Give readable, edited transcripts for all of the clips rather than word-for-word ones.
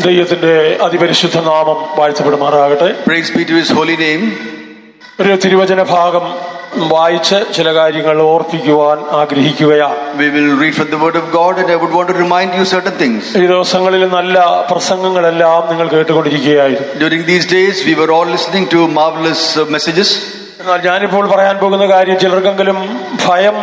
ദൈവത്തിന്റെ അതിപരിശുദ്ധ നാമം വാഴ്ത്തപ്പെടുമാറാകട്ടെ. Praise be to his holy name. ഒരു തിരുവചന ഭാഗം വായിച്ച് ചില കാര്യങ്ങൾ ഓർപ്പിക്കുവാൻ ആഗ്രഹിക്കുകയാണ്. We will read from the word of God and I would want to remind you certain things. ഈ ദിവസങ്ങളിൽ നല്ല പ്രസംഗങ്ങളെല്ലാം നിങ്ങൾ കേട്ടുകൊണ്ടിരിക്കുകയായിരുന്നു. During these days we were all listening to marvelous messages. എന്നാൽ ഞാനിപ്പോൾ പറയാൻ പോകുന്ന കാര്യം ചിലർക്കെങ്കിലും ഭയം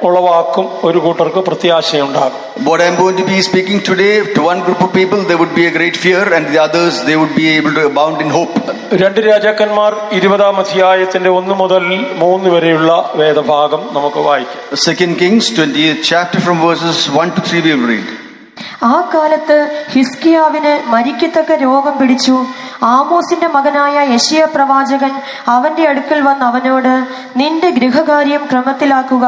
ഉളവാക്കും, ഒരു കൂട്ടർക്ക് പ്രത്യാശയുണ്ടാകും. What I am going to be speaking today, to one group of people there would be a great fear and the others they would be able to abound in hope. 2 രാജാക്കന്മാർ 20-ാം അധ്യായത്തിന്റെ 1 മുതൽ 3 വരെയുള്ള വേദഭാഗം നമുക്ക് വായിക്കാം. 2 Kings 20th chapter from verses 1 to 3 we will read. ആ കാലത്ത് ഹിസ്കിയാവിന് മരിക്കത്തക്ക രോഗം പിടിച്ചു. ആമോസിന്റെ മകനായ യെശയ്യാ പ്രവാചകൻ അവന്റെ അടുക്കൽ വന്ന് അവനോട്, നിന്റെ ഗൃഹകാര്യം ക്രമത്തിലാക്കുക,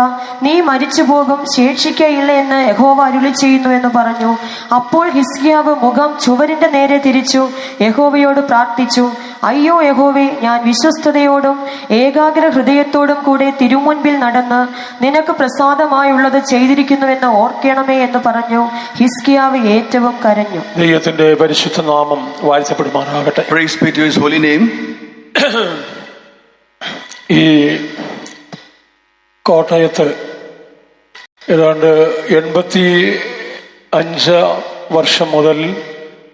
നീ മരിച്ചുപോകും, ശേഷിക്കയില്ല എന്ന് യഹോവ അരുളി ചെയ്യുന്നു എന്ന് പറഞ്ഞു. അപ്പോൾ ഹിസ്കിയാവ് മുഖം ചുവരിന്റെ നേരെ തിരിച്ചു യഹോവയോട് പ്രാർത്ഥിച്ചു. അയ്യോ യഹോവേ, ഞാൻ വിശ്വസ്തയോടും ഏകാഗ്ര ഹൃദയത്തോടും കൂടെ തിരുമുൻപിൽ നടന്ന് നിനക്ക് പ്രസാദമായുള്ളത് ചെയ്തിരിക്കുന്നുവെന്ന് ഓർക്കണമേ എന്ന് പറഞ്ഞു. ഹിസ്കിയാവ് ഏറ്റവും കരഞ്ഞു. ദൈവത്തിന്റെ പരിശുദ്ധ നാമം വാഴ്ത്തപ്പെടുമാറാകട്ടെ. Praise be to his holy name. ഈ കോട്ടയത്ത് ഏതാണ്ട് 85 വർഷം മുതൽ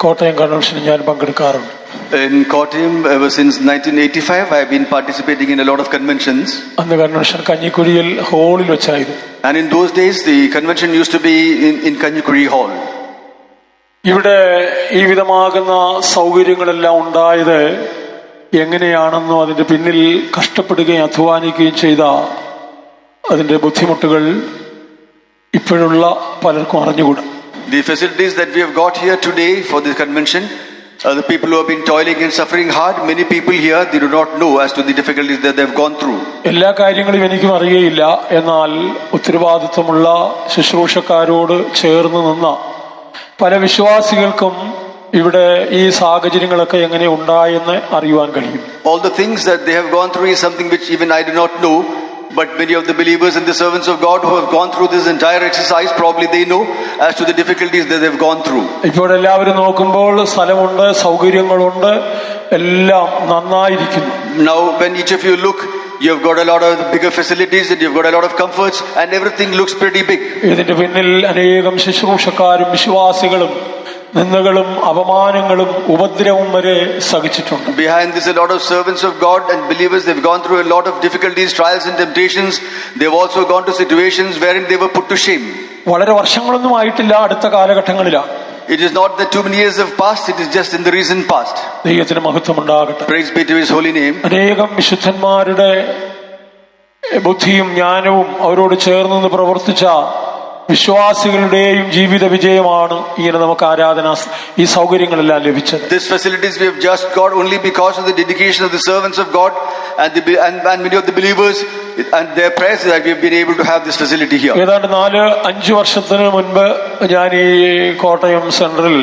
കോട്ടയം കൺവെൻഷന് ഞാൻ പങ്കെടുക്കാറുണ്ട്. In Kottayam, ever since 1985, I have been participating in a lot of conventions. അന്ന് കൺവെൻഷൻ കഞ്ഞിക്കുഴിയിൽ ഹോളിൽ വെച്ചായിരുന്നു. And in those days, the convention used to be in Kanyikuri Hall. ഇവിടെ ഈ വിധമാകുന്ന സൗകര്യങ്ങളെല്ലാം ഉണ്ടായത് എങ്ങനെയാണെന്നോ അതിന്റെ പിന്നിൽ കഷ്ടപ്പെടുകയും അധ്വാനിക്കുകയും ചെയ്ത അതിന്റെ ബുദ്ധിമുട്ടുകൾ ഇപ്പോഴുള്ള പലർക്കും അറിഞ്ഞുകൂടാ. The facilities that we have got here today for this convention, the people who have been toiling and suffering hard, many people here, they do not know as to the difficulties that they have gone through. എല്ലാ കാര്യങ്ങളും എനിക്കും അറിയയില്ല. എന്നാൽ ഉത്തരവാദിത്വമുള്ള ശുശ്രൂഷക്കാരോട് ചേർന്ന് നിന്ന പല വിശ്വാസികൾക്കും ഇവിടെ ഈ സാഹചര്യങ്ങളൊക്കെ എങ്ങനെ ഉണ്ടായെന്ന് അറിയുവാൻ കഴിയും. All the things that they have gone through is something which even I do not know, but many of the believers and the servants of God who have gone through this entire exercise, probably they know as to the difficulties that they have gone through. ഇപ്പോൾ എല്ലാവരും നോക്കുമ്പോൾ സ്ഥലമുണ്ട്, സൗകര്യങ്ങളുണ്ട്, എല്ലാം നന്നായിരിക്കുന്നു. Now when each of you look, you have got a lot of bigger facilities and you've got a lot of comforts and everything looks pretty big. ഇതിന്റെ പിന്നിൽ അനേകം ശുശ്രൂഷക്കാരും വിശ്വാസികളും നിന്ദകളും അപമാനങ്ങളും ഉപദ്രവവും വരെ സഹിച്ചിട്ടുണ്ട്. Behind this, a lot of servants of God and believers, they've gone through a lot of difficulties, trials and temptations. They've also gone to situations wherein they were put to shame. വളരെ വർഷങ്ങളൊന്നും ആയിട്ടില്ല, അടുത്ത കാലഘട്ടങ്ങളിലാണ്. It is not that too many years have passed, it is just in the recent past. ദൈവത്തിന് മഹത്വമുണ്ടാകട്ടെ. Praise be to his holy name. അനേകം വിശുദ്ധന്മാരുടെ ബുദ്ധിയും ജ്ഞാനവും അവരോട് ചേർന്ന് പ്രവർത്തിച്ച വിശ്വാസികളുടെയും ജീവിത വിജയമാണ് ഇങ്ങനെ നമുക്ക് ഈ സൗകര്യങ്ങളെല്ലാം ലഭിച്ചത്. These facilities we have just got only because of the dedication of the servants of God and many of the believers and their prayers that we have been able to have this facility here. ഏതാണ്ട് 4-5 വർഷത്തിന് മുൻപ് ഞാൻ ഈ Kottayam central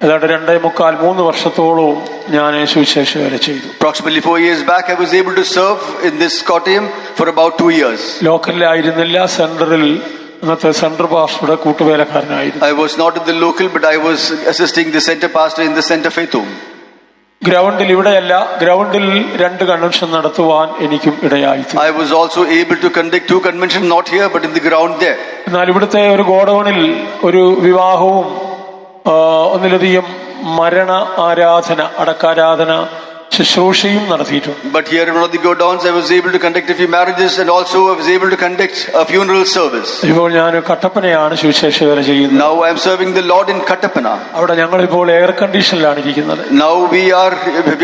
ഏതാണ്ട് 2.25-3 വർഷത്തോളവും ഞാൻ സുവിശേഷ വേല ചെയ്തു. Approximately 4 years back I was able to serve in this Kottayam for about 2 years. ലോക്കലിലായിരുന്നില്ല, സെൻട്രലിൽ അന്നത്തെ central പാസ്റ്ററുടെ കൂട്ടുവേലക്കാരനായിരുന്നു. I was not in the local, but I was assisting the center pastor in the center faith home. ഗ്രൗണ്ടിൽ, ഇവിടെയല്ല, ഗ്രൗണ്ടിൽ 2 convention നടത്തുവാൻ എനിക്കും ഇടയായി. I was also able to conduct 2 conventions, not here but in the ground there. എന്നാൽ ഇവിടുത്തെ ഒരു ഗോഡൌണിൽ ഒരു വിവാഹവും ഒന്നിലധികം മരണ ആരാധന, അടക്കാരാധന ശുശ്രൂഷയും നടത്തിയിട്ടുണ്ട്. But here in one of the godowns I was able to conduct a few marriages and also I was able to conduct a funeral service. ഇപ്പോൾ ഞാൻ കട്ടപ്പനയാണ് സുവിശേഷ വേല ചെയ്യുന്നത്. Now I am serving the Lord in Kattapana. അവിടെ ഞങ്ങൾ ഇപ്പോൾ air കണ്ടീഷനിലാണ് ഇരിക്കുന്നത്. Now we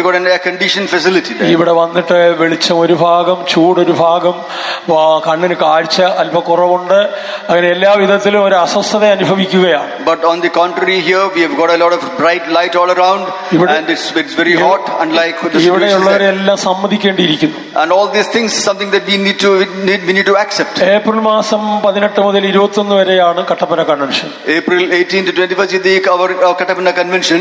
got an air conditioned facility there. ഇവിടെ വന്നിട്ട് വെളിച്ചം ഒരു ഭാഗം, ചൂടൊരു ഭാഗം, കണ്ണിന് കാഴ്ച അല്പ കുറവുണ്ട്, അങ്ങനെ എല്ലാ വിധത്തിലും ഒരു അസ്വസ്ഥത അനുഭവിക്കുകയാണ്. But on the contrary, here we have got a lot of bright light all around and it's very hot, unlike ഇവിടെയുള്ളവരെല്ലാം സമ്മതിക്കേണ്ടിയിരിക്കുന്നു. And all these things is something that we need to accept. April മാസം 18 മുതൽ 21 വരെയാണ് Kattappana convention. April 18 to 21 is our Kattapana convention.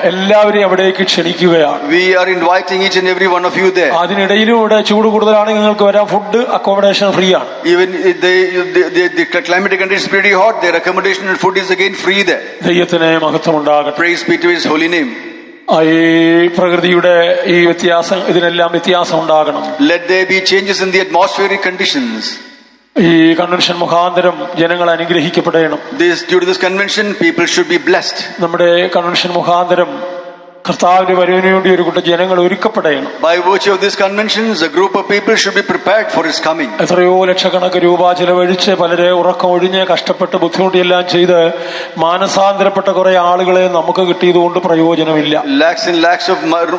എല്ലാവരെയും അവിടേക്ക് ക്ഷണിക്കുകയാണ്. We are inviting each and every one of you there. അതിനിടയിലൂടെ ചൂട് കൂടുതലാണെങ്കിൽ നിങ്ങൾക്ക് വരാം. ഫുഡ് അക്കോമഡേഷൻ ഫ്രീ ആണ്. Even if the climatic condition is pretty hot, their accommodation and food is again free there. ദൈവത്തിന് മഹത്വം ഉണ്ടാകട്ടെ. Praise be to His holy name. ഈ പ്രകൃതിയുടെ ഈ വ്യത്യാസം, ഇതിനെല്ലാം വ്യത്യാസം ഉണ്ടാകണം. Let there be changes in the atmospheric conditions. ഈ കൺവെൻഷൻ മുഖാന്തരം ജനങ്ങൾ അനുഗ്രഹിക്കപ്പെടണം. Due to this convention, people should be blessed. നമ്മുടെ കൺവെൻഷൻ മുഖാന്തരം കർത്താവിന്റെ വരവിനു വേണ്ടി ഒരു കൂട്ടം ജനങ്ങൾ ഒരുക്കപ്പെടണം. By virtue of these conventions, a group of people should be prepared for His coming. എത്രയോ ലക്ഷക്കണക്ക് രൂപ ചെലവഴിച്ച് പലരെ ഉറക്കം ഒഴിഞ്ഞ് കഷ്ടപ്പെട്ട് ബുദ്ധിമുട്ടിയെല്ലാം ചെയ്ത് മാനസാന്തരപ്പെട്ട കുറെ ആളുകളെ നമുക്ക് കിട്ടിയതുകൊണ്ട് പ്രയോജനമില്ല. Lakhs and lakhs of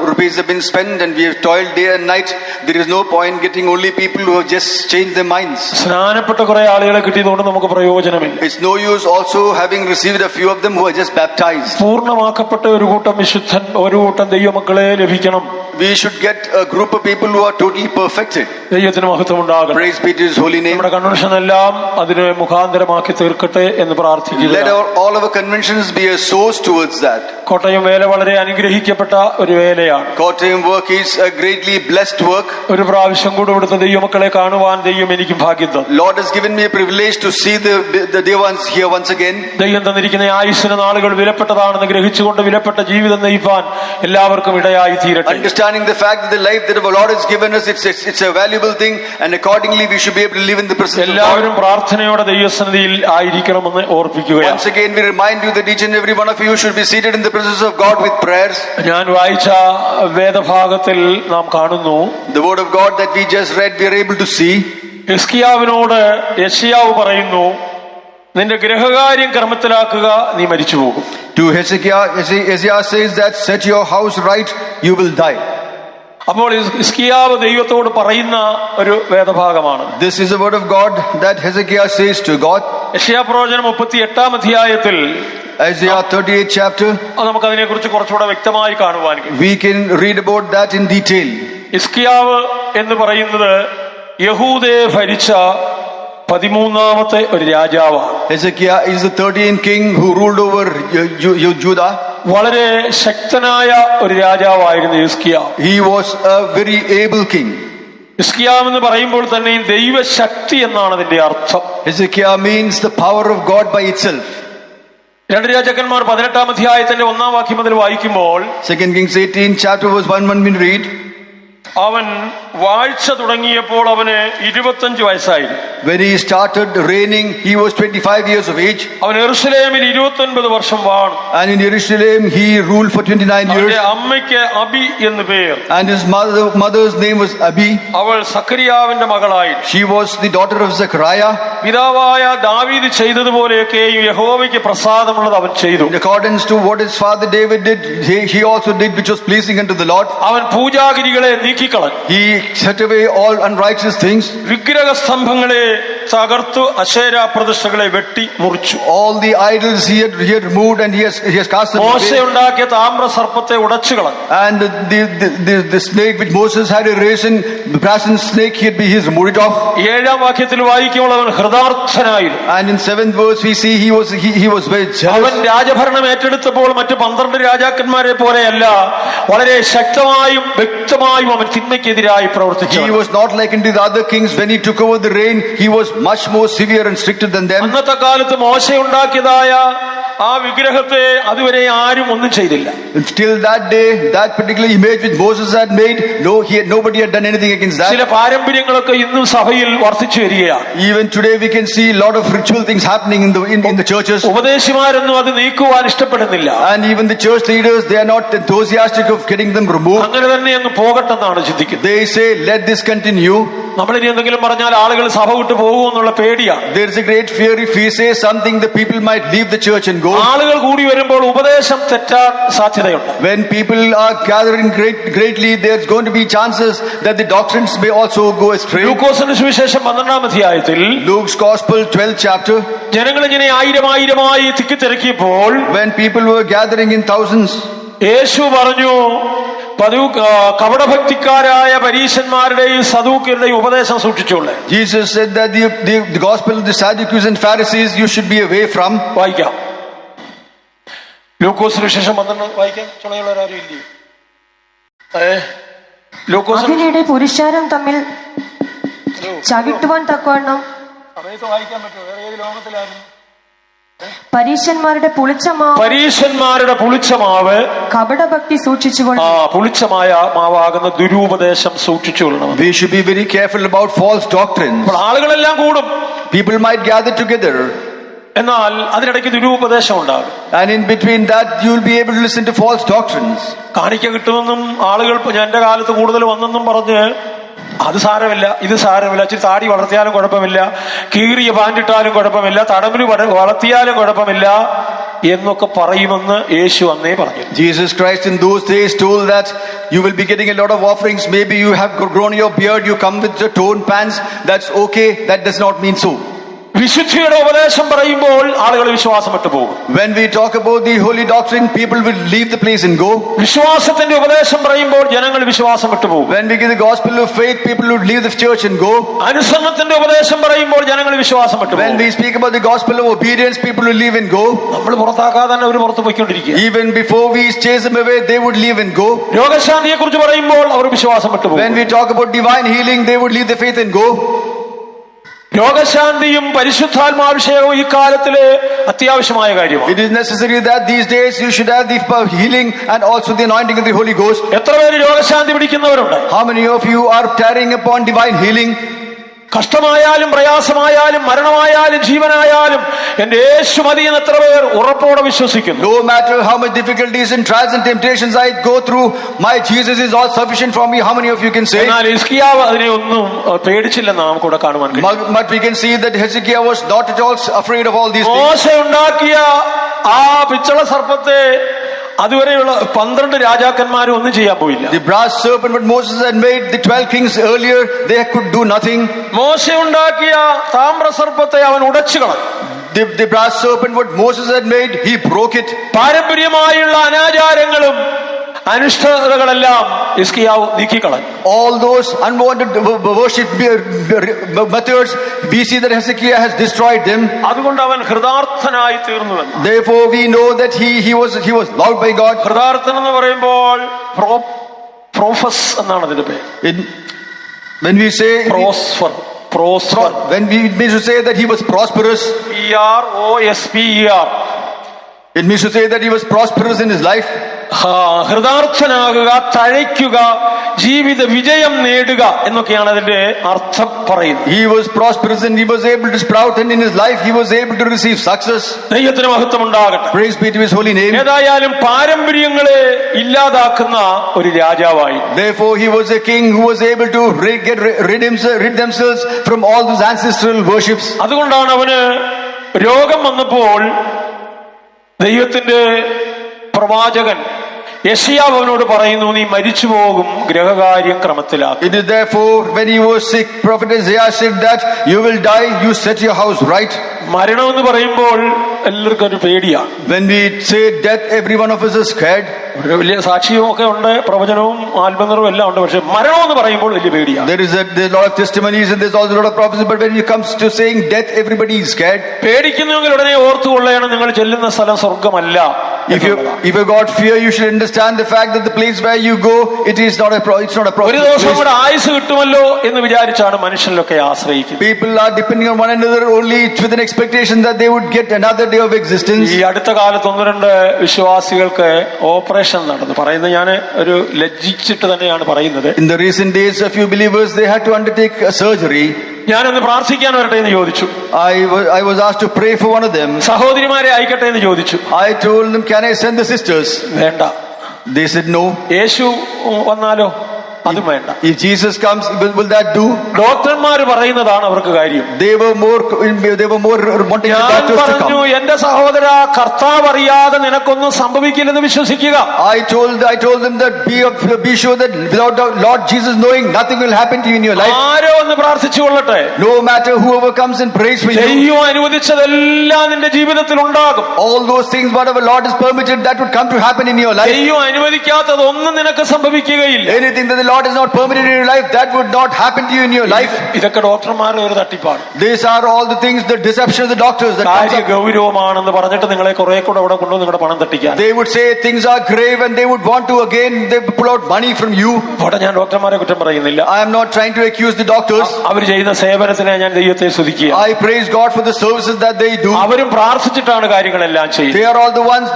rupees have been spent and we have toiled day and night. There is no point getting only people who have just changed their minds. സ്നാനപ്പെട്ട കുറെ ആളുകളെ കിട്ടിയതുകൊണ്ട് നമുക്ക് പ്രയോജനമില്ല. It's no use also having received a few of them who are just baptized. പൂർണ്ണമാക്കപ്പെട്ട ഒരു കൂട്ടം വിശുദ്ധൻ, ഒരു കൂട്ടം ദൈവമക്കളെ ലഭിക്കണം. We should get a group of people who are totally perfected. ദൈവത്തിന് മഹത്വം ഉണ്ടാകട്ടെ. Praise be to His holy name. നമ്മുടെ കൺവെൻഷൻ എല്ലാം അതിനെ മുഖാന്തരമാക്കി തീർക്കട്ടെ എന്ന് പ്രാർത്ഥിക്കുക. Let all our conventions be a source towards that. Kottayam വേല വളരെ അനുഗ്രഹിക്കപ്പെട്ട ഒരു വേലയാണ്. Kottayam work is a greatly blessed work. ഒരു പ്രാവശ്യം കൂടെ ഇവിടുത്തെ ദൈവമക്കളെ കാണുവാൻ ദൈവം എനിക്ക് ഭാഗ്യം തന്നു. Lord has given me a privilege to see the dear ones here once again. ദൈവം തന്നിരിക്കുന്ന ആയുസ്സിന് നാളുകൾ വിലപ്പെട്ടതാണെന്ന് ഗ്രഹിച്ചുകൊണ്ട് വിലപ്പെട്ട ജീവിതം നയിപ്പാൻ എല്ലാവർക്കും ഇടയായി തീരട്ടെ. Understanding the fact that the life that our Lord has given us, it's a valuable thing, and accordingly we should be able to live in the presence of God. എല്ലാവരും പ്രാർത്ഥനയോടെ ദൈവസന്നിധിയിൽ ആയിരിക്കണമെന്ന് ഓർപ്പിക്കുകയാണ്. Once again we remind you that each and every one of you should be seated in the presence of God with prayers. ഞാൻ വായിച്ച വേദഭാഗത്തിൽ നാം കാണുന്നു, The word of God that we just read, we are able to see. ഹിസ്കിയാവിനോട് യെശയ്യാവ് പറയുന്നു, നിന്റെ ഗൃഹകാര്യം ക്രമത്തിലാക്കുക, നീ മരിച്ചു പോകും. To Hezekiah says that set your house right, you will die. അപ്പോൾ ഹിസ്കിയാവ് ദൈവത്തോട് പറയുന്ന ഒരു വേദഭാഗമാണ്. This is the word of God that Hezekiah says to God. യെശയ്യാ പ്രവചനം 38-ാം അധ്യായത്തിൽ, Isaiah 38th chapter, നമുക്ക് അതിനെ കുറിച്ച് കുറച്ചുകൂടെ വ്യക്തമായി കാണുവാൻ കഴിയും. we can read about that in detail. ഹിസ്കിയാവ് എന്ന് പറയുന്നത് യഹൂദയെ ഭരിച്ച 13ാമത്തെ ഒരു രാജാവാണ്. Hezekiah is the 13th king who ruled over Judah. വളരെ ശക്തനായ ഒരു രാജാവായിരുന്നു ഹിസ്കിയാവ്. He was a very able king. ഹിസ്കിയാവ് എന്ന് പറയുമ്പോൾ തന്നെ ദൈവശക്തി എന്നാണ് അതിന്റെ അർത്ഥം. Hezekiah means the power of God by itself. 2 രാജാക്കന്മാർ 18-ാം അധ്യായത്തിന്റെ 1-ാം വാക്യം മുതൽ വായിക്കുമ്പോൾ, 2 Kings 18 chapter verse 1 we read, അവൻ വാഴ്ച തുടങ്ങിയപ്പോൾ അവന് 25 വയസ്സായിരുന്നു. When he started reigning, he was 25 years of age. അവൻ യെരൂശലേമിൽ 29 വർഷം വാണു. And in Jerusalem he ruled for 29 years. അവന്റെ അമ്മയ്ക്ക് അബി എന്ന് പേർ. And his mother's name was Abi. അവൾ സഖറിയാവിന്റെ മകളായിരുന്നു. She was the daughter of Zechariah. പിതാവായ ദാവീദ് ചെയ്തതുപോലെയൊക്കെ യഹോവയ്ക്ക് പ്രസാദമുള്ളത് അവൻ ചെയ്തു. In accordance to what his father David did, he also did which was pleasing unto the Lord. അവൻ പൂജാഗിരികളെ നീക്കിക്കളഞ്ഞു. He set away all unrighteous things. വിഗ്രഹ സ്തംഭങ്ങളെ തകർത്തു, അശേര പ്രതിഷ്ഠകളെ വെട്ടി മുറിച്ചു. All the idols he had removed and he has cast them away. മോശെ ഉണ്ടാക്കിയ താമ്ര സർപ്പത്തെ ഉടച്ചു കളഞ്ഞു. And the snake which Moses had erased, the brazen snake, he has removed it off. 7-ാം വാക്യത്തിൽ വായിക്കുമ്പോൾ അവൻ ഹൃദാർത്ഥനായിരുന്നു. And in 7th verse we see he was very jealous. അവൻ രാജഭരണം ഏറ്റെടുത്തപ്പോൾ മറ്റു 12 രാജാക്കന്മാരെ പോലെയല്ല, വളരെ ശക്തമായും വ്യക്തമായും അവൻ തിന്മയ്ക്കെതിരായി പ്രവർത്തിച്ചു. He was not like into the other kings. When he took over the reign, he was much more severe and stricter than them. അന്നത്തെ കാലത്ത് മോശ ഉണ്ടാക്കിയതായ ആ വിഗ്രഹത്തെ അതുവരെ ആരും ഒന്നും ചെയ്തില്ല. Till that day, that particular image which Moses had made, nobody had done anything against that. ചില പാരമ്പര്യങ്ങളൊക്കെ ഇന്നും സഭയിൽ വർദ്ധിച്ചു വരികയാണ്. Even today we can see a lot of ritual things happening in the churches. ഉപദേശിമാരൊന്നും അത് നീക്കുവാൻ ഇഷ്ടപ്പെടുന്നില്ല. And even the church leaders, they are not enthusiastic of getting them removed. അങ്ങനെ തന്നെ അങ്ങ് പോകട്ടെന്നാണ് ചിന്തിക്കുന്നത്. They say let this continue. നമ്മളിനി എന്തെങ്കിലും പറഞ്ഞാൽ ആളുകൾ സഭ വിട്ടു പോകുമെന്നുള്ള പേടിയാണ്. There is a great fear if we say something, the people might leave the church and go. ആളുകൾ കൂടി വരുമ്പോൾ ഉപദേശം തെറ്റാൻ സാധ്യതയുണ്ട്. When people are gathering greatly, there's going to be chances that the doctrines may also go astray. ലൂക്കോസിന്റെ സുവിശേഷം 12-ാം അധ്യായത്തിൽ, Luke's Gospel 12th chapter, ജനങ്ങൾ ഇങ്ങനെ ആയിരമായിരമായി തിക്കിത്തിരക്കിയപ്പോൾ, when people were gathering in thousands, യേശു പറഞ്ഞു, കപടഭക്തിക്കാരായ പരീശന്മാരുടെയും സദൂക്യരുടെയും ഉപദേശം സൂക്ഷിച്ചോളെ. Jesus said that the gospel of the Sadducees and Pharisees you should be away from. വായിക്കാം. ലൂക്കോസിന് വിശേഷം 12 വായിക്കാൻ ചുണയുള്ളവരാരും ഇല്ലേ? ലൂക്കോസ് അതിനിടെ പുരുഷാരം തമ്മിൽ ചവിട്ടുവാൻ തക്കവണ്ണം സമയത്ത് വായിക്കാൻ പറ്റുമോ? വേറെ ഏത് ലോകത്തിലായിരുന്നു? പരീശന്മാരുടെ പുളിച്ച മാവ് കപടഭക്തി സൂക്ഷിച്ചുകൊള്ളണം. പുളിച്ച മാവാകുന്ന ദുരൂപദേശം സൂക്ഷിച്ചുകൊള്ളണം. We should be very careful about false doctrines. ആളുകളെല്ലാം കൂടും, People might gather together, എന്നാൽ അതിനിടയ്ക്ക് ദുരൂപദേശം ഉണ്ടാകും. and in between that you will be able to listen to false doctrines. കാണിക്ക കിട്ടുമെന്നും ആളുകൾ എന്റെ കാലത്ത് കൂടുതൽ വന്നെന്നും പറഞ്ഞ് അത് സാരമില്ല, ഇത് സാരമില്ല, ഇച്ചിരി താടി വളർത്തിയാലും കുഴപ്പമില്ല, കീറിയ പാൻറിട്ടാലും കുഴപ്പമില്ല, തടമ്പിൽ വളർത്തിയാലും കുഴപ്പമില്ല എന്നൊക്കെ പറയുമെന്ന് യേശു അന്നേ പറഞ്ഞു. Jesus Christ in those days told that you will be getting a lot of offerings. Maybe you have grown your beard, you come with the torn pants. That's okay. That does not mean so. വിശുദ്ധിയുടെ ഉപദേശം പറയുമ്പോൾ ആളുകൾ വിശ്വാസം വിട്ടു പോകും. When we talk about the holy doctrine, people will leave the place and go. വിശ്വാസത്തിന്റെ ഉപദേശം പറയുമ്പോൾ ജനങ്ങൾ വിശ്വാസം വിട്ടു പോകും. When we give the gospel of faith, people would leave the church and go. അനുസരണത്തിന്റെ ഉപദേശം പറയുമ്പോൾ ജനങ്ങൾ വിശ്വാസം വിട്ടു പോകും. When we speak about the gospel of obedience, people will leave and go. നമ്മൾ പുറത്താക്കാതെ തന്നെ അവർ പുറത്തു പോയിക്കൊണ്ടിരിക്കുക. Even before we chase them away, they would leave and go. രോഗശാന്തിയെ കുറിച്ച് പറയുമ്പോൾ അവർ വിശ്വാസം വിട്ടു പോകും. When we talk about divine healing, they would leave the faith and go. രോഗശാന്തിയും പരിശുദ്ധാത്മാഭിഷേകവും ഈ കാലത്തിലെ അത്യാവശ്യമായ കാര്യമാണ്. It is necessary that these days you should have the healing and also the anointing of the Holy Ghost. എത്ര പേര് രോഗശാന്തി പിടിക്കുന്നവരുണ്ട്? How many of you are tarrying upon divine healing? കഷ്ടമായാലും പ്രയാസമായാലും മരണമായാലും ജീവനായാലും എന്റെ യേശു മതി എന്ന് എത്ര പേർ ഉറപ്പോടെ വിശ്വസിക്കുന്നു? No matter how much difficulties and trials and temptations I go through, my Jesus is all sufficient for me. How many of you can say? എന്നാൽ ഹിസ്കിയാവ് അതിനെ ഒന്നും പേടിച്ചില്ലെന്ന് നമുക്ക് ഇവിടെ കാണുവാൻ കഴിയും. But we can see that Hezekiah was not at all afraid of all these things. മോശ ഉണ്ടാക്കിയ ആ പിച്ചള സർപ്പത്തെ അതുവരെയുള്ള 12 രാജാക്കന്മാരും ഒന്നും ചെയ്യാൻ പോയില്ല. The brass serpent what Moses had made, the 12 kings earlier, they could do nothing. മോശ ഉണ്ടാക്കിയ താമ്ര സർപ്പത്തെ അവൻ ഉടച്ചു കളഞ്ഞു. The brass serpent what Moses had made, he broke it. പാരമ്പര്യമായുള്ള അനാചാരങ്ങളും അനിഷ്ടതകളെല്ലാം ഹിസ്കിയാവ് നീക്കിക്കളഞ്ഞു. All those unwanted worship methods, we see that Hezekiah has destroyed them. അതുകൊണ്ട് അവൻ ഹൃദാർത്ഥനായി തീർന്നുവെന്ന്. Therefore we know that he was loved by God. ഹൃദാർത്ഥൻ എന്ന് പറയുമ്പോൾ prophets എന്നാണ് അതിന്റെ പേര്. When we say prosper, when we mean to say that he was prosperous, PROSPER, it means to say that he was prosperous in his life. ഹൃദാർത്ഥനാകുക, തഴയ്ക്കുക, ജീവിത വിജയം നേടുക എന്നൊക്കെയാണ് അതിന്റെ അർത്ഥം പറയുന്നത്. He was prosperous and he was able to sprout, and in his life he was able to receive success. ദൈവത്തിന് മഹത്വം ഉണ്ടാകട്ടെ. Praise be to his holy name. ഏതായാലും പാരമ്പര്യങ്ങളെ ഇല്ലാതാക്കുന്ന ഒരു രാജാവായി. Therefore he was a king who was able to rid themselves from all those ancestral worships. അതുകൊണ്ടാണ് അവന് രോഗം വന്നപ്പോൾ ദൈവത്തിന്റെ പ്രവാചകൻ യെശയ്യാവ് അവനോട് പറയുന്നു, നീ മരിച്ചു പോകും, ഗ്രഹകാര്യം ക്രമത്തിലാക്കും. It is therefore when he was sick, prophet Isaiah said that you will die, you set your house right. മരണം എന്ന് പറയുമ്പോൾ എല്ലാവർക്കും ഒരു പേടിയാണ്. When we say death, every one of us is scared. ഒരു വലിയ സാക്ഷ്യവും ഒക്കെ ഉണ്ട്, പ്രവചനവും ആത്മനിറവും എല്ലാം ഉണ്ട്. പക്ഷെ മരണം എന്ന് പറയുമ്പോൾ വലിയ പേടിയാണ്. There's a lot of testimonies and there's also a lot of prophecy, but when it comes to saying death, everybody is scared. പേടിക്കുന്നെങ്കിൽ ഉടനെ ഓർത്തുകൊള്ളയാണ്, നിങ്ങൾ ചെല്ലുന്ന സ്ഥലം സ്വർഗമല്ല. If you got fear, you should understand the fact that the place where you go, it's not a problem. ഒരു ദിവസം കൂടെ ആയുസ് കിട്ടുമല്ലോ എന്ന് വിചാരിച്ചാണ് മനുഷ്യനിലൊക്കെ ആശ്രയിക്കുന്നത്. People are depending on one another only with an expectation that they would get another day of existence. ഈ അടുത്ത കാലത്ത് 1-2 വിശ്വാസികൾക്ക് ഓപ്പറേഷൻ നടന്നു. പറയുന്നത് ഞാൻ ഒരു ലജ്ജിച്ചിട്ട് തന്നെയാണ് പറയുന്നത്. In the recent days, a few believers, they had to undertake a surgery. ഞാനൊന്ന് പ്രാർത്ഥിക്കാൻ വരട്ടെ എന്ന് ചോദിച്ചു. I was asked to pray for one of them. സഹോദരിമാരെ അയക്കട്ടെ എന്ന് ചോദിച്ചു. I told them, can I send the sisters? വേണ്ട. They said no. യേശു വന്നാലോ? അതും വേണ്ട. If Jesus comes, will that do? ഡോക്ടർമാർ പറയുന്നതാണ് അവർക്ക് കാര്യം. They were more wanting the doctors to പറഞ്ഞു, come. എന്റെ സഹോദര, കർത്താവ് അറിയാതെ നിനക്കൊന്നും സംഭവിക്കില്ലെന്ന് വിശ്വസിക്കുക. I told them that be sure that without Lord Jesus knowing, nothing will happen to you in your life. ആരോ ഒന്ന് പ്രാർത്ഥിച്ചു കൊള്ളട്ടെ. No matter whoever comes and prays for you. ദൈവം അനുവദിച്ചതെല്ലാം നിന്റെ ജീവിതത്തിൽ ഉണ്ടാകും. All those things whatever Lord has permitted, that would come to happen in your life. ദൈവം അനുവദിക്കാത്തതൊന്നും നിനക്ക് സംഭവിക്കുകയില്ല. Anything that the Lord God has not permitted in your life, that would not happen to you in your life. ഇതൊക്കെ ഡോക്ടർമാരുടെ ഒരു തട്ടിപ്പാണ്. These are all the things, the deception of the doctors that comes കാര്യ up. ഗൗരവമാണെന്ന് പറഞ്ഞിട്ട് നിങ്ങളെ കുറെ കൂടെ അവിടെ കൊണ്ടുവന്ന് നിങ്ങളുടെ പണം തട്ടിക്കാൻ. They would say things are grave and they would want to again, they pull out money from you. അവിടെ ഞാൻ ഡോക്ടർമാരെ കുറ്റം പറയുന്നില്ല. I am not trying to accuse the doctors. അവർ ചെയ്യുന്ന സേവനത്തിനെ ഞാൻ ദൈവത്തെ സ്തുതിക്കുക. I praise God for the services that they do. അവരും പ്രാർത്ഥിച്ചിട്ടാണ് കാര്യങ്ങളെല്ലാം ചെയ്യുന്നത്. They are all the ones,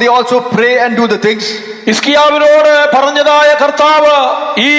they also pray and do the things. ഹിസ്കിയാവിനോട് പറഞ്ഞതായ കർത്താവ് ഈ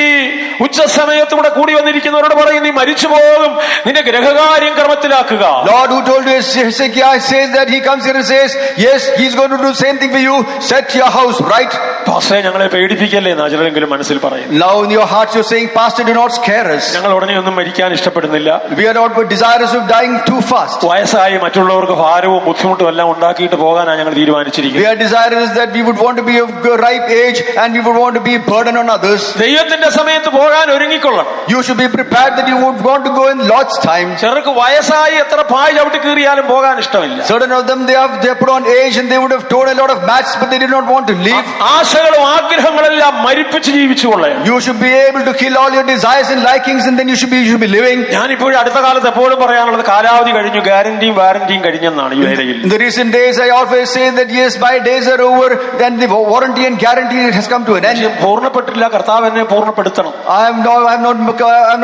ഉച്ചസമയത്തൂടെ കൂടി വന്നിരിക്കുന്നവരോട് പറയും, നീ മരിച്ചു പോകും, നിന്റെ ഗ്രഹകാര്യം ക്രമത്തിലാക്കുക. Lord who told Hezekiah says that he comes here and says, yes, he's going to do the same thing for you, set your house right. പാസ്റ്ററെ ഞങ്ങളെ പേടിപ്പിക്കല്ലേ എന്ന് ചിലരെങ്കിലും മനസ്സിൽ പറയും. Now in your hearts you're saying, Pastor, do not scare us. ഞങ്ങൾ ഉടനെ ഒന്നും മരിക്കാൻ ഇഷ്ടപ്പെടുന്നില്ല. We are not desirous of dying too fast. വയസ്സായി മറ്റുള്ളവർക്ക് ഭാരവും ബുദ്ധിമുട്ടും എല്ലാം ഉണ്ടാക്കിയിട്ട് പോകാനാണ് ഞങ്ങൾ We തീരുമാനിച്ചിരിക്കുന്നത്. are desirous that we would want to be of ripe age and we would want to be a burden on others. ദൈവത്തിന്റെ സമയത്ത് പോകാൻ ഒരുങ്ങിക്കൊള്ളണം. You should be prepared that you would want to go in Lord's time. ചിലർക്ക് വയസ്സായി എത്ര പായ് ചവിട്ടി കീറിയാലും പോകാൻ ഇഷ്ടമില്ല. Certain of them, they put on age and they would have torn a lot of mats, but they did not want to leave. ആശകളും ആഗ്രഹങ്ങളെല്ലാം മരിപ്പിച്ച് ജീവിച്ചു കൊള്ളേ. You should be able to kill all your desires and likings and then you should be living. ഞാനിപ്പോഴും അടുത്ത കാലത്ത് എപ്പോഴും പറയാനുള്ളത് കാലാവധി കഴിഞ്ഞു, ഗ്യാരണ്ടിയും വാറന്റിയും കഴിഞ്ഞെന്നാണ് ഈ വേലയിൽ. In the recent days I always say that yes, my days are over, then the warranty and guarantee has come to an end. പൂർണ്ണപ്പെട്ടില്ല, കർത്താവ് എന്നെ പൂർണ്ണപ്പെടുത്തണം. I'm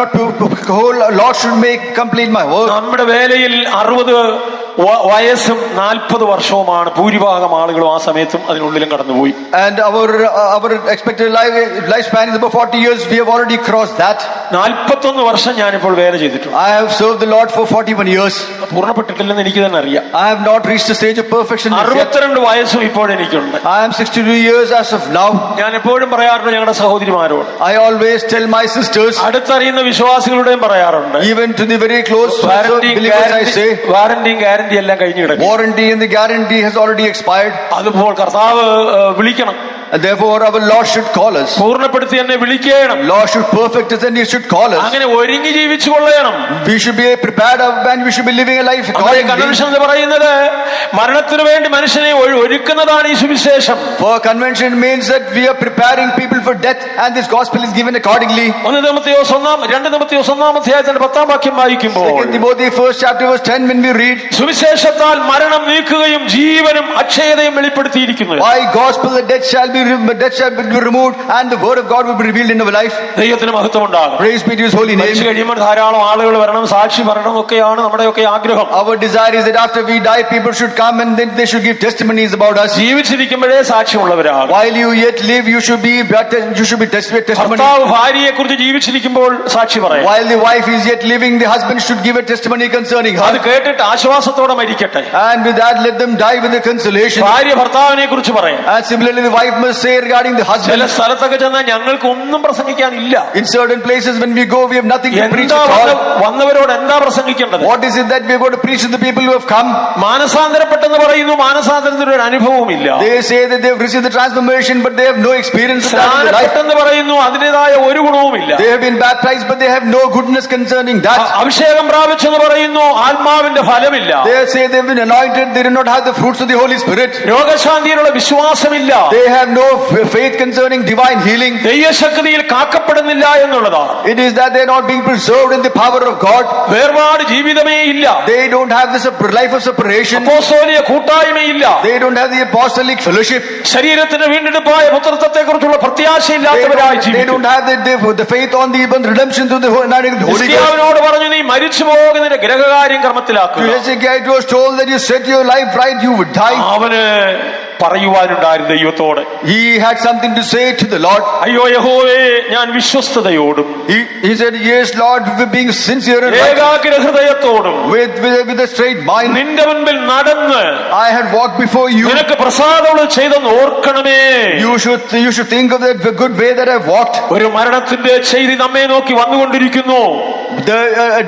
not whole. Lord should complete my work. നമ്മുടെ വേലയിൽ 60 വയസ്സും 40 വർഷവുമാണ് ഭൂരിഭാഗം ആളുകളും ആ സമയത്തും അതിനുള്ളിലും കടന്നുപോയി. And our expected lifespan is about 40 years. We have already crossed that. 41 വർഷം ഞാനിപ്പോൾ വേല ചെയ്തിട്ടുണ്ട്. I have served the Lord for 41 years. പൂർണ്ണപ്പെട്ടിട്ടില്ലെന്ന് എനിക്ക് തന്നെ അറിയാം. I have not reached the stage of perfection yet. 62 വയസ്സും ഇപ്പോഴെനിക്കുണ്ട്. I am 62 years as of now. ഞാൻ എപ്പോഴും പറയാറുണ്ട് ഞങ്ങളുടെ സഹോദരിമാരോട്, I always tell my sisters, അടുത്തറിയുന്ന വിശ്വാസികളുടെയും പറയാറുണ്ട്, even to the very close believers I say, വാറന്റിയും ഗ്യാരണ്ടി എല്ലാം കഴിഞ്ഞു കിടക്കും. warranty and the guarantee has already expired. അതുപോലെ കർത്താവ് വിളിക്കണം. And therefore our Lord should call us. പൂർണ്ണപ്പെടുത്തി എന്നെ വിളിക്കണം. Lord should perfect us and He should call us. അങ്ങനെ ഒരുങ്ങി ജീവിച്ചു കൊള്ളണം. We should be prepared and we should be living a life accordingly. Convention എന്ന് പറയുന്നത് മരണത്തിന് വേണ്ടി മനുഷ്യനെ ഒരുക്കുന്നതാണ് ഈ സുവിശേഷം. For convention means that we are preparing people for death and this gospel is given accordingly. 2 തിമോഥെയോസ് 1 അധ്യായത്തിന്റെ 10-ാം വാക്യം വായിക്കുമ്പോൾ, 2 Timothy 1st chapter verse 10 when we read, സുവിശേഷത്താൽ മരണം നീക്കുകയും ജീവനും അക്ഷയതയും വെളിപ്പെടുത്തിയിരിക്കുന്നു. by gospel the death shall be removed and the word of God will be revealed in our life. ദൈവത്തിന് മഹത്വം ഉണ്ടാകും. Praise be to His holy name. മരിച്ചു കഴിയുമ്പോൾ ധാരാളം ആളുകൾ വരണം, സാക്ഷി പറയണം, ഒക്കെയാണ് നമ്മുടെയൊക്കെ ആഗ്രഹം. Our desire is that after we die people should come and then they should give testimonies about us. ജീവിച്ചിരിക്കുമ്പോഴേ സാക്ഷ്യമുള്ളവരാകും. While you yet live you should be testimony. ഭർത്താവ് ഭാര്യയെ കുറിച്ച് ജീവിച്ചിരിക്കുമ്പോൾ സാക്ഷി പറയാം. While the wife is yet living, the husband should give a testimony concerning her. അത് കേട്ടിട്ട് ആശ്വാസത്തോടെ മരിക്കട്ടെ. And with that let them die with the consolation. ഭാര്യ ഭർത്താവിനെ കുറിച്ച് പറയാം. And similarly the wife must say regarding the husband. ചില സ്ഥലത്തൊക്കെ ചെന്നാൽ ഞങ്ങൾക്ക് ഒന്നും പ്രസംഗിക്കാനില്ല. In certain places when we go we have nothing to preach at all. വന്നവരോട് എന്താ പ്രസംഗിക്കേണ്ടത്? What is it that we are going to preach to the people who have come? മാനസാന്തരപ്പെട്ടെന്ന് പറയുന്നു, മാനസാന്തരത്തിന് ഒരു അനുഭവമില്ല. They say that they have received the transformation but they have no experience of that in their life. സ്നാനപ്പെട്ടെന്ന് പറയുന്നു, അതിന്റേതായ ഒരു ഗുണവുമില്ല. They have been baptized but they have no goodness concerning that. അഭിഷേകം പ്രാപിച്ചെന്ന് പറയുന്നു, ആത്മാവിന്റെ ഫലമില്ല. They say they have been anointed, they do not have the fruits of the Holy Spirit. രോഗശാന്തിയിലുള്ള വിശ്വാസമില്ല. They have no faith concerning divine healing. ദൈവശക്തിയിൽ കാക്കപ്പെടുന്നില്ല എന്നുള്ളതാണ്. It is that they are not being preserved in the power of God. വേർപാട് ജീവിതമേ ഇല്ല. They don't have this life of separation. അപ്പോസ്തോലിക കൂട്ടായ്മയില്ല. They don't have the apostolic fellowship. ശരീരത്തിന് വീണ്ടെടുപ്പായ പുത്രത്വത്തെ കുറിച്ചുള്ള പ്രത്യാശയില്ലാത്തവരായി They ജീവിക്കും. don't have the faith on the redemption through the Holy Ghost. ഹിസ്കിയാവിനോട് പറഞ്ഞു, നീ മരിച്ചു പോകുന്നതിന്റെ ഗ്രഹകാര്യം ക്രമത്തിലാക്കുക. To Hezekiah it was told that you set your life right, you would die. അവന് പറയുവാനുണ്ടായിരുന്നു ദൈവത്തോട്. He had something to say to the Lord. അയ്യോ യഹോവേ, ഞാൻ വിശ്വസ്തയോടും He said, yes Lord, with being sincere and right, ഏകാഗ്ര ഹൃദയത്തോടും with a straight mind, നിന്റെ മുൻപിൽ നടന്ന് I had walked before you. നിനക്ക് പ്രസാദമുള്ള ചെയ്തെന്ന് ഓർക്കണമേ. You should think of the good way that I walked. ഒരു മരണത്തിന്റെ ചെയ്തി നമ്മെ നോക്കി വന്നുകൊണ്ടിരിക്കുന്നു. The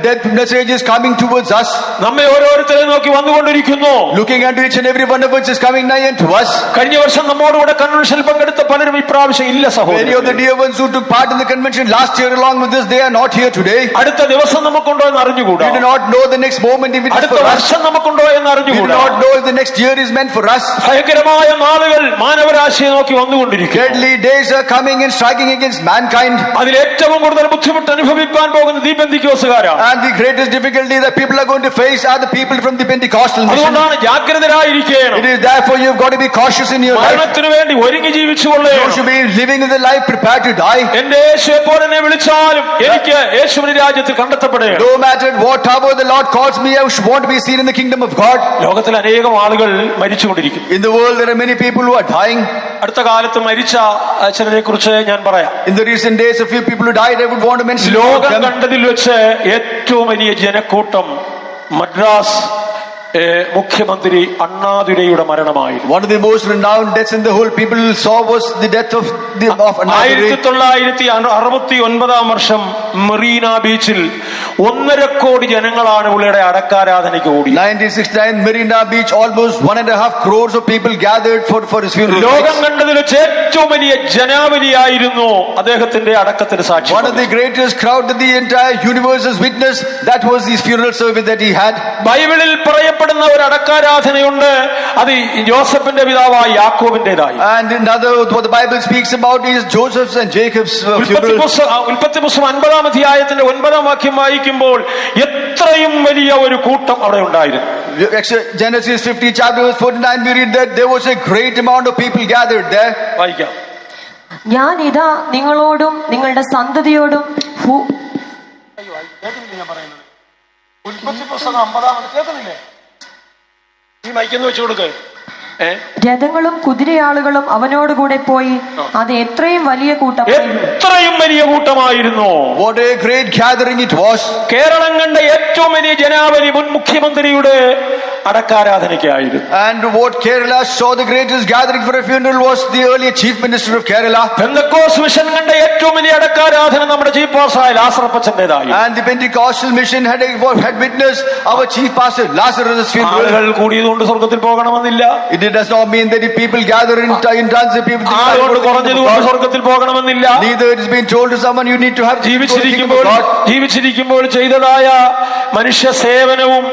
death message is coming towards us. നമ്മെ ഓരോരുത്തരെ നോക്കി വന്നുകൊണ്ടിരിക്കുന്നു. Looking unto each and every one of us is coming nigh unto us. കഴിഞ്ഞ വർഷം നമ്മോടുകൂടെ കൺവെൻഷനിൽ പങ്കെടുത്ത പലരും ഇപ്രാവശ്യം ഇല്ല Many സഹോദരൻ. of the dear ones who took part in the convention last year along with us, they are not here today. അടുത്ത ദിവസം നമുക്കുണ്ടോ എന്ന് അറിഞ്ഞുകൂടാ. We do not know the next moment if it is അടുത്ത for us. വർഷം നമുക്കുണ്ടോ എന്ന് We do അറിഞ്ഞുകൂടാ. not know if the next year is meant for us. ഭയങ്കരമായ നാളുകൾ മാനവരാശിയെ നോക്കി വന്നു വന്നുകൊണ്ടിരിക്കുന്നു. Deadly days are coming and striking against mankind. അതിൽ ഏറ്റവും കൂടുതൽ ബുദ്ധിമുട്ട് അനുഭവിക്കാൻ പോകുന്ന ദീപന്തിക്കോസുകാരാണ്. And the greatest difficulty that people are going to face are the people from the Pentecostal mission. അതുകൊണ്ടാണ് ജാഗ്രതരായിരിക്കണം. It is therefore you've got to be cautious in your life. മരണത്തിന് വേണ്ടി ഒരുങ്ങി ജീവിച്ചുകൊള്ളേ. You should be living in the life prepared to die. എന്റെ യേശു എപ്പോൾ എന്നെ വിളിച്ചാലും എനിക്ക് യേശുവിന്റെ രാജ്യത്തിൽ കണ്ടെത്തപ്പെടുകയാണ്. No matter what hour the Lord calls me, I want to be seen in the kingdom of God. ലോകത്തിൽ അനേകം ആളുകൾ മരിച്ചുകൊണ്ടിരിക്കുന്നു. In the world there are many people who are dying. അടുത്ത കാലത്ത് മരിച്ച ചിലരെ കുറിച്ച് ഞാൻ പറയാം. In the recent days, a few people who died, I would want to mention ലോകം them. കണ്ടതിൽ വെച്ച് ഏറ്റവും വലിയ ജനക്കൂട്ടം മദ്രാസ് മുഖ്യമന്ത്രി അണ്ണാദുരൈയുടെ മരണമായിരുന്നു. One of the most renowned deaths in the whole people saw was the death of Annadurai. 1969 വർഷം മെറീന ബീച്ചിൽ 1.5 കോടി ജനങ്ങളാണ് പുള്ളിയുടെ അടക്കാരാധനയ്ക്ക് കൂടി. 1969 Marina Beach, almost 1.5 crores of people gathered for his funeral. ലോകം കണ്ടതിൽ വെച്ച് ഏറ്റവും വലിയ ജനാവലിയായിരുന്നു അദ്ദേഹത്തിന്റെ അടക്കത്തിന് സാക്ഷി. One of the greatest crowd that the entire universe has witnessed, that was his funeral service that he had. ബൈബിളിൽ പറയപ്പെടുന്ന ഒരു അടക്കാരാധനയുണ്ട്, അത് ജോസഫിന്റെ പിതാവായ യാക്കോബിന്റേതായി. And another what the Bible speaks about is Joseph's and Jacob's funeral. ഉൽപ്പത്തി പുസ്തകം 50-ാം അധ്യായത്തിന്റെ 9-ാം വാക്യം വായിക്കുമ്പോൾ എത്രയും വലിയ ഒരു കൂട്ടം അവിടെ ഉണ്ടായിരുന്നു. Genesis 50 chapter verse 49 we read that there was a great amount of people gathered there. വായിക്കാം. ഞാൻ ഇതാ നിങ്ങളോടും നിങ്ങളുടെ സന്തതിയോടും ഉൽപ്പത്തി പുസ്തകം 50-ാം കേൾക്കുന്നില്ലേ? ഈ മൈക്കെന്ന് വെച്ചു കൊടുക്കേ. രഥങ്ങളും കുതിരയാളുകളും അവനോടുകൂടെ പോയി. അത് എത്രയും വലിയ കൂട്ടമായിരുന്നു. What a great gathering it was. Keralam കണ്ട ഏറ്റവും വലിയ ജനാവലി മുൻ മുഖ്യമന്ത്രിയുടെ അടക്കാരാധനയ്ക്കായിരുന്നു. And what Kerala saw the greatest gathering for a funeral was the earlier chief minister of Kerala. Pentecost mission കണ്ട ഏറ്റവും വലിയ അടക്കാരാധന നമ്മുടെ chief പാസ്റ്ററായ ലാസറപ്പച്ചന്റേതായി. And the Pentecostal mission had witnessed our chief pastor Lazarus' funeral. ആളുകൾ കൂടിയതുകൊണ്ട് സ്വർഗ്ഗത്തിൽ പോകണമെന്നില്ല. It does not mean that if people gather in tons of people, സ്വർഗ്ഗത്തിൽ പോകണമെന്നില്ല. neither it is being told to someone you need to have ജീവിച്ചിരിക്കുമ്പോൾ ചെയ്തതായ മനുഷ്യ സേവനവും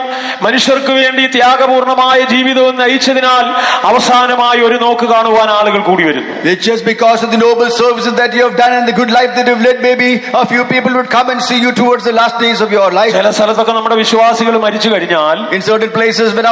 മനുഷ്യർക്ക് വേണ്ടി ത്യാഗപൂർണമായ ജീവിതവും നയിച്ചതിനാൽ അവസാനമായി ഒരു നോക്ക് കാണുവാൻ ആളുകൾ കൂടി വരുന്നു. It's just because of the noble services that you have done and the good life that you have led, maybe a few people would come and see you towards the last days of your life. ചില സ്ഥലത്തൊക്കെ നമ്മുടെ വിശ്വാസികൾ മരിച്ചു കഴിഞ്ഞാൽ, in certain places when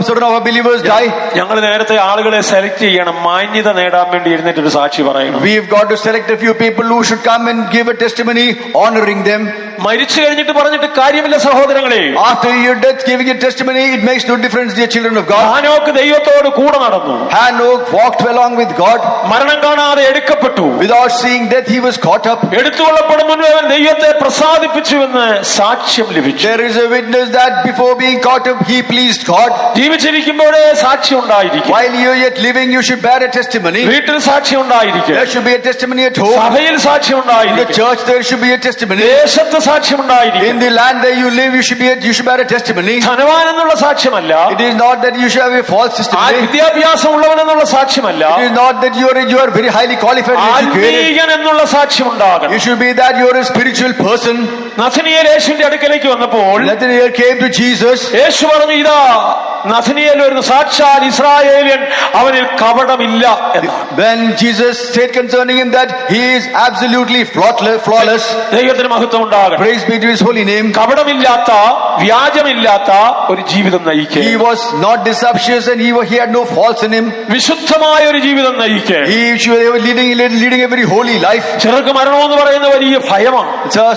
certain of our believers die, ഞങ്ങൾ നേരത്തെ ആളുകളെ select ചെയ്യണം, മാന്യത നേടാൻ വേണ്ടി എഴുന്നേറ്റൊരു സാക്ഷി പറയണം. We've got to select a few people who should come and give a testimony honoring them. മരിച്ചു കഴിഞ്ഞിട്ട് പറഞ്ഞിട്ട് കാര്യമില്ല സഹോദരങ്ങളെ. After your death giving a testimony, it makes no difference, dear children of God. ഹാനോക്ക് ദൈവത്തോട് കൂടെ നടന്നു. Hanok walked along with God. മരണം കാണാതെ എടുക്കപ്പെട്ടു. Without seeing death he was caught up. എടുത്തുകൊള്ളപ്പെടും മുൻപേ അവൻ ദൈവത്തെ പ്രസാദിപ്പിച്ചുവെന്ന് സാക്ഷ്യം ലഭിച്ചു. There is a witness that before being caught up he pleased God. ജീവിച്ചിരിക്കുമ്പോഴേ സാക്ഷ്യം ഉണ്ടായിരിക്കും. While you are yet living you should bear a testimony. വീട്ടിൽ സാക്ഷ്യം ഉണ്ടായിരിക്കും. There should be a testimony at home. സഭയിൽ സാക്ഷ്യം ഉണ്ടായിരിക്കും. In the church there should be a testimony. ദേശത്ത് സാക്ഷ്യം ഉണ്ടായിരിക്കും. In the land that you live you should bear a testimony. ധനവാൻ എന്നുള്ള സാക്ഷ്യമല്ല. It is not that you should have a false testimony. വിദ്യാഭ്യാസം ഉള്ളവൻ എന്നുള്ള സാക്ഷ്യമല്ല. It is not that you are very highly qualified and educated. ആത്മീയൻ എന്നുള്ള സാക്ഷ്യം ഉണ്ടാകണം. You should be that you are a spiritual person. നഥനീയേൽ യേശുവിന്റെ അടുക്കലേക്ക് വന്നപ്പോൾ Nathanael came to Jesus. യേശു പറഞ്ഞു, ഇതാ നഥനീയേൽ വരുന്നു, സാക്ഷാൽ ഇസ്രായേലിയൻ, അവനിൽ കപടമില്ല എന്ന്. When Jesus said concerning him that he is absolutely flawless. ദൈവത്തിന് മഹത്വം ഉണ്ടാകട്ടെ. Praise be to his holy name. കപടമില്ലാത്ത വ്യാജമില്ലാത്ത ഒരു ജീവിതം നയിക്കുക. He was not deceptious and he had no faults in him. വിശുദ്ധമായ ഒരു ജീവിതം നയിക്കുക. He was leading a very holy life. ചിലർക്ക് മരണമെന്ന് പറയുന്ന വലിയ ഭയമാണ്.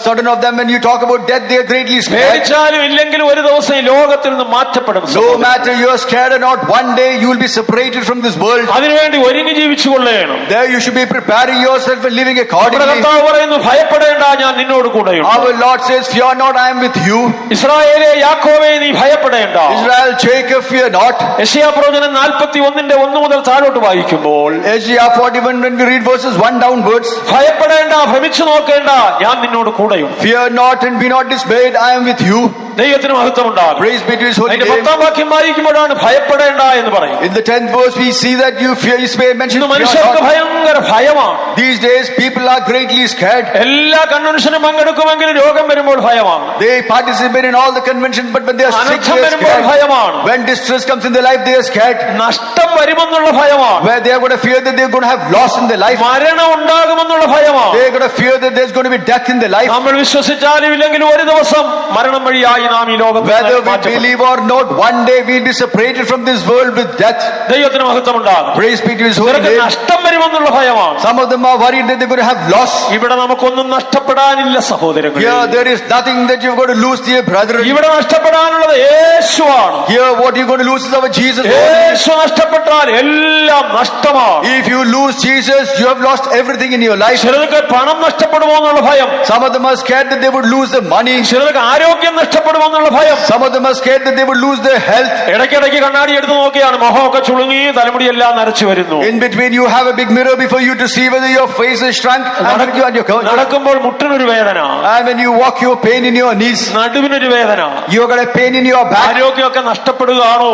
Certain of them when you talk about death they are greatly scared. പേടിച്ചാലും ഇല്ലെങ്കിലും ഒരു ദിവസം ഈ ലോകത്തിൽ നിന്ന് മാറ്റപ്പെടും. No matter you are scared or not, one day you will be separated from this world. അതിനുവേണ്ടി ഒരുങ്ങി ജീവിച്ചു കൊള്ളണം. There you should be preparing yourself and living accordingly. കർത്താവ് പറയുന്നു, ഭയപ്പെടേണ്ട, ഞാൻ നിന്നോട് കൂടെയുണ്ട്. Our Lord says, fear not, I am with you. ഇസ്രായേലേ യാക്കോബേ, നീ ഭയപ്പെടേണ്ട. Israel, Jacob, fear not. യെശയ്യാ പ്രവചനം 41:1 മുതൽ താഴോട്ട് വായിക്കുമ്പോൾ, Isaiah 41 when we read verses 1 downwards, ഭയപ്പെടേണ്ട, ഭ്രമിച്ചു നോക്കേണ്ട, ഞാൻ നിന്നോട് കൂടെയുണ്ട്. fear not and be not dismayed, I am with you. ദൈവത്തിന് മഹത്വം ഉണ്ടാകും. Praise be to His holy അതിന്റെ name. 10-ാം വാക്യം വായിക്കുമ്പോഴാണ് ഭയപ്പെടേണ്ട എന്ന് പറയും. In the 10th verse, we see that you fear. His mentioned. ഇന്ന് മനുഷ്യർക്ക് ഭയങ്കര ഭയമാണ്. These days, people are greatly scared. എല്ലാ കൺവെൻഷനും പങ്കെടുക്കുമെങ്കിലും രോഗം വരുമ്പോൾ ഭയമാണ്. They participate in all the conventions, but when they are sick, അനർത്ഥം they are വരുമ്പോൾ scared. ഭയമാണ്. When distress comes in their life, they are scared. നഷ്ടം വരുമെന്നുള്ള ഭയമാണ്. Where they are going to fear that they are going to have loss in their life. മരണം ഉണ്ടാകുമെന്നുള്ള ഭയമാണ്. They are going to fear that there is going to be death in their life. നമ്മൾ വിശ്വസിച്ചാലും ഇല്ലെങ്കിലും ഒരു ദിവസം മരണം വഴിയായി നാം ഈ ലോകത്തിൽ Whether we മാറ്റപ്പെടും. believe or not, one day we will be separated from this world with death. ദൈവത്തിന് മഹത്വം ഉണ്ടാകും. Praise be to His holy ഇവർക്ക് name. നഷ്ടം വരുമെന്നുള്ള ഭയമാണ്. Some of them are worried that they are going to have loss. ഇവിടെ നമുക്കൊന്നും നഷ്ടപ്പെടാനില്ല സഹോദരങ്ങളെ. Here there is nothing that you are going to lose, dear brethren. ഇവിടെ നഷ്ടപ്പെടാനുള്ളത് യേശുവാണ്. Here what you are going to lose is our Jesus. യേശു നഷ്ടപ്പെട്ടാൽ എല്ലാം നഷ്ടമാണ്. If you lose Jesus, you have lost everything in your life. ചിലർക്ക് പണം നഷ്ടപ്പെടുമോ എന്നുള്ള ഭയം. Some of them are scared that they would lose the money. ചിലർക്ക് ആരോഗ്യം നഷ്ടപ്പെടുമോ എന്നുള്ള ഭയം. Some of them are scared that they would lose their health. ഇടയ്ക്കിടയ്ക്ക് കണ്ണാടി എടുത്ത് നോക്കിയാണ് മുഖമൊക്കെ ചുളുങ്ങി തലമുടിയെല്ലാം നരച്ചു വരുന്നു. In between you have a big mirror before you to see whether your face is shrunk നടക്കുമ്പോൾ മുട്ടിനൊരു വേദന, and when you walk you have pain in your knees, നടുവിനൊരു വേദന, you got a pain in your back. ആരോഗ്യമൊക്കെ നഷ്ടപ്പെടുകയാണോ?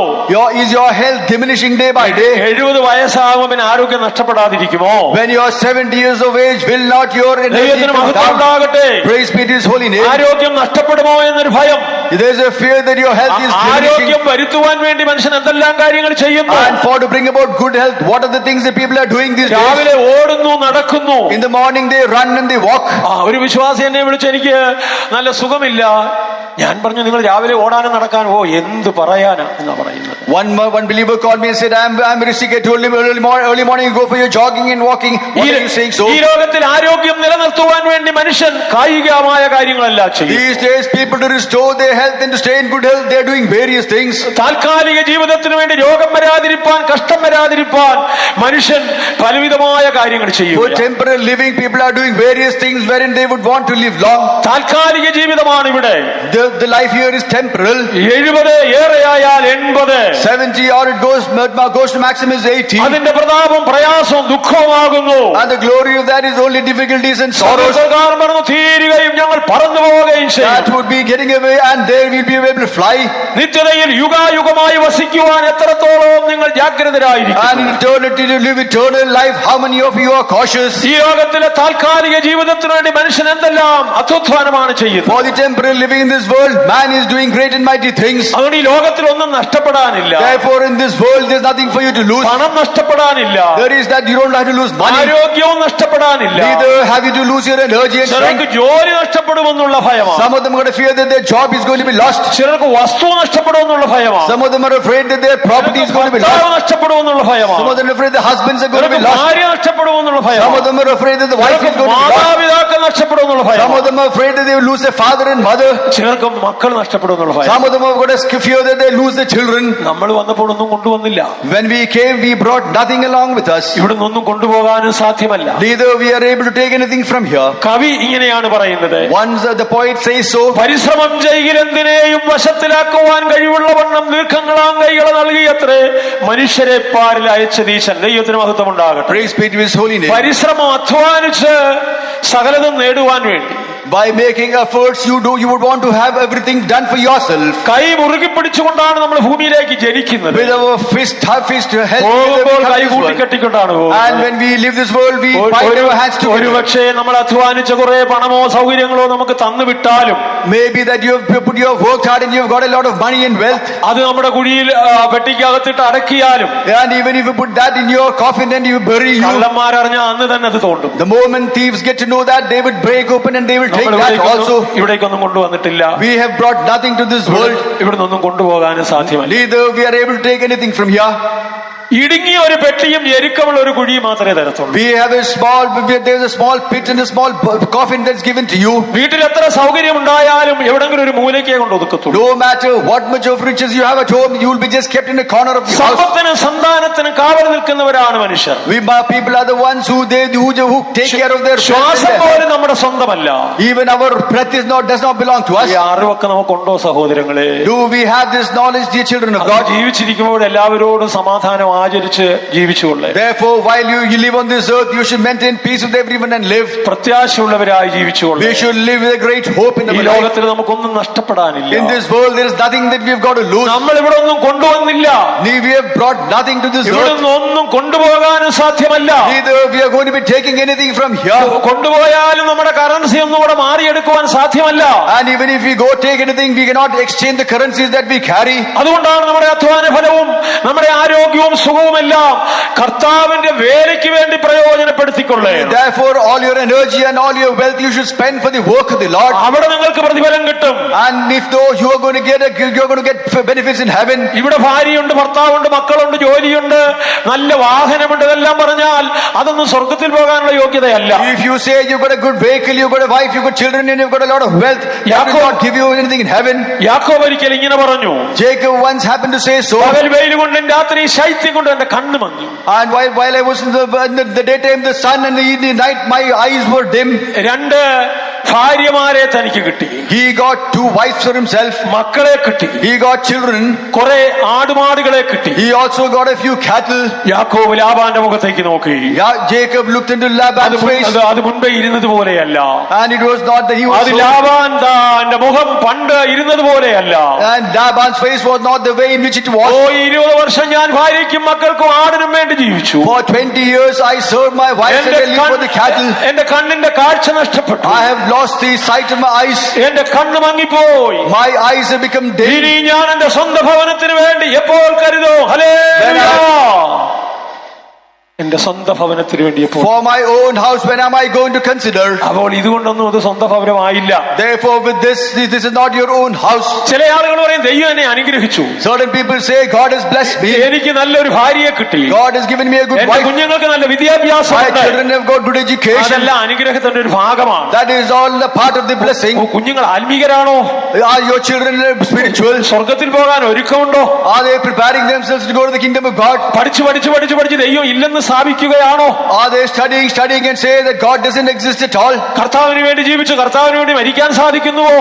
Is your health diminishing day by day? 70 വയസ്സാകുമ്പോൾ പിന്നെ ആരോഗ്യം നഷ്ടപ്പെടാതിരിക്കുമോ? When you are 70 years of age, will not your energy ദൈവത്തിന് come മഹത്വം down? ഉണ്ടാകട്ടെ. Praise be to His holy name. ആരോഗ്യം നഷ്ടപ്പെടുമോ എന്നൊരു ഭയം. There is a fear that your health is diminishing. ആരോഗ്യം വരുത്തുവാൻ വേണ്ടി മനുഷ്യൻ എന്തെല്ലാം കാര്യങ്ങൾ ചെയ്യുന്നു. And for to bring about good health, what are the things that people are doing these days? രാവിലെ ഓടുന്നു, നടക്കുന്നു. In the morning they run and they walk. ഒരു വിശ്വാസി എന്നെ വിളിച്ച് എനിക്ക് നല്ല സുഖമില്ല. ഞാൻ പറഞ്ഞു നിങ്ങൾ രാവിലെ ഓടാനും നടക്കാനും എന്ത് പറയാനാ എന്നാ പറയുന്നത്. One believer called me and said, I'm very sick. I told him early morning you go for your jogging and walking. What are you saying so? ഈ ലോകത്തിൽ ആരോഗ്യം നിലനിർത്തുവാൻ വേണ്ടി മനുഷ്യൻ കായികമായ കാര്യങ്ങളെല്ലാം ചെയ്യും. These days people to restore their health and to stay in good health, they are doing various things. താൽക്കാലിക ജീവിതത്തിന് വേണ്ടി രോഗം വരാതിരിപ്പാൻ, കഷ്ടം വരാതിരിപ്പാൻ മനുഷ്യൻ പലവിധമായ കാര്യങ്ങൾ ചെയ്യും. For temporary living, people are doing various things wherein they would want to live long. താൽക്കാലിക ജീവിതമാണ് ഇവിടെ. The life here is temporal. 70 ഏറെയായാൽ 80. 70 or it goes to maximum is 80. അതിന്റെ പ്രതാപം പ്രയാസവും ദുഃഖവുമാകുന്നു. And the glory of that is only difficulties and sorrows. തീരുകയും ഞങ്ങൾ പറന്നു പോവുകയും ചെയ്യും. That would be getting away and there we'll be able to fly. നിത്യതയിൽ യുഗായുഗമായി വസിക്കുവാൻ എത്രത്തോളം നിങ്ങൾ ജാഗ്രതരായിരിക്കും. And in eternity to live eternal life, how many of you are cautious? ഈ ലോകത്തിലെ താൽക്കാലിക ജീവിതത്തിന് വേണ്ടി മനുഷ്യൻ എന്തെല്ലാം അത്യുത്ഥാനമാണ് ചെയ്യുന്നത്. For the temporary living in this world, man is doing great and mighty things. അതുകൊണ്ട് ഈ ലോകത്തിൽ ഒന്നും നഷ്ടപ്പെടാനില്ല. Therefore in this world there's nothing for you to lose. പണം നഷ്ടപ്പെടാനില്ല. There is that you don't have to lose money. ആരോഗ്യവും നഷ്ടപ്പെടാനില്ല. Neither have you to lose your energy and strength. ചിലർക്ക് ജോലി നഷ്ടപ്പെടുമെന്നുള്ള ഭയമാണ്. Some of them are going to fear that their job is going to be lost. ചിലർക്ക് വസ്തു നഷ്ടപ്പെടുമെന്നുള്ള ഭയമാണ്. Some of them are afraid that their property is going to be lost. നഷ്ടപ്പെടുമെന്നുള്ള ഭയമാണ്. Some of them are afraid the husbands are going to be lost. ഭാര്യ നഷ്ടപ്പെടുമെന്നുള്ള Some ഭയമാണ്. of them are afraid that the wife is going to be lost. മാതാപിതാക്കൾ നഷ്ടപ്പെടുമെന്നുള്ള Some ഭയമാണ്. of them are afraid that they will lose their father and mother. ചിലർക്ക് മക്കൾ നഷ്ടപ്പെടുമെന്നുള്ള ഭയം. Some of them are going to fear that they lose their children. നമ്മൾ വന്നപ്പോൾ ഒന്നും കൊണ്ടുവന്നില്ല. When we came, we brought nothing along with us. ഇവിടെ നിന്നൊന്നും കൊണ്ടുപോകാനും സാധ്യമല്ല. Neither we are able to take anything from here. കവി ഇങ്ങനെയാണ് പറയുന്നത്. Once the poet says so. പരിശ്രമം ചെയ്യിലെന്തിനേയും വശത്തിലാക്കുവാൻ കഴിവുള്ള വണ്ണം ദീർഘങ്ങളാം കൈകളെ നൽകിയത്രേ മനുഷ്യരെ പാരിൽ അയച്ചതീശൻ. ദൈവത്തിന് മഹത്വം ഉണ്ടാകട്ടെ. Praise be to His holy name. പരിശ്രമം അധ്വാനിച്ച് സകലതും നേടുവാൻ വേണ്ടി By making efforts, you would want to have everything done for yourself. കൈ മുറുകി പിടിച്ചുകൊണ്ടാണ് നമ്മൾ ഭൂമിയിലേക്ക് ജനിക്കുന്നത്. With our fist held പോകുമ്പോൾ കൈ കൂട്ടിക്കെട്ടിക്കൊണ്ടാണ് പോകുന്നത്. And when we leave this world, we bind our hands together. ഒരുപക്ഷേ നമ്മൾ അധ്വാനിച്ച കുറെ പണമോ സൗകര്യങ്ങളോ നമുക്ക് തന്നു വിട്ടാലും, maybe that you have worked hard and you have got a lot of money and wealth, അത് നമ്മുടെ കുഴിയിൽ പെട്ടിക്കകത്തിട്ട് അടക്കിയാലും, and even if you put that in your coffin and you bury you, കള്ളന്മാരറിഞ്ഞാൽ അന്ന് തന്നെ അത് തോണ്ടും. the moment thieves get to know that, they would break open and they will take that also. ഇവിടേക്കൊന്നും കൊണ്ടുവന്നിട്ടില്ല. We have brought nothing to this world. ഇവിടെ നിന്നൊന്നും കൊണ്ടുപോകാനും സാധ്യമല്ല. Neither we are able to take anything from here. ഇടുങ്ങിയ ഒരു പെട്ടിയും ഞെരുക്കമുള്ള ഒരു കുഴിയും മാത്രമേ തരത്തുള്ളൂ. There's a small pit and a small coffin that's given to you. വീട്ടിൽ എത്ര സൗകര്യം ഉണ്ടായാലും എവിടെങ്കിലും ഒരു മൂലയ്ക്കേ കൊണ്ട് ഒതുക്കത്തുള്ളൂ. No matter what much of riches you have at home, you will be just kept in a corner of the house. സമ്പത്തിനും സന്താനത്തിനും കാവൽ നിൽക്കുന്നവരാണ് മനുഷ്യർ. People are the ones who take care of their ശ്വാസം പോലും നമ്മുടെ സ്വന്തമല്ല. Even our breath does not belong to us. ഈ അറിവൊക്കെ നമുക്കുണ്ടോ സഹോദരങ്ങളെ? Do we have this knowledge, dear children of God? ജീവിച്ചിരിക്കുമ്പോൾ എല്ലാവരോടും സമാധാനം ആചരിച്ച് ജീവിച്ചുകൊള്ളേ. Therefore, while you live on this earth, you should maintain peace with everyone and live. പ്രത്യാശയുള്ളവരായി ജീവിച്ചുകൊള്ളേ. We should live with a great hope in ഈ our life. ലോകത്തിൽ നമുക്കൊന്നും നഷ്ടപ്പെടാനില്ല. In this world, there is nothing that we've got to lose. നമ്മൾ ഇവിടെ ഒന്നും കൊണ്ടുവന്നില്ല. We have brought nothing to this ഇവിടെ earth. ഒന്നും കൊണ്ടുപോകാനും സാധ്യമല്ല. Neither we are going to be taking anything from here. കൊണ്ടുപോയാലും നമ്മുടെ കറൻസി ഒന്നും കൂടെ മാറിയെടുക്കുവാൻ സാധ്യമല്ല. And even if we go take anything, we cannot exchange the currencies that we carry. അതുകൊണ്ടാണ് നമ്മുടെ അധ്വാന ഫലവും നമ്മുടെ ആരോഗ്യവും സുഖവും എല്ലാം കർത്താവിന്റെ വേലയ്ക്ക് വേണ്ടി പ്രയോജനപ്പെടുത്തിക്കൊള്ളേ. Therefore, all your energy and all your wealth you should spend for the work of the Lord. അവിടെ നിങ്ങൾക്ക് പ്രതിഫലം കിട്ടും. And if though you are going to get benefits in heaven. ഇവിടെ ഭാര്യയുണ്ട്, ഭർത്താവുണ്ട്, മക്കളുണ്ട്, ജോലിയുണ്ട്, നല്ല വാഹനമുണ്ട്, ഇതെല്ലാം പറഞ്ഞാൽ അതൊന്നും സ്വർഗത്തിൽ പോകാനുള്ള യോഗ്യതയല്ല. If you say you've got a good vehicle, you've got a wife, you've got children, and you've got a lot of wealth, that will not give you anything in heaven. യാക്കോബ് ഒരിക്കൽ ഇങ്ങനെ പറഞ്ഞു. Jacob once happened to say so. പകൽ വെയിൽ കൊണ്ടും രാത്രി ശൈത്യം കൊണ്ട് എന്റെ കണ്ണ് മങ്ങി. And while I was in the daytime, the sun, and in the night, my eyes were dim. രണ്ട് ഭാര്യമാരെ തനിക്ക് കിട്ടി. He got 2 wives for himself. മക്കളെ കിട്ടി. He got children. കുറെ ആടുമാടുകളെ കിട്ടി. He also got a few cattle. യാക്കോബ് ലാബാന്റെ മുഖത്തേക്ക് നോക്കി. Jacob looked into Laban's face. അത് മുൻപേ ഇരുന്നത് പോലെയല്ല. And it was not that he was. അത് ലാബാൻ തന്റെ മുഖം പണ്ട് ഇരുന്നത് പോലെയല്ല. And Laban's face was not the way in which it was. 20 വർഷം ഞാൻ ഭാര്യയ്ക്കും മക്കൾക്കും ആടിനും വേണ്ടി ജീവിച്ചു. For 20 years I served my wife and I lived for the cattle. എന്റെ കണ്ണിന്റെ കാഴ്ച നഷ്ടപ്പെട്ടു. I have lost the sight of my eyes. എന്റെ കണ്ണ് മങ്ങിപ്പോയി. My eyes have become dim. ഇനി ഞാൻ എന്റെ സ്വന്തം ഭവനത്തിന് വേണ്ടി എപ്പോൾ കരുതോ ഹല്ലേലൂയ. എന്റെ സ്വന്തം ഭവനത്തിന് വേണ്ടി എപ്പോൾ. For my own house, when am I going to consider? അപ്പോൾ ഇതുകൊണ്ടൊന്നും അത് സ്വന്തം ഭവനമായില്ല. Therefore, with this is not your own house. ചില ആളുകൾ പറയും ദൈവം എന്നെ അനുഗ്രഹിച്ചു. Certain people say God has blessed me. എനിക്ക് നല്ലൊരു ഭാര്യയെ കിട്ടി. God has given me a good എന്റെ wife. കുഞ്ഞുങ്ങൾക്ക് നല്ല വിദ്യാഭ്യാസം. My children have got good education. അതെല്ലാം അനുഗ്രഹത്തിന്റെ ഒരു ഭാഗമാണ്. That is all the part of the blessing. കുഞ്ഞുങ്ങൾ ആത്മീകരാണോ? Are your children spiritual? സ്വർഗത്തിൽ പോകാൻ ഒരുക്കമുണ്ടോ? Are they preparing themselves to go to the kingdom of God? പഠിച്ച് ദൈവം ഇല്ലെന്ന് സ്ഥാപിക്കുകയാണോ? Are they studying and say that God doesn't exist at all? കർത്താവിന് വേണ്ടി ജീവിച്ചു കർത്താവിന് വേണ്ടി മരിക്കാൻ സാധിക്കുന്നുവോ?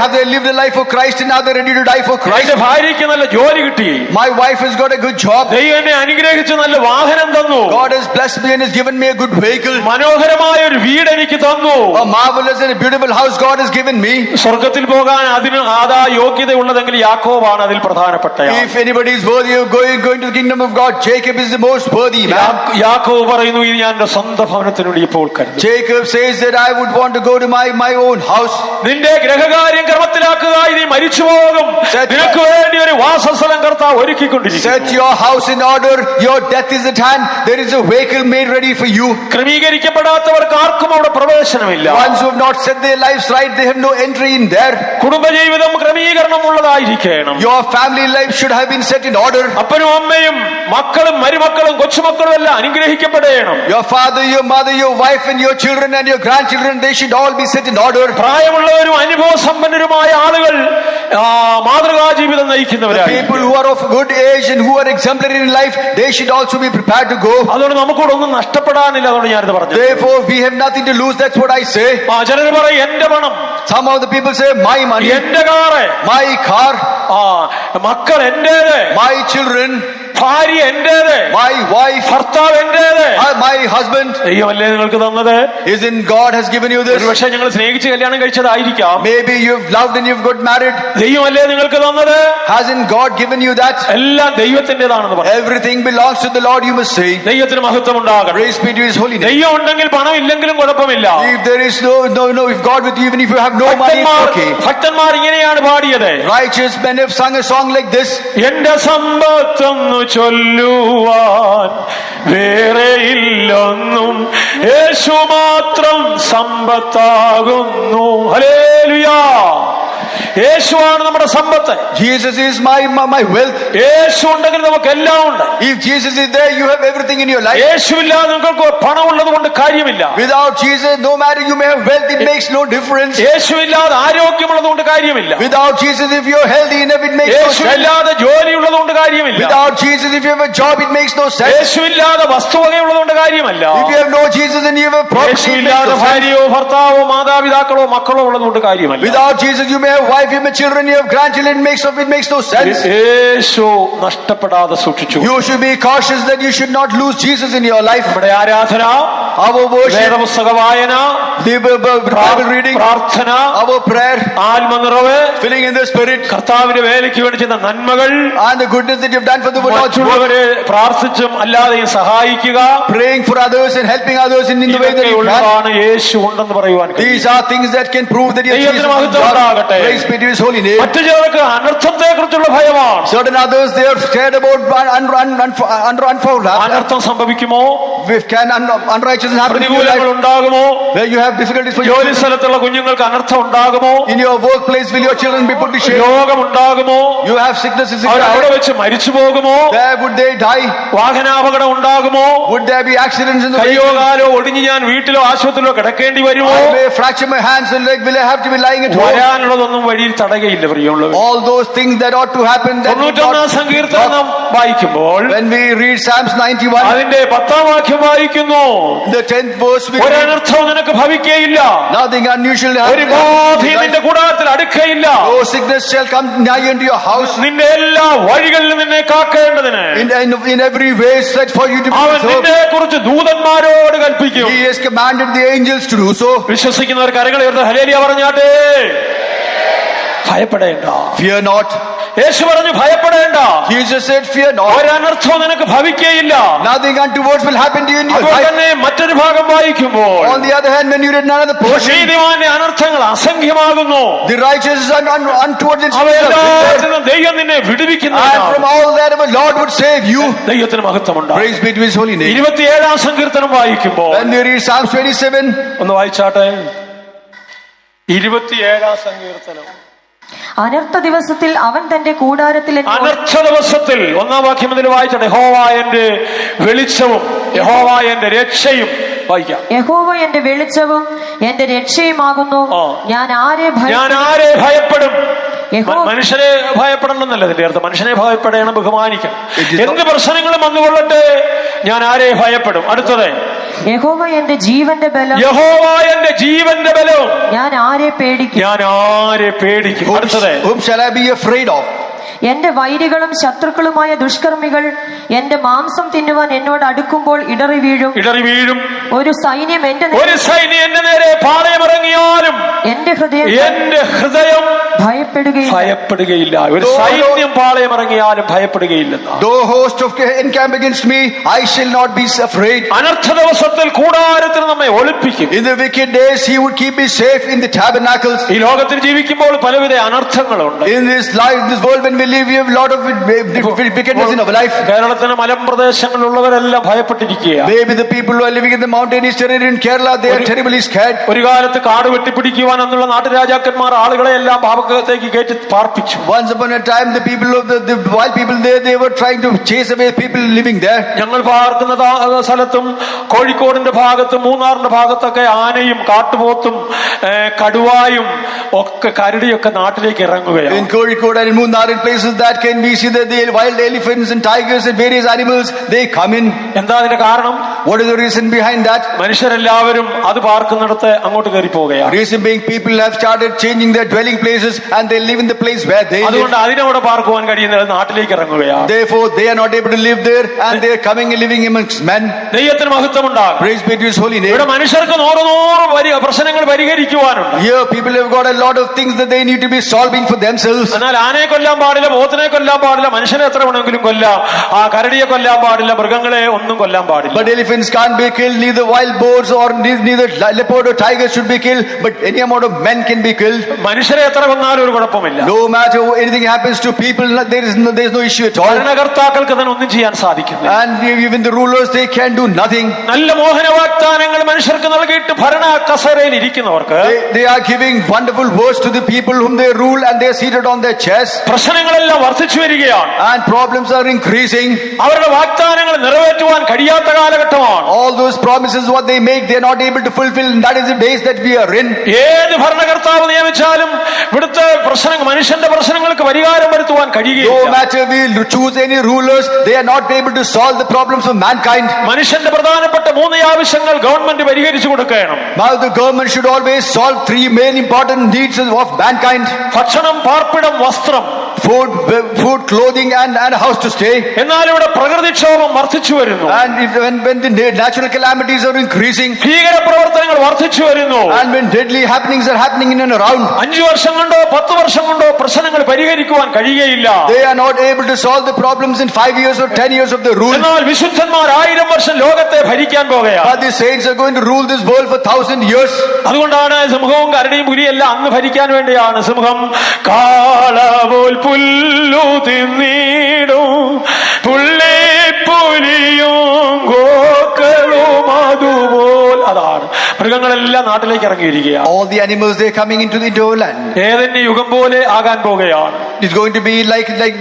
Have they lived the life of Christ and now they're ready to die for Christ? എന്റെ ഭാര്യയ്ക്ക് നല്ല ജോലി കിട്ടി. My wife has got a good job. ദൈവം എന്നെ അനുഗ്രഹിച്ചു നല്ല വാഹനം തന്നു. God has blessed me and has given me a good vehicle. മനോഹരമായ ഒരു വീട് എനിക്ക് തന്നു. A marvelous and a beautiful house God has given me. സ്വർഗത്തിൽ പോകാൻ അതിന് ആദാ യോഗ്യത ഉള്ളതെങ്കിൽ യാക്കോബാണ് അതിൽ പ്രധാനപ്പെട്ട. If anybody is worthy of going to the kingdom of God, Jacob is the most worthy man. യാക്കോബ് പറയുന്നു ഇനി ഞാൻ എന്റെ സ്വന്തം ഭവനത്തിന് വേണ്ടി ഇപ്പോൾ കരുതും. Jacob says that I would want to go to my own house. നിന്റെ ഗ്രഹകാര്യം ക്രമത്തിലാക്കുക, ഇനി മരിച്ചു പോകും. നിനക്ക് വേണ്ടി ഒരു വാസസ്ഥലം കർത്താവ് ഒരുക്കിക്കൊണ്ടിരിക്കുന്നു. Set your house in order. Your death is at hand. There is a vehicle made ready for you. ക്രമീകരിക്കപ്പെടാത്തവർക്ക് ആർക്കും അവിടെ പ്രവേശനമില്ല. Ones who have not set their lives right, they have no entry in there. കുടുംബജീവിതം ക്രമീകരണം ഉള്ളതായിരിക്കണം. Your family life should have been set in order. അപ്പനും അമ്മയും മക്കളും മരുമക്കളും കൊച്ചുമക്കളും എല്ലാം അനുഗ്രഹിക്കപ്പെടണം. Your father, your mother, your wife and your children and your grandchildren, they should all be set in order. പ്രായമുള്ളവരും അനുഭവ സമ്പന്നരുമായ ആളുകൾ മാതൃകാ ജീവിതം നയിക്കുന്നവരാണ്. People who are of good age and who are exemplary in life, they should also be prepared to go. അതുകൊണ്ട് നമുക്കൂടെ ഒന്നും നഷ്ടപ്പെടാനില്ല. അതുകൊണ്ട് ഞാനിത് പറഞ്ഞു. Therefore, we have nothing to lose. That's what I say. ചിലർ പറയും എന്റെ പണം. Some of the people say my money, എന്റെ കാറ്, my car, മക്കൾ എന്റേത്, my children, ഭാര്യ എന്റേത്, my wife, ഭർത്താവ് എന്റേത്, my husband. ദൈവമല്ലേ നിങ്ങൾക്ക് തന്നത്? Isn't God has given you this? ഒരുപക്ഷെ ഞങ്ങൾ സ്നേഹിച്ച് കല്യാണം കഴിച്ചതായിരിക്കാം. Maybe you've loved and you've got married. ദൈവമല്ലേ നിങ്ങൾക്ക് തന്നത്? Hasn't God given you that? എല്ലാം ദൈവത്തിന്റേതാണെന്ന് പറഞ്ഞു. Everything belongs to the Lord, you must say. ദൈവത്തിന് മഹത്വം ഉണ്ടാകട്ടെ. Praise be to His holy name. ദൈവം ഉണ്ടെങ്കിൽ പണം ഇല്ലെങ്കിലും കുഴപ്പമില്ല. If there is no, if God with you, even if you have no money, it's okay. ഭക്തന്മാർ ഇങ്ങനെയാണ് പാടിയത്. Righteous men have sung a song like this. എന്റെ സമ്പത്തെന്നു ചൊല്ലുവാൻ വേറെ ഇല്ലൊന്നും, യേശു മാത്രം സമ്പത്താകുന്നു. ഹല്ലേലൂയ. യേശുവാണ് നമ്മുടെ സമ്പത്ത്. Jesus is my wealth. യേശു ഉണ്ടെങ്കിൽ നമുക്ക് എല്ലാം ഉണ്ട്. If Jesus is there, you have everything in your life. യേശുവില്ലാതെ നിങ്ങൾക്ക് പണം ഉള്ളത് കൊണ്ട് കാര്യമില്ല. Without Jesus, no matter you may have wealth, it makes no difference. യേശുവില്ലാതെ ആരോഗ്യമുള്ളത് കൊണ്ട് കാര്യമില്ല. Without Jesus, if you're healthy enough, it makes no sense. യേശുവില്ലാതെ ജോലി ഉള്ളത് കൊണ്ട് കാര്യമില്ല. Without Jesus, if you have a job, it makes no sense. യേശുവില്ലാതെ വസ്തുവകയുള്ളത് കൊണ്ട് കാര്യമല്ല. If you have no Jesus and you have a property, it makes യേശുവില്ലാതെ no sense. ഭാര്യയോ ഭർത്താവോ മാതാപിതാക്കളോ മക്കളോ ഉള്ളത് കൊണ്ട് കാര്യമല്ല. Without Jesus, you may have wife wife, you have children, you have grandchildren, it makes no sense. യേശു നഷ്ടപ്പെടാതെ സൂക്ഷിച്ചു. You should be cautious that you should not lose Jesus in your life. നമ്മുടെ ആരാധന, Our worship, വേദപുസ്തക വായന, the Bible reading, പ്രാർത്ഥന, our prayer, ആത്മനിറവ്, filling in the Spirit, കർത്താവിന്റെ വേലയ്ക്ക് വേണ്ടി ചെയ്യുന്ന നന്മകൾ, and the goodness that you have done for the Lord's work, മറ്റുള്ളവരെ പ്രാർത്ഥിച്ചും അല്ലാതെയും സഹായിക്കുക, praying for others and helping others in the way that you can. ഇതൊക്കെയുള്ളതാണ് യേശു ഉണ്ടെന്ന് പറയുവാൻ കഴിയും. These are things that can prove that Jesus is God. Praise be to His holy name. മറ്റു ചിലർക്ക് അനർത്ഥത്തെ കുറിച്ചുള്ള ഭയമാണ്. Certain others, they are scared about unfold. അനർത്ഥം സംഭവിക്കുമോ, Can unrighteousness happen in your പ്രതികൂലങ്ങൾ life? ഉണ്ടാകുമോ, Where you have difficulties for your ജോലി children? സ്ഥലത്തുള്ള കുഞ്ഞുങ്ങൾക്ക് അനർത്ഥം ഉണ്ടാകുമോ, In your workplace, will your children be put to shame? രോഗമുണ്ടാകുമോ, You have sicknesses in our your അവിടെ life. വെച്ച് മരിച്ചു പോകുമോ, Where would they die? വാഹനാപകടം ഉണ്ടാകുമോ, Would there be accidents in the way? കയ്യോ കാലോ ഒടിഞ്ഞ് ഞാൻ വീട്ടിലോ ആശുപത്രിയിലോ കിടക്കേണ്ടി വരുമോ, I may fracture my hands and leg. Will I have to be lying at home? വരാനുള്ളതൊന്നും വഴിയിൽ തടയുകയില്ല പ്രിയമുള്ളവർ. All those things that ought to happen. That will 91 not സങ്കീർത്തനം നാം വായിക്കുമ്പോൾ When we read Psalms 91, അതിന്റെ 10-ാം വാക്യം വായിക്കുന്നു, the 10th verse, we read, ഒരനർത്ഥവും നിനക്ക് ഭവിക്കുകയില്ല, nothing unusual ഒരു happens. ബാധയും നിന്റെ കൂടാരത്തിൽ അടുക്കയില്ല, No sickness shall come nigh unto your house. നിന്റെ എല്ലാ വഴികളിലും നിന്നെ കാക്കേണ്ടതിന് In every way set for you to be അവൻ preserved. നിന്നെ കുറിച്ച് ദൂതന്മാരോട് കൽപ്പിക്കും. He has commanded the angels to do so. വിശ്വസിക്കുന്നവർ കരങ്ങൾ ഉയർത്തി ഹല്ലേലൂയ പറഞ്ഞാട്ടെ. ഭയപ്പെടേണ്ട. Fear not. യേശു പറഞ്ഞു ഭയപ്പെടേണ്ട, Jesus said, fear not. ഒരനർത്ഥവും നിനക്ക് ഭവിക്കുകയില്ല. Nothing untoward will happen to you in your അപ്പോൾ life. തന്നെ മറ്റൊരു ഭാഗം വായിക്കുമ്പോൾ On the other hand, when you read another portion, നീതിമാന്റെ അനർത്ഥങ്ങൾ അസംഖ്യമാകുന്നു, the righteous and untoward and അവയെല്ലാത്തിനും ദൈവം നിന്നെ from വിടുവിക്കുന്നവനാണ്. all that our Lord would save you. ദൈവത്തിന് മഹത്വമുണ്ട്. Praise be to His holy name. 27-ാം സങ്കീർത്തനം വായിക്കുമ്പോൾ When we read Psalms 27, ഒന്ന് വായിച്ചാട്ടെ. 27-ാം സങ്കീർത്തനം. അനർത്ഥ ദിവസത്തിൽ അവൻ തന്റെ കൂടാരത്തിൽ എന്നോട് അനർത്ഥ ദിവസത്തിൽ 1-ാം വാക്യം മുതൽ വായിച്ചാട്ടെ. യഹോവ എന്റെ വെളിച്ചവും യഹോവ എന്റെ രക്ഷയും. വായിക്കാം. യഹോവ എന്റെ വെളിച്ചവും എന്റെ രക്ഷയുമാകുന്നു, ഞാൻ ആരെ ഭയപ്പെടും. യഹോവ മനുഷ്യനെ ഭയപ്പെടണമെന്നല്ല ഇതിന്റെ അർത്ഥം. മനുഷ്യനെ ഭയപ്പെടണം, ബഹുമാനിക്കണം. എന്ത് പ്രശ്നങ്ങളും വന്നുകൊള്ളട്ടെ, ഞാൻ ആരെ ഭയപ്പെടും. അടുത്തത്, യഹോവ എന്റെ ജീവന്റെ ബലം, യഹോവ എന്റെ ജീവന്റെ ബലവും, ഞാൻ ആരെ പേടിക്കും. അടുത്തത്, whom shall I be afraid of? എന്റെ വൈരികളും ശത്രുക്കളുമായ ദുഷ്കർമ്മികൾ എന്റെ മാംസം തിന്നുവാൻ എന്നോട് അടുക്കുമ്പോൾ ഇടറി വീഴും. ഒരു സൈന്യം എന്റെ നേരെ പാളയമിറങ്ങിയാലും എന്റെ ഹൃദയം ഭയപ്പെടുകയില്ല. ഒരു സൈന്യം പാളയമിറങ്ങിയാലും ഭയപ്പെടുകയില്ല. Though host of encamp against me, I shall not be afraid. അനർത്ഥ ദിവസത്തിൽ കൂടാരത്തിൽ നമ്മെ ഒളിപ്പിക്കും. In the wicked days he would keep me safe in the tabernacles. ഈ ലോകത്തിൽ ജീവിക്കുമ്പോൾ പലവിധ അനർത്ഥങ്ങളുണ്ട്. In this life, this world, when we live, we have a lot of wickedness in our life. കേരളത്തിലെ മലമ്പ്രദേശങ്ങളിലുള്ളവരെല്ലാം ഭയപ്പെട്ടിരിക്കുകയാണ്. Maybe the people who are living in the mountainous terrain in Kerala, they are terribly scared. ഒരു കാലത്ത് കാട് വെട്ടിപ്പിടിക്കുവാൻ എന്നുള്ള നാട്ടുരാജാക്കന്മാർ ആളുകളെ എല്ലാം ഭാഗത്തേക്ക് കയറ്റി പാർപ്പിച്ചു. Once upon a time, the people of the wild people there, they were trying to chase away people living there. ഞങ്ങൾ പാർക്കുന്ന സ്ഥലത്തും കോഴിക്കോടിന്റെ ഭാഗത്തും മൂന്നാറിന്റെ ഭാഗത്തൊക്കെ ആനയും കാട്ടുപോത്തും കടുവായും ഒക്കെ കരടിയൊക്കെ നാട്ടിലേക്ക് ഇറങ്ങുകയാണ്. In Kozhikode and in Munnar, in places that can we see that the wild elephants and tigers and various animals, they come in. എന്താ അതിന്റെ കാരണം? What is the reason behind that? മനുഷ്യരെല്ലാവരും അത് പാർക്കുന്നിടത്ത് അങ്ങോട്ട് കയറി പോവുകയാണ്. Reason being, people have started changing their dwelling places and they live in the place where they live. അതുകൊണ്ട് അതിനവിടെ പാർക്കുവാൻ കഴിയുന്നത് നാട്ടിലേക്ക് ഇറങ്ങുകയാണ്. Therefore, they are not able to live there and they are coming and living amongst men. ദൈവത്തിന് മഹത്വമുണ്ടാകും. Praise be to His holy name. ഇവിടെ മനുഷ്യർക്ക് നൂറ് പ്രശ്നങ്ങൾ പരിഹരിക്കുവാനുണ്ട്. Here, people have got a lot of things that they need to be solving for themselves. എന്നാൽ ആനയെ കൊല്ലാൻ പാടില്ല, പോത്തിനെ കൊല്ലാൻ പാടില്ല, മനുഷ്യനെ എത്ര വേണമെങ്കിലും കൊല്ലാം, ആ കരടിയെ കൊല്ലാൻ പാടില്ല, മൃഗങ്ങളെ ഒന്നും കൊല്ലാൻ പാടില്ല. But elephants can't be killed, neither wild boars or neither leopard or tigers should be killed, but any amount of men can be killed. മനുഷ്യരെ എത്ര കൊന്നാലും ഒരു കുഴപ്പമില്ല. No matter anything happens to people, there is no issue at all. ഭരണകർത്താക്കൾക്ക് തന്നെ ഒന്നും ചെയ്യാൻ സാധിക്കില്ല. And even the rulers, they can do nothing. നല്ല മോഹന വാഗ്ദാനങ്ങൾ മനുഷ്യർക്ക് നൽകിയിട്ട് ഭരണ കസേരയിൽ ഇരിക്കുന്നവർക്ക് they are giving wonderful words to the people whom they rule and they are seated on their chairs. പ്രശ്നങ്ങളെല്ലാം വർദ്ധിച്ചു വരികയാണ്. And problems are increasing. അവരുടെ വാഗ്ദാനങ്ങൾ നിറവേറ്റുവാൻ കഴിയാത്ത കാലഘട്ടമാണ്. All those promises what they make, they are not able to fulfill, and that is the days that we are in. ഏത് ഭരണകർത്താവ് നിയമിച്ചാലും ഇവിടുത്തെ മനുഷ്യന്റെ പ്രശ്നങ്ങൾക്ക് പരിഹാരം വരുത്തുവാൻ കഴിയുകയില്ല. No matter we choose any rulers, they are not able to solve the problems of mankind. മനുഷ്യന്റെ പ്രധാനപ്പെട്ട 3 ആവശ്യങ്ങൾ ഗവൺമെന്റ് പരിഹരിച്ചു കൊടുക്കണം. Now the government should always solved three main important needs of mankind: ഭക്ഷണം, പാർപ്പിടം, വസ്ത്രം. food, clothing, and a house to stay. എന്നാൽ ഇവിടെ പ്രകൃതിക്ഷോഭം വർദ്ധിച്ചു വരുന്നു. And when the natural calamities are increasing, ഭീകര പ്രവർത്തനങ്ങൾ വർദ്ധിച്ചു വരുന്നു. and when deadly happenings are happening in and around, 5 വർഷം കൊണ്ടോ 10 വർഷം കൊണ്ടോ പ്രശ്നങ്ങൾ പരിഹരിക്കുവാൻ കഴിയുകയില്ല. they are not able to solve the problems in 5 years or 10 years of the rule. എന്നാൽ വിശുദ്ധന്മാർ 1000 വർഷം ലോകത്തെ ഭരിക്കാൻ പോകുകയാണ്. But the saints are going to rule this world for 1000 years. അതുകൊണ്ടാണ് സിംഹവും കരടിയും പുലിയെല്ലാം അന്ന് ഭരിക്കാൻ വേണ്ടിയാണ്. സിംഹം കാളപോൽ പുല്ലു തിന്നിടും, പുള്ളിപ്പുലിയും ഗോക്കളും അതുപോൽ. അതാണ് മൃഗങ്ങളെല്ലാം നാട്ടിലേക്ക് ഇറങ്ങിയിരിക്കുക. All the animals, they are coming into our land. ഏതെന്നെ യുഗം പോലെ ആകാൻ പോകുകയാണ്. It's going to be like that.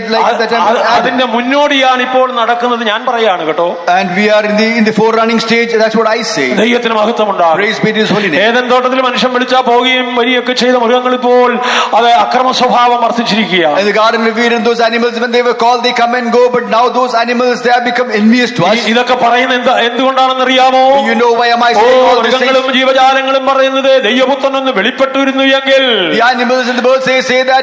അതിന്റെ മുന്നോടിയാണ് ഇപ്പോൾ നടക്കുന്നത്. ഞാൻ പറയാണ് കേട്ടോ. And we are in the forerunning stage. That's what I say. ദൈവത്തിന് മഹത്വമുണ്ടാകും. Praise be to His holy name. Eden തോട്ടത്തിൽ മനുഷ്യൻ വിളിച്ചാൽ പോവുകയും വരികയൊക്കെ ചെയ്ത മൃഗങ്ങൾ ഇപ്പോൾ അത് അക്രമ സ്വഭാവം വർദ്ധിച്ചിരിക്കുകയാണ്. In the garden of Eden, those animals, when they were called, they come and go. But now those animals, they have become envious to us. ഇതൊക്കെ പറയുന്നത് എന്തുകൊണ്ടാണെന്നറിയാമോ? You know why am I saying all this? മൃഗങ്ങളും ജീവജാലങ്ങളും പറയുന്നത് ദൈവപുത്രനൊന്ന് വെളിപ്പെട്ടിരുന്നു എങ്കിൽ, the animals and the birds say that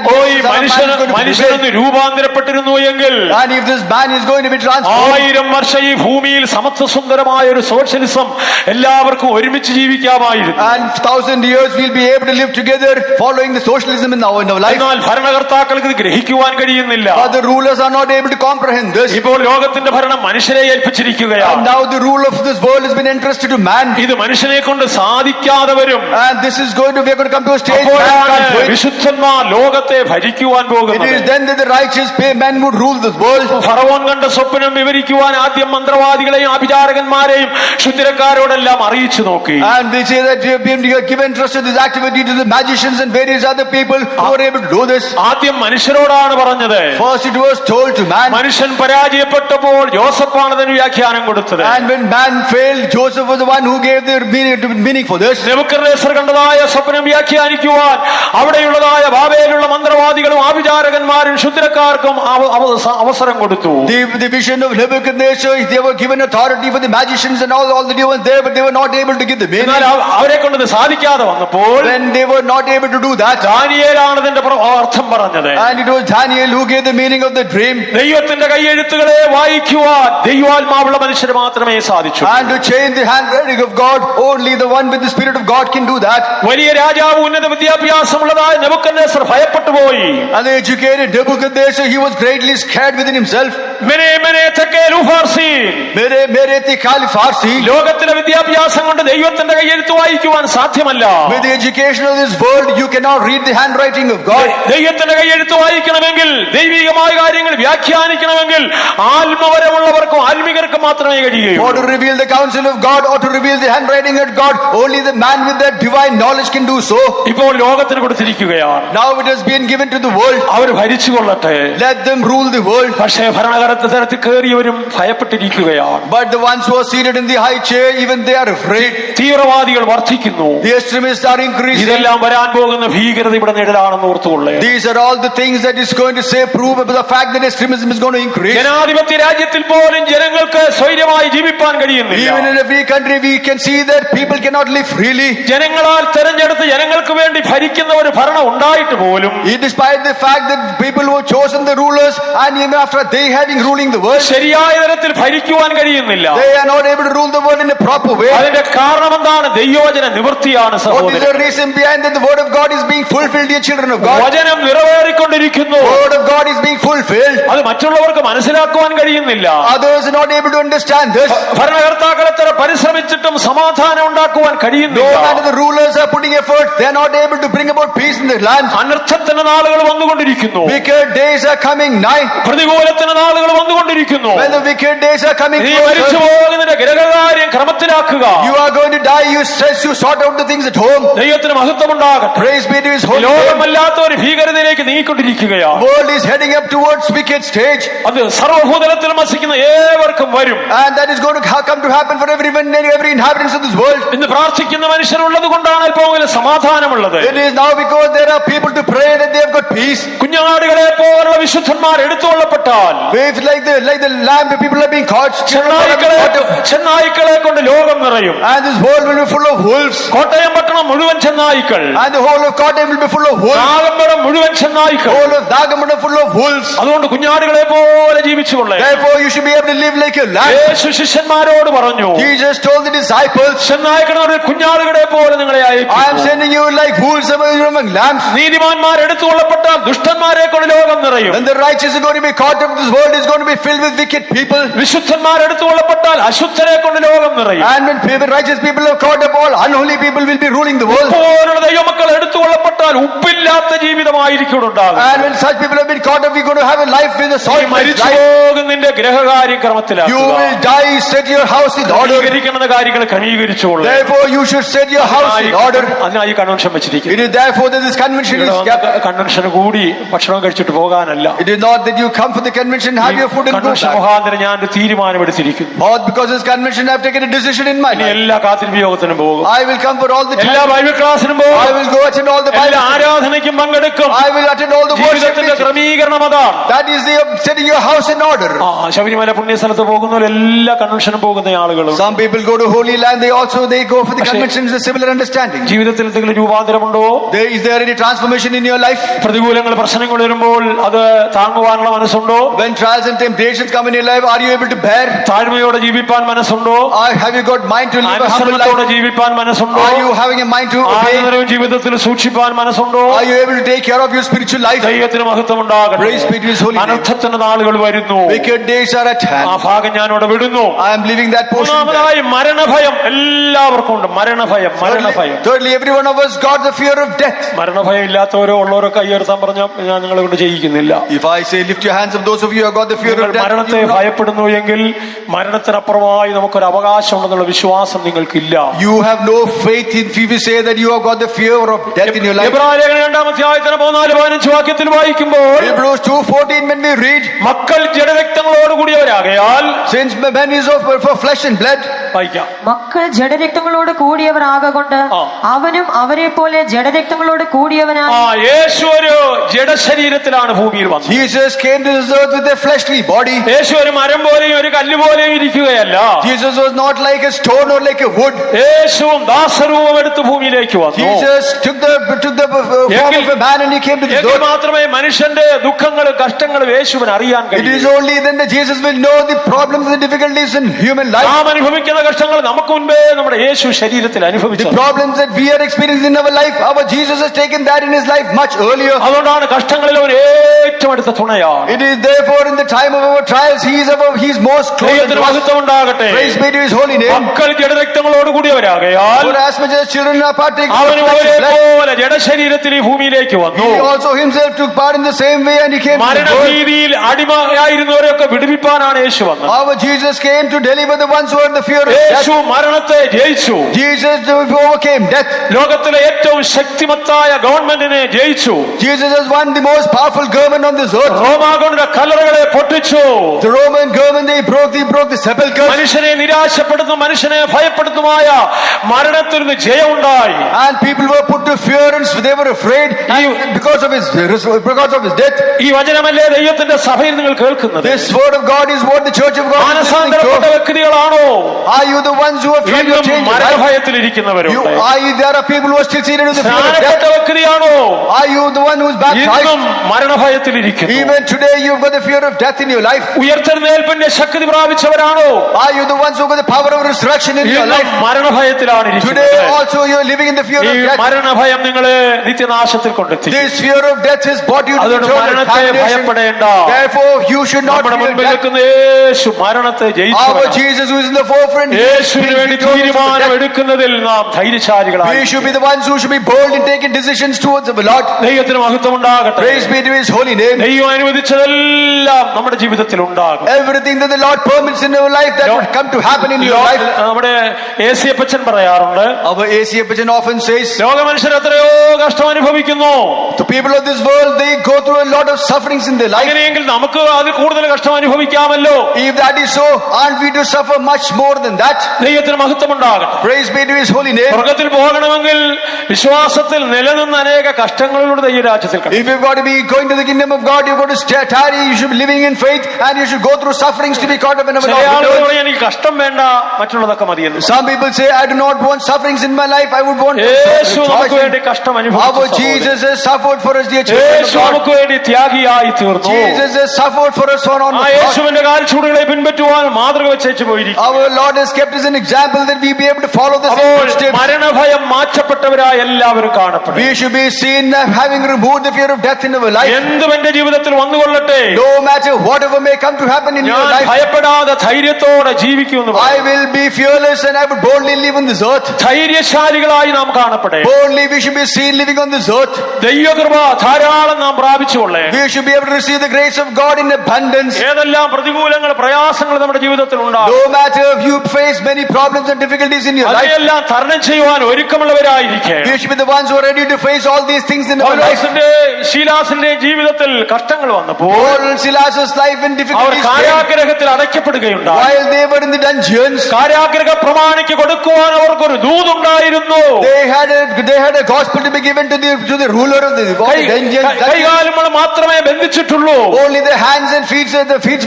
മനുഷ്യനൊന്ന് രൂപാന്തരപ്പെട്ടിരുന്നു എങ്കിൽ, and if this man is going to be transformed, 1000 വർഷം ഈ ഭൂമിയിൽ സമത്വസുന്ദരമായ ഒരു സോഷ്യലിസം എല്ലാവർക്കും ഒരുമിച്ച് ജീവിക്കാമായിരുന്നു. and 1000 years we'll be able to live together following the socialism in our life. എന്നാൽ ഭരണകർത്താക്കൾക്ക് ഇത് ഗ്രഹിക്കുവാൻ കഴിയുന്നില്ല. But the rulers are not able to comprehend this. ഇപ്പോൾ ലോകത്തിന്റെ ഭരണം മനുഷ്യരെ ഏൽപ്പിച്ചിരിക്കുകയാണ്. And now the rule of this world has been entrusted to man. ഇത് മനുഷ്യനെ കൊണ്ട് സാധിക്കാതെ വരും. And this is going to, we are going to come to a stage വിശുദ്ധന്മാർ ലോകത്തെ ഭരിക്കുവാൻ പോകുന്നത്. It is then that the righteous men would rule this world. ഫറവോൻ കണ്ട സ്വപ്നം വിവരിക്കുവാൻ ആദ്യം മന്ത്രവാദികളെയും ആഭിചാരകന്മാരെയും ക്ഷുദ്രക്കാരോടെല്ലാം അറിയിച്ചു നോക്കി. And they say that you have been given trust of this activity to the magicians and various other people who are able to do this. ആദ്യം മനുഷ്യരോടാണ് പറഞ്ഞത്. First it was told to man. മനുഷ്യൻ പരാജയപ്പെട്ടപ്പോൾ ജോസഫാണ് അതിന് വ്യാഖ്യാനം കൊടുത്തത്. And when man failed, Joseph was the one who gave the meaning for this. Nebuchadnezzar കണ്ടതായ സ്വപ്നം വ്യാഖ്യാനിക്കുവാൻ അവിടെയുള്ളതായ ബാബേലുള്ള മന്ത്രവാദികളും ആഭിചാരകന്മാരും ക്ഷുദ്രക്കാർക്കും അവസരം കൊടുത്തു. The vision of Nebuchadnezzar, they were given authority for the magicians and all the ones there, but they were not able to give the meaning. അവരെ കൊണ്ട് സാധിക്കാതെ വന്നപ്പോൾ when they were not able to do that, ദാനിയേലാണ് അതിന്റെ അർത്ഥം പറഞ്ഞത്. and it was Daniel who gave the meaning of the dream. ദൈവത്തിന്റെ കൈയെഴുത്തുകളെ വായിക്കുവാൻ ദൈവാത്മാവുള്ള മനുഷ്യർ മാത്രമേ സാധിച്ചു. And to change the handwriting of God, only the one with the Spirit of God can do that. വലിയ രാജാവ് ഉന്നത വിദ്യാഭ്യാസമുള്ളതായ നെബൂഖദ്നേസർ ഭയപ്പെട്ടു പോയി. And the educated Nebuchadnezzar, he was greatly scared within himself. ലോകത്തിലെ വിദ്യാഭ്യാസം കൊണ്ട് ദൈവത്തിന്റെ കൈയെഴുത്ത് വായിക്കുവാൻ സാധ്യമല്ല. With the education of this world, you cannot read the handwriting of God. ദൈവത്തിന്റെ കൈയെഴുത്ത് വായിക്കണമെങ്കിൽ, ദൈവികമായ കാര്യങ്ങൾ വ്യാഖ്യാനിക്കണമെങ്കിൽ ആത്മവരമുള്ളവർക്കും ആത്മികർക്കും മാത്രമേ കഴിയൂ. Or to reveal the counsel of God or to reveal the handwriting of God, only the man with that divine knowledge can do so. ഇപ്പോൾ ലോകത്തിന് കൊടുത്തിരിക്കുകയാണ്. Now it has been given to the world. Our ഭരിച്ചുകൊള്ളട്ടെ. Let them rule the world. പക്ഷേ ഭരണകർത്തരത്തിൽ കയറിയവരും ഭയപ്പെട്ടിരിക്കുകയാണ്. But the ones who are seated in the high chair, even they are afraid. തീവ്രവാദികൾ വർദ്ധിക്കുന്നു. The extremists are increasing. ഇതെല്ലാം വരാൻ പോകുന്ന ഭീകരത ഇവിടെ നിഴലാണെന്ന് ഓർത്തുകൊള്ളേ. These are all the things that is going to say prove about the fact that extremism is going to increase. ജനാധിപത്യ രാജ്യത്തിൽ പോലും ജനങ്ങൾക്ക് സ്വൈര്യമായി ജീവിക്കാൻ കഴിയുന്നില്ല. Even in every country we can see that people cannot live freely. ജനങ്ങളാൽ തെരഞ്ഞെടുത്ത് ജനങ്ങൾക്ക് വേണ്ടി ഭരിക്കുന്ന ഒരു ഭരണം ഉണ്ടായിട്ട് പോലും, despite the fact that people who have chosen the rulers and even after they having ruling the world, ശരിയായ തരത്തിൽ ഭരിക്കുവാൻ കഴിയുന്നില്ല. they are not able to rule the world in a proper way. അതിന്റെ കാരണം എന്താണ്? ദൈവവചന നിവൃത്തിയാണ് സഹോദരൻ. What is the reason behind that? The word of God is being fulfilled, dear children of God. വചനം നിറവേറിക്കൊണ്ടിരിക്കുന്നു. The word of God is being fulfilled. അത് മറ്റുള്ളവർക്ക് മനസ്സിലാക്കുവാൻ കഴിയുന്നില്ല. Others are not able to understand this. ഭരണകർത്താക്കൾ എത്ര പരിശ്രമിച്ചിട്ടും സമാധാനം ഉണ്ടാക്കുവാൻ കഴിയുന്നില്ല. No matter the rulers are putting effort, they are not able to bring about peace in their land. അനർത്ഥത്തിന്റെ നാളുകൾ വന്നുകൊണ്ടിരിക്കുന്നു. Wicked days are coming nigh. പ്രതികൂലത്തിന്റെ നാളുകൾ വന്നുകൊണ്ടിരിക്കുന്നു. When the wicked days are coming നീ closer, മരിച്ചു പോകുന്നതിന്റെ ഗ്രഹകാര്യം ക്രമത്തിലാക്കുക. you are going to die. You stress, you sort out the things at home. ദൈവത്തിന് മഹത്വമുണ്ടാകട്ടെ. Praise be to His holy name. ലോകമല്ലാത്ത ഒരു ഭീകരതയിലേക്ക് നീങ്ങിക്കൊണ്ടിരിക്കുകയാണ്. World is heading up towards wicked stage. അത് സർവ്വഭൂതലത്തിൽ വസിക്കുന്ന ഏവർക്കും വരും. And that is going to come to happen for everyone, every inhabitant of this world. ഇന്ന് പ്രാർത്ഥിക്കുന്ന മനുഷ്യരുള്ളത് കൊണ്ടാണ് ഇപ്പോൾ സമാധാനമുള്ളത്. It is now because there are people to pray that they have got peace. കുഞ്ഞാടുകളെ പോലുള്ള വിശുദ്ധന്മാർ എടുത്തുകൊള്ളപ്പെട്ടാൽ, if like the lamb, the people are being caught, ചെന്നായ്ക്കളെ കൊണ്ട് ലോകം നിറയും. and this world will be full of wolves, Kottayam പട്ടണം മുഴുവൻ ചെന്നായ്ക്കൾ, and the whole of Kottayam will be full of wolves, Nagampadam മുഴുവൻ ചെന്നായ്ക്കൾ. whole of Dagamada full of wolves. അതുകൊണ്ട് കുഞ്ഞാടുകളെ പോലെ ജീവിച്ചുകൊള്ളേ. Therefore you should be able to live like a lamb. യേശു ശിഷ്യന്മാരോട് പറഞ്ഞു, Jesus told the disciples, ചെന്നായ്ക്കളെ കുഞ്ഞാടുകളെ പോലെ നിങ്ങളെ I am അയക്കും. sending you like wolves among lambs. നീതിമാന്മാർ എടുത്തുകൊള്ളപ്പെട്ടാൽ ദുഷ്ടന്മാരെ കൊണ്ട് ലോകം നിറയും. When the righteous are going to be caught up, this world is going to be filled with wicked people. വിശുദ്ധന്മാർ എടുത്തുകൊള്ളപ്പെട്ടാൽ അശുദ്ധരെ കൊണ്ട് ലോകം നിറയും. And when righteous people are caught up, all unholy people will be ruling the world. പോലുള്ള ദൈവമക്കൾ എടുത്തുകൊള്ളപ്പെട്ടാൽ ഉപ്പില്ലാത്ത ജീവിതമായിരിക്കും ഉണ്ടാകും. And when such people have been caught up, we're going to have a life with a നീ salt മരിച്ചു life. പോകും, നിന്റെ ഗ്രഹകാര്യം You ക്രമത്തിലാക്കുക. will die, set your house in order. ക്രമീകരിക്കുന്ന കാര്യങ്ങൾ ക്രമീകരിച്ചുകൊള്ളേ. Therefore you should set your house in order. അതിനായി convention വെച്ചിരിക്കുന്നു. It is therefore that this convention is kept. കൺവെൻഷന് കൂടി ഭക്ഷണം കഴിച്ചിട്ട് പോകാനല്ല. It is not that you come for the convention, have your food and go convention back. മുഖാന്തരം ഞാൻ ഒരു തീരുമാനമെടുത്തിരിക്കുന്നു. Or because this convention I have taken a decision in my ഇനി life. എല്ലാ കാത്തിരിപ്പ് യോഗത്തിനും പോകും, I will come for all the എല്ലാ time. Bible ക്ലാസ്സിനും പോകും, I will go attend all the എല്ലാ Bible. ആരാധനയ്ക്കും പങ്കെടുക്കും. I will attend all the worship ജീവിതത്തിന്റെ meetings. ക്രമീകരണം അതാണ്. That is the setting your house in order. Sabarimala പുണ്യസ്ഥലത്ത് പോകുന്നവർ എല്ലാ കൺവെൻഷനും പോകുന്ന ആളുകളും Some people go to Holy Land, they go for the conventions, a similar understanding. ജീവിതത്തിൽ എന്തെങ്കിലും രൂപാന്തരമുണ്ടോ? Is there any transformation in your life? പ്രതികൂലങ്ങൾ പ്രശ്നങ്ങൾ വരുമ്പോൾ അത് താങ്ങുവാനുള്ള മനസ്സുണ്ടോ? When trials and temptations come in your life, are you able to bear? താഴ്മയോടെ ജീവിപ്പാൻ മനസ്സുണ്ടോ? Have you got mind to live a humble അനുസരണത്തോടെ life? ജീവിപ്പാൻ മനസ്സുണ്ടോ? Are you having a mind to obey? ആനന്ദവും ജീവിതത്തിൽ സൂക്ഷിപ്പാൻ മനസ്സുണ്ടോ? Are you able to take care of your spiritual life? ദൈവത്തിന് മഹത്വം ഉണ്ടാകട്ടെ. Praise be to His holy name. അനർത്ഥത്തിന്റെ നാളുകൾ വരുന്നു. Wicked days are at ആ hand. ഭാഗം ഞാൻ ഇവിടെ വിടുന്നു. I am leaving that portion there. മൂന്നാമതായി മരണഭയം എല്ലാവർക്കും ഉണ്ട്. മരണഭയം. Thirdly, every one of us got the fear of death. മരണഭയം ഇല്ലാത്തവരോ ഉള്ളവരോ കൈ ഉയർത്താൻ പറഞ്ഞാൽ ഞാൻ നിങ്ങളെ കൊണ്ട് ചെയ്യിക്കുന്നില്ല. If I say lift your hands up, those of you who have got the fear നിങ്ങൾ of death, മരണത്തെ ഭയപ്പെടുന്നു എങ്കിൽ മരണത്തിനപ്പുറമായി നമുക്കൊരു അവകാശം ഉണ്ടെന്നുള്ള വിശ്വാസം നിങ്ങൾക്കില്ല. you have no faith in if you say that you have got the fear of death in your life. എബ്രായലേഖനം 2-ാം അധ്യായത്തിന് 14-15 വാക്യത്തിൽ വായിക്കുമ്പോൾ Hebrews 2:14, when we read, മക്കൾ ജഡരക്തങ്ങളോട് കൂടിയവരാകയാൽ, since man is for flesh and blood, വായിക്കാം. മക്കൾ ജഡരക്തങ്ങളോട് കൂടിയവർ ആകൊണ്ട് അവനും അവരെ പോലെ ജഡരക്തങ്ങളോട് കൂടിയവനായി. യേശു ഒരു ജഡശരീരത്തിലാണ് ഭൂമിയിൽ വന്നത്. Jesus came to this earth with a fleshly body. യേശു ഒരു മരം പോലെയും ഒരു കല്ല് പോലെയും ഇരിക്കുകയല്ല. Jesus was not like a stone or like a wood. യേശുവും ദാസരൂപം എടുത്ത് ഭൂമിയിലേക്ക് വന്നു. Jesus took the form of a man and he came to this എങ്കിൽ earth. മാത്രമേ മനുഷ്യന്റെ ദുഃഖങ്ങളും കഷ്ടങ്ങളും യേശുവിന് അറിയാൻ It കഴിയൂ. is only then that Jesus will know the problems and difficulties in human life. നാം അനുഭവിക്കുന്ന കഷ്ടങ്ങൾ നമുക്ക് മുൻപേ നമ്മുടെ യേശു ശരീരത്തിൽ അനുഭവിച്ചു. The problems that we are experiencing in our life, our Jesus has taken that in his life much earlier. അതുകൊണ്ടാണ് കഷ്ടങ്ങളിൽ അവൻ ഏറ്റവും അടുത്ത തുണയാണ്. It is therefore in the time of our trials, he is most close to ദൈവത്തിന് us. മഹത്വം ഉണ്ടാകട്ടെ. Praise be to his holy name. മക്കൾ ജഡരക്തങ്ങളോട് കൂടിയവരാകയാൽ For as much as children are partaking of അവനും flesh അവരെ and blood, പോലെ ജഡശരീരത്തിൽ ഈ ഭൂമിയിലേക്ക് വന്നു. he also himself took part in the same way and he came to the world. മരണഭീതിയിൽ അടിമയായിരുന്നവരെയൊക്കെ വിടുവിപ്പാനാണ് യേശു വന്നത്. Our Jesus came to deliver the ones who are in the fear of Yeshu death. മരണത്തെ ജയിച്ചു. Jesus overcame death. ലോകത്തിലെ ഏറ്റവും ശക്തിമത്തായ ഗവൺമെന്റിനെ ജയിച്ചു. Jesus has won the most powerful government on this earth. റോമാഗോണിന്റെ കല്ലറകളെ പൊട്ടിച്ചു. The Roman government, they broke the sepulchres. മനുഷ്യനെ നിരാശപ്പെടുത്തും മനുഷ്യനെ ഭയപ്പെടുത്തുമായ മരണത്തിൽ നിന്ന് ജയമുണ്ടായി. And people were put to fear and they were afraid because of his death. ഈ വചനമല്ലേ ദൈവത്തിന്റെ സഭയിൽ നിങ്ങൾ കേൾക്കുന്നത്? This word of God is what the church of God is listening മാനസാന്തരപ്പെട്ട to. വ്യക്തികളാണോ? Are you the ones who are feeling your change in life? മരണഭയത്തിലിരിക്കുന്നവരുണ്ട്. There are people who are still seated in the fear of സ്നാനപ്പെട്ട death. വ്യക്തിയാണോ? Are you the one who is baptized? ഇന്നും മരണഭയത്തിലിരിക്കുന്നു. Even today you've got the fear of death in your life. ഉയർത്തെഴുന്നേൽപ്പിന്റെ Shakti പ്രാപിച്ചവരാണോ? Are you the ones who got the power of resurrection in your life? മരണഭയത്തിലാണ് Today ഇരിക്കുന്നത്. also you are living in the fear ഈ of death. മരണഭയം നിങ്ങളെ നിത്യനാശത്തിൽ കൊണ്ടെത്തി. This fear of death has brought you to അതുകൊണ്ട് eternal മരണത്തെ damnation. ഭയപ്പെടേണ്ട. Therefore you should not നമ്മുടെ fear മുൻപിൽ death. നിൽക്കുന്ന യേശു മരണത്തെ Our ജയിച്ചു. Jesus who is in the forefront, യേശുവിന് വേണ്ടി തീരുമാനം എടുക്കുന്നതിൽ നാം ധൈര്യശാലികളായി. we should be the ones who should be bold in taking decisions towards the Lord. ദൈവത്തിന് മഹത്വം ഉണ്ടാകട്ടെ. Praise be to his holy name. ദൈവം അനുവദിച്ചതെല്ലാം നമ്മുടെ ജീവിതത്തിൽ ഉണ്ടാകും. Everything that the Lord permits in our life that would come to happen in your life. നമ്മുടെ ഏസിയപ്പച്ചൻ പറയാറുണ്ട്, Our ACFN often says, ലോകമനുഷ്യർ എത്രയോ കഷ്ടം അനുഭവിക്കുന്നു. the people of this world, they go through a lot of sufferings in their life. അങ്ങനെയെങ്കിൽ നമുക്ക് അതിൽ കൂടുതൽ കഷ്ടം അനുഭവിക്കാമല്ലോ. If that is so, aren't we to suffer much more than in that. ദൈവത്തിന് മഹത്വമുണ്ടാകട്ടെ. Praise be to his holy name. സ്വർഗ്ഗത്തിൽ പോകണമെങ്കിൽ വിശ്വാസത്തിൽ നിലനിന്ന അനേക കഷ്ടങ്ങളിലൂടെ ദൈവരാജ്യത്തിൽ കടക്കണം. If you've got to be going to the kingdom of God, you've got to tarry, you should be living in faith, and you should go through sufferings to be caught up in our ചില Lord ആളുകൾ returns. പറയും എനിക്ക് കഷ്ടം വേണ്ട, മറ്റുള്ളതൊക്കെ മതിയെന്ന്. Some people say, I do not want sufferings in my life, I would want യേശു നമുക്ക് വേണ്ടി rejoicing. കഷ്ടം Our അനുഭവിച്ചു. Jesus has suffered for us, dear children of Yeshu God. നമുക്ക് വേണ്ടി ത്യാഗിയായി തീർന്നു. Jesus has suffered for us on ആ the cross. യേശുവിന്റെ കാൽച്ചുവടുകളെ പിൻപറ്റുവാൻ മാതൃക വെച്ചേച്ചു പോയിരിക്കും. Our Lord has kept us an example that we be able to follow the same അപ്പോൾ footsteps. മരണഭയം മാറ്റപ്പെട്ടവരായി എല്ലാവരും കാണപ്പെടും. We should be seen having removed the fear of death in our life. എന്തും എന്റെ ജീവിതത്തിൽ വന്നുകൊള്ളട്ടെ, No matter whatever may come to happen in your ഞാൻ life, ഭയപ്പെടാതെ ധൈര്യത്തോടെ ജീവിക്കുമെന്ന് I പറയും. will be fearless and I would boldly live on this earth. ധൈര്യശാലികളായി നാം കാണപ്പെടേ. Boldly we should be seen living on this earth. ദൈവകൃപ ധാരാളം നാം പ്രാപിച്ചുകൊള്ളേ. We should be able to receive the grace of God in abundance. ഏതെല്ലാം പ്രതികൂലങ്ങൾ പ്രയാസങ്ങൾ നമ്മുടെ ജീവിതത്തിൽ ഉണ്ടാകും, No matter if you face many problems and difficulties in your life, അതെല്ലാം തരണം ചെയ്യുവാൻ ഒരുക്കമുള്ളവരായിരിക്കേ. we should be the ones who are ready to face all these things in our life. ശീലാസിന്റെ ജീവിതത്തിൽ കഷ്ടങ്ങൾ വന്നപ്പോൾ Paul and Silas's life and our difficulties came കാരാഗ്രഹത്തിൽ അടയ്ക്കപ്പെടുകയുണ്ടായി. while they were in the dungeons. കാരാഗ്രഹ പ്രമാണിക്ക് കൊടുക്കുവാൻ അവർക്കൊരു ദൂതുണ്ടായിരുന്നു. They had a gospel to be given to the ruler of the dungeons. കൈകാലുകൾ മാത്രമേ ബന്ധിച്ചിട്ടുള്ളൂ. Only the hands and feet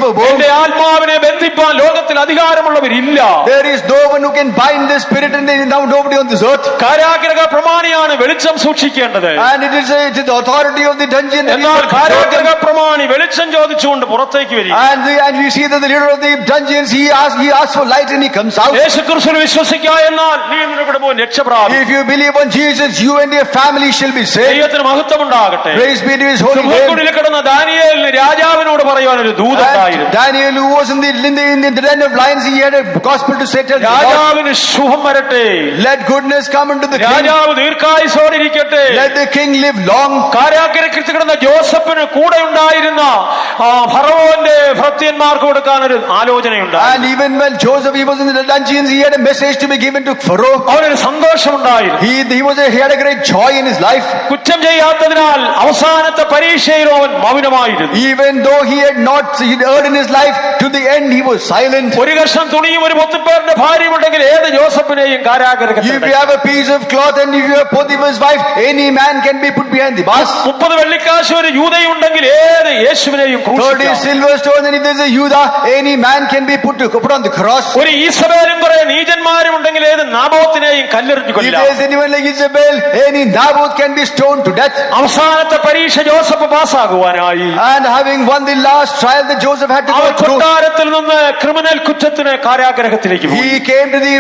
were bound. എന്റെ ആത്മാവിനെ ബന്ധിപ്പാൻ ലോകത്തിൽ അധികാരമുള്ളവരില്ല. There is no one who can bind the spirit, and there is now nobody on this earth. കാരാഗ്രഹ പ്രമാണിയാണ് വെളിച്ചം സൂക്ഷിക്കേണ്ടത്. And it is the authority of the dungeon. എന്നാൽ കാരാഗ്രഹ പ്രമാണി വെളിച്ചം ചോദിച്ചുകൊണ്ട് പുറത്തേക്ക് വരും. And we see that the leader of the dungeons, he asks for light and he comes out. യേശുക്രിസ്തുവിൽ വിശ്വസിക്കുക എന്നാൽ നീ നിന്റെ കുടുംബവും രക്ഷപ്രാപിക്കും. If you believe on Jesus, you and your family shall be saved. ദൈവത്തിന് മഹത്വമുണ്ടാകട്ടെ. Praise be to his holy name. സിംഹക്കുഴിയിൽ കിടന്ന ദാനിയേലിന് രാജാവിനോട് പറയുവാൻ ഒരു ദൂതുണ്ടായിരുന്നു. And Daniel, who was in the den of lions, he had a gospel to say, tell the Lord, രാജാവിന് ശുഭം വരട്ടെ, let goodness come into the king. രാജാവ് ദീർഘായുസോടിരിക്കട്ടെ. Let the king live long. കാരാഗ്രഹത്തിൽ കിടന്ന ജോസഫിന് കൂടെ ഉണ്ടായിരുന്ന ഫറവോന്റെ ഭൃത്യന്മാർക്ക് കൊടുക്കാൻ ഒരു ആലോചനയുണ്ടായി. And even when Joseph, he was in the dungeons, he had a message to be given to Pharaoh. അവനൊരു സന്തോഷമുണ്ടായിരുന്നു. He had a great joy in his life. കുറ്റം ചെയ്യാത്തതിനാൽ അവസാനത്തെ പരീക്ഷയിലും അവൻ മൗനമായിരുന്നു. Even though he had not erred in his life, to the end he was silent. ഒരു കഷ്ണം തുണിയും ഒരു പൊത്തിപ്പേറിന്റെ ഭാര്യയുമുണ്ടെങ്കിൽ ഏത് ജോസഫിനെയും കാരാഗ്രഹത്തിൽ If you have a piece of cloth and if you have Potiphar's wife, any man can be put behind the bars. 30 വെള്ളിക്കാശ് ഒരു യൂദയുണ്ടെങ്കിൽ ഏത് യേശുവിനെയും 30 ക്രൂശിക്കാം. silver stones, and if there's a Judah, any man can be put on the cross. ഒരു ഈസബേലും കുറെ നീചന്മാരും ഉണ്ടെങ്കിൽ ഏത് നാബോത്തിനെയും കല്ലെറിഞ്ഞു If കൊല്ലാം. there's anyone like Isabel, any Naboth can be stoned to death. അവസാനത്തെ പരീക്ഷ Joseph പാസ്സാകുവാനായി And having won the last trial that Joseph had to അവൻ go through, കൊട്ടാരത്തിൽ നിന്ന് ക്രിമിനൽ കുറ്റത്തിന് കാരാഗ്രഹത്തിലേക്ക് പോയി. he came to the